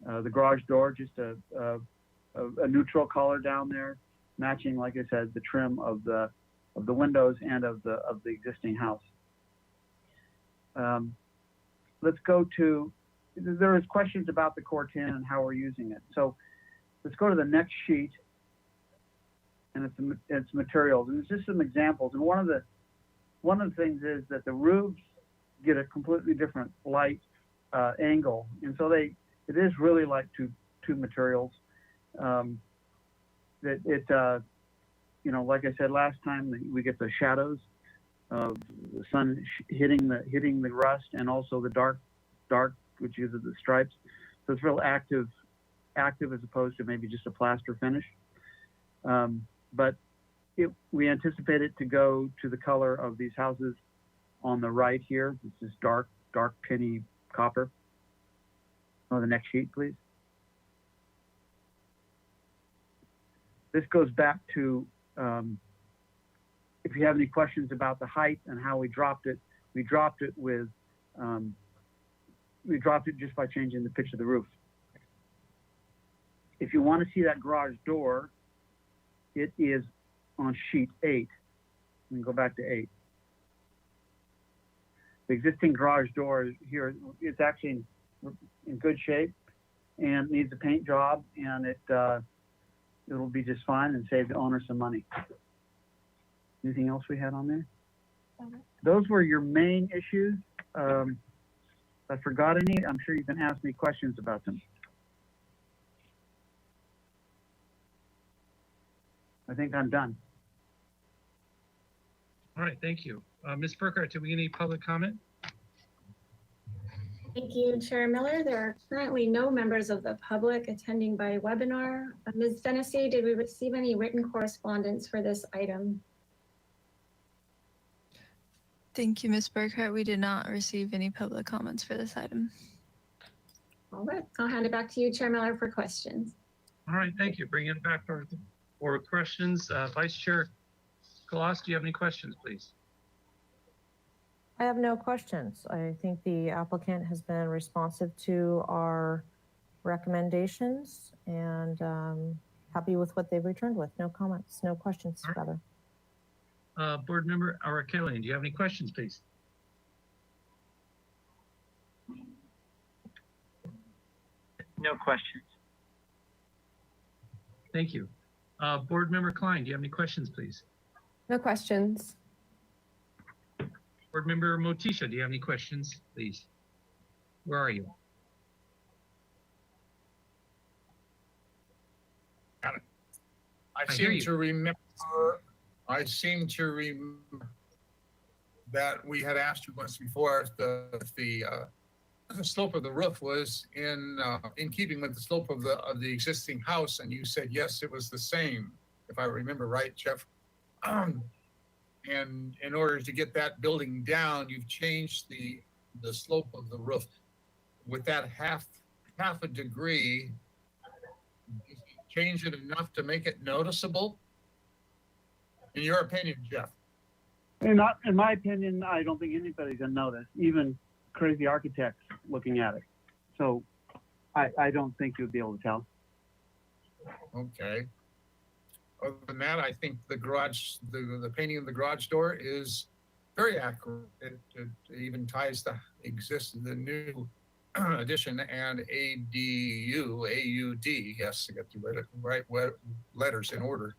The garage door, just a neutral color down there, matching, like I said, the trim of the windows and of the existing house. Let's go to, there is questions about the core tin and how we're using it. So let's go to the next sheet, and it's materials, and it's just some examples. And one of the things is that the roofs get a completely different light angle, and so it is really like two materials. Like I said last time, we get the shadows of the sun hitting the rust, and also the dark, which uses the stripes. So it's real active as opposed to maybe just a plaster finish. But we anticipate it to go to the color of these houses on the right here. This is dark penny copper. Oh, the next sheet, please. This goes back to, if you have any questions about the height and how we dropped it just by changing the pitch of the roof. if you want to see that garage door, it is on sheet 8. We can go back to 8. The existing garage door is here, it's actually in good shape and needs a paint job, and it'll be just fine and save the owner some money. Anything else we had on there? Those were your main issues. If I forgot any, I'm sure you can ask me questions about them. I think I'm done. All right, thank you. Ms. Burkhart, do we get any public comment? Thank you, Chair Miller. There are currently no members of the public attending by webinar. Ms. Fennessy, did we receive any written correspondence for this item? Thank you, Ms. Burkhart. We did not receive any public comments for this item. All right, I'll hand it back to you, Chair Miller, for questions. All right, thank you. Bring it back for questions. Vice Chair Kloss, do you have any questions, please? I have no questions. I think the applicant has been responsive to our recommendations and happy with what they've returned with. No comments, no questions, rather. Board Member Arakelian, do you have any questions, please? No questions. Thank you. Board Member Klein, do you have any questions, please? No questions. Board Member Motisha, do you have any questions, please? Where are you? Got it. I hear you. I seem to remember that we had asked you once before if the slope of the roof was in keeping with the slope of the existing house, and you said yes, it was the same, if I remember right, Jeff. And in order to get that building down, you've changed the slope of the roof. With that half a degree, change it enough to make it noticeable? In your opinion, Jeff? In my opinion, I don't think anybody's gonna notice, even crazy architects looking at it. So I don't think you'll be able to tell. Okay. Other than that, I think the garage, the painting of the garage door is very accurate. It even ties the new addition and AUD, yes, to get the right letters in order,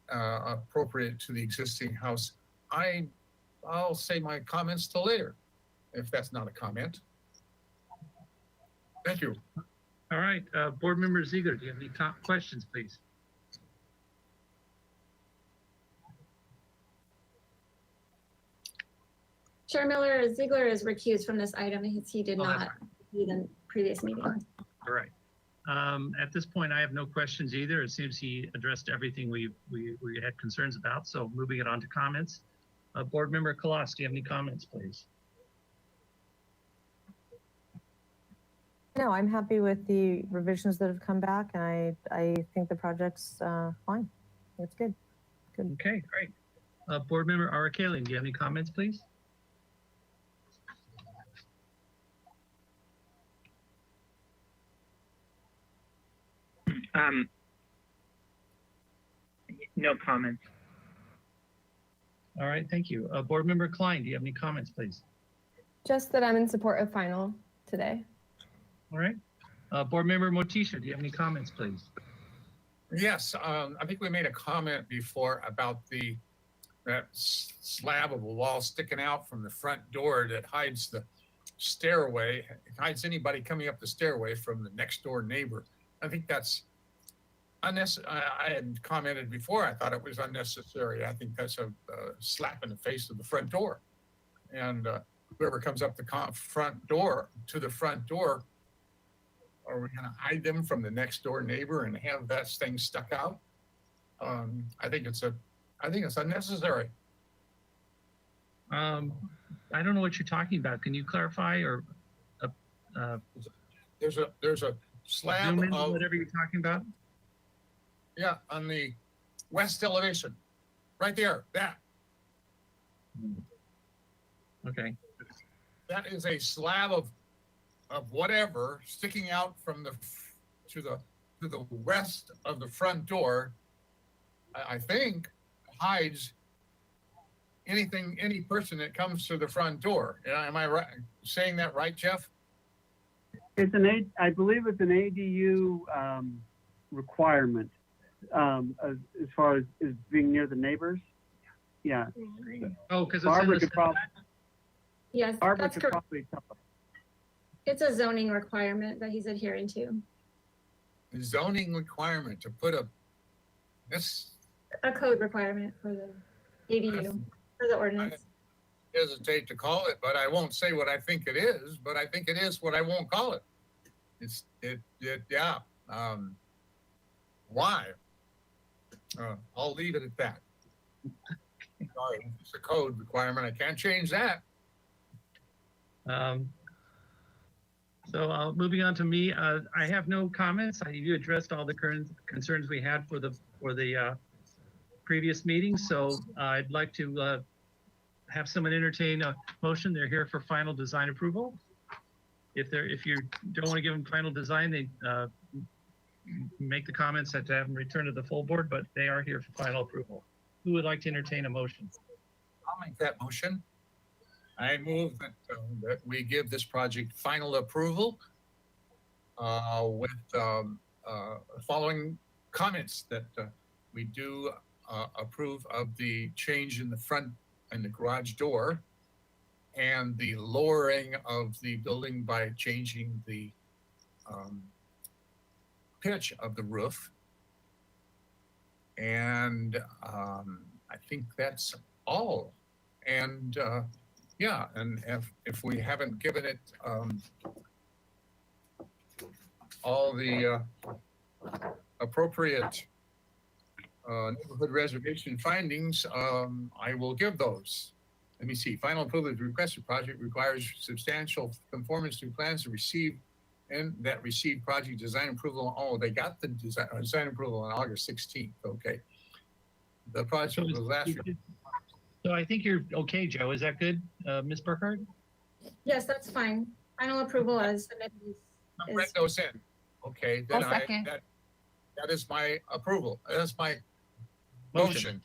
appropriate to the existing house. I'll say my comments till later, if that's not a comment. Thank you. All right, Board Member Ziegler, do you have any questions, please? Chair Miller, Ziegler is recused from this item. He did not be the previous meeting. All right. At this point, I have no questions either. It seems he addressed everything we had concerns about. So moving it on to comments. Board Member Kloss, do you have any comments, please? No, I'm happy with the revisions that have come back, and I think the project's fine. It's good. Good. Okay, great. Board Member Arakelian, do you have any comments, please? No comments. All right, thank you. Board Member Klein, do you have any comments, please? Just that I'm in support of final today. All right. Board Member Motisha, do you have any comments, please? Yes, I think we made a comment before about that slab of a wall sticking out from the front door that hides the stairway, it hides anybody coming up the stairway from the next door neighbor. I think that's unnecessary. I had commented before, I thought it was unnecessary. I think that's a slap in the face of the front door. And whoever comes up the front door, are we going to hide them from the next door neighbor and have that thing stuck out? I think it's unnecessary. I don't know what you're talking about. Can you clarify or? There's a slab of whatever you're talking about. Yeah, on the west elevation, right there. That. Okay. That is a slab of whatever sticking out from to to the west of the front door, I think hides any person that comes to the front door. Am I right, saying that right, Jeff? It's I believe it's an ADU requirement as far as being near the neighbors. Yeah. Oh, because Barbara could probably. Yes, Barbara that's could correct. probably tell us. It's a zoning requirement that he's adhering to. The zoning requirement to put A code requirement for the ADU, for the ordinance. hesitate to call it, but I won't say what I think it is, but I think it is what I won't call it. Yeah. Why? I'll leave it at that. Sorry, it's a code requirement. I can't change that. So moving on to me, I have no comments. You addressed all the current concerns we had for the previous meeting. So I'd like to have someone entertain a motion. They're here for final design approval. If you don't want to give them final design, they make the comments to have them return to the full board, but they are here for final approval. Who would like to entertain a motion? I'll make that motion. I move that we give this project final approval with following comments that we do approve of the change in the front and the garage door and the lowering of the building by changing the pitch of the roof. And I think that's all. And yeah, and if we haven't given it all the appropriate neighborhood reservation findings, I will give those. Let me see. Final approval of the requested project requires substantial conformance to plans to receive and that received project design approval. Oh, they got the design approval on August 16th. Okay. The project was last. So I think you're okay, Joe. Is that good, Ms. Burkhardt? Yes, that's fine. Final approval as submitted I read those in. Okay, then I'll second. that is my approval. That's my motion.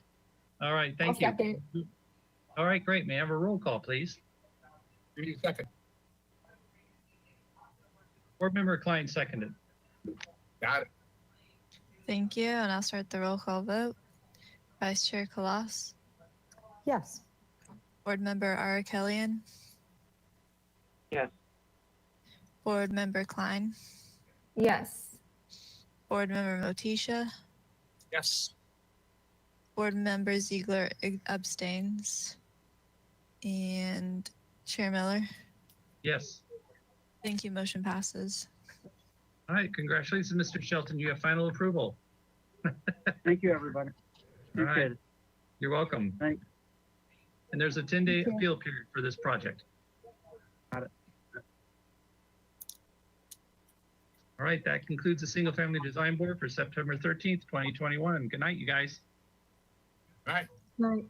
All right, thank you. All right, great. May I have a roll call, please? Give me a second. Board Member Klein seconded. Got it. Thank you. And I'll start the roll call vote. Vice Chair Kalas, Yes. Board Member Arakelian, Yes. Board Member Klein, Yes. Board Member Motisha, Yes. Board Member Ziegler abstains, and Chair Miller. Yes. Thank you. Motion passes. All right, congratulations, Mr. Shelton. You have final approval. Thank you, everybody. All Appreciate right. it. You're welcome. Thanks. And there's a 10-day appeal period for this project. Got it. All right, that concludes the Single Family Design Board for September 13th, 2021. Good night, you guys. All right. Right.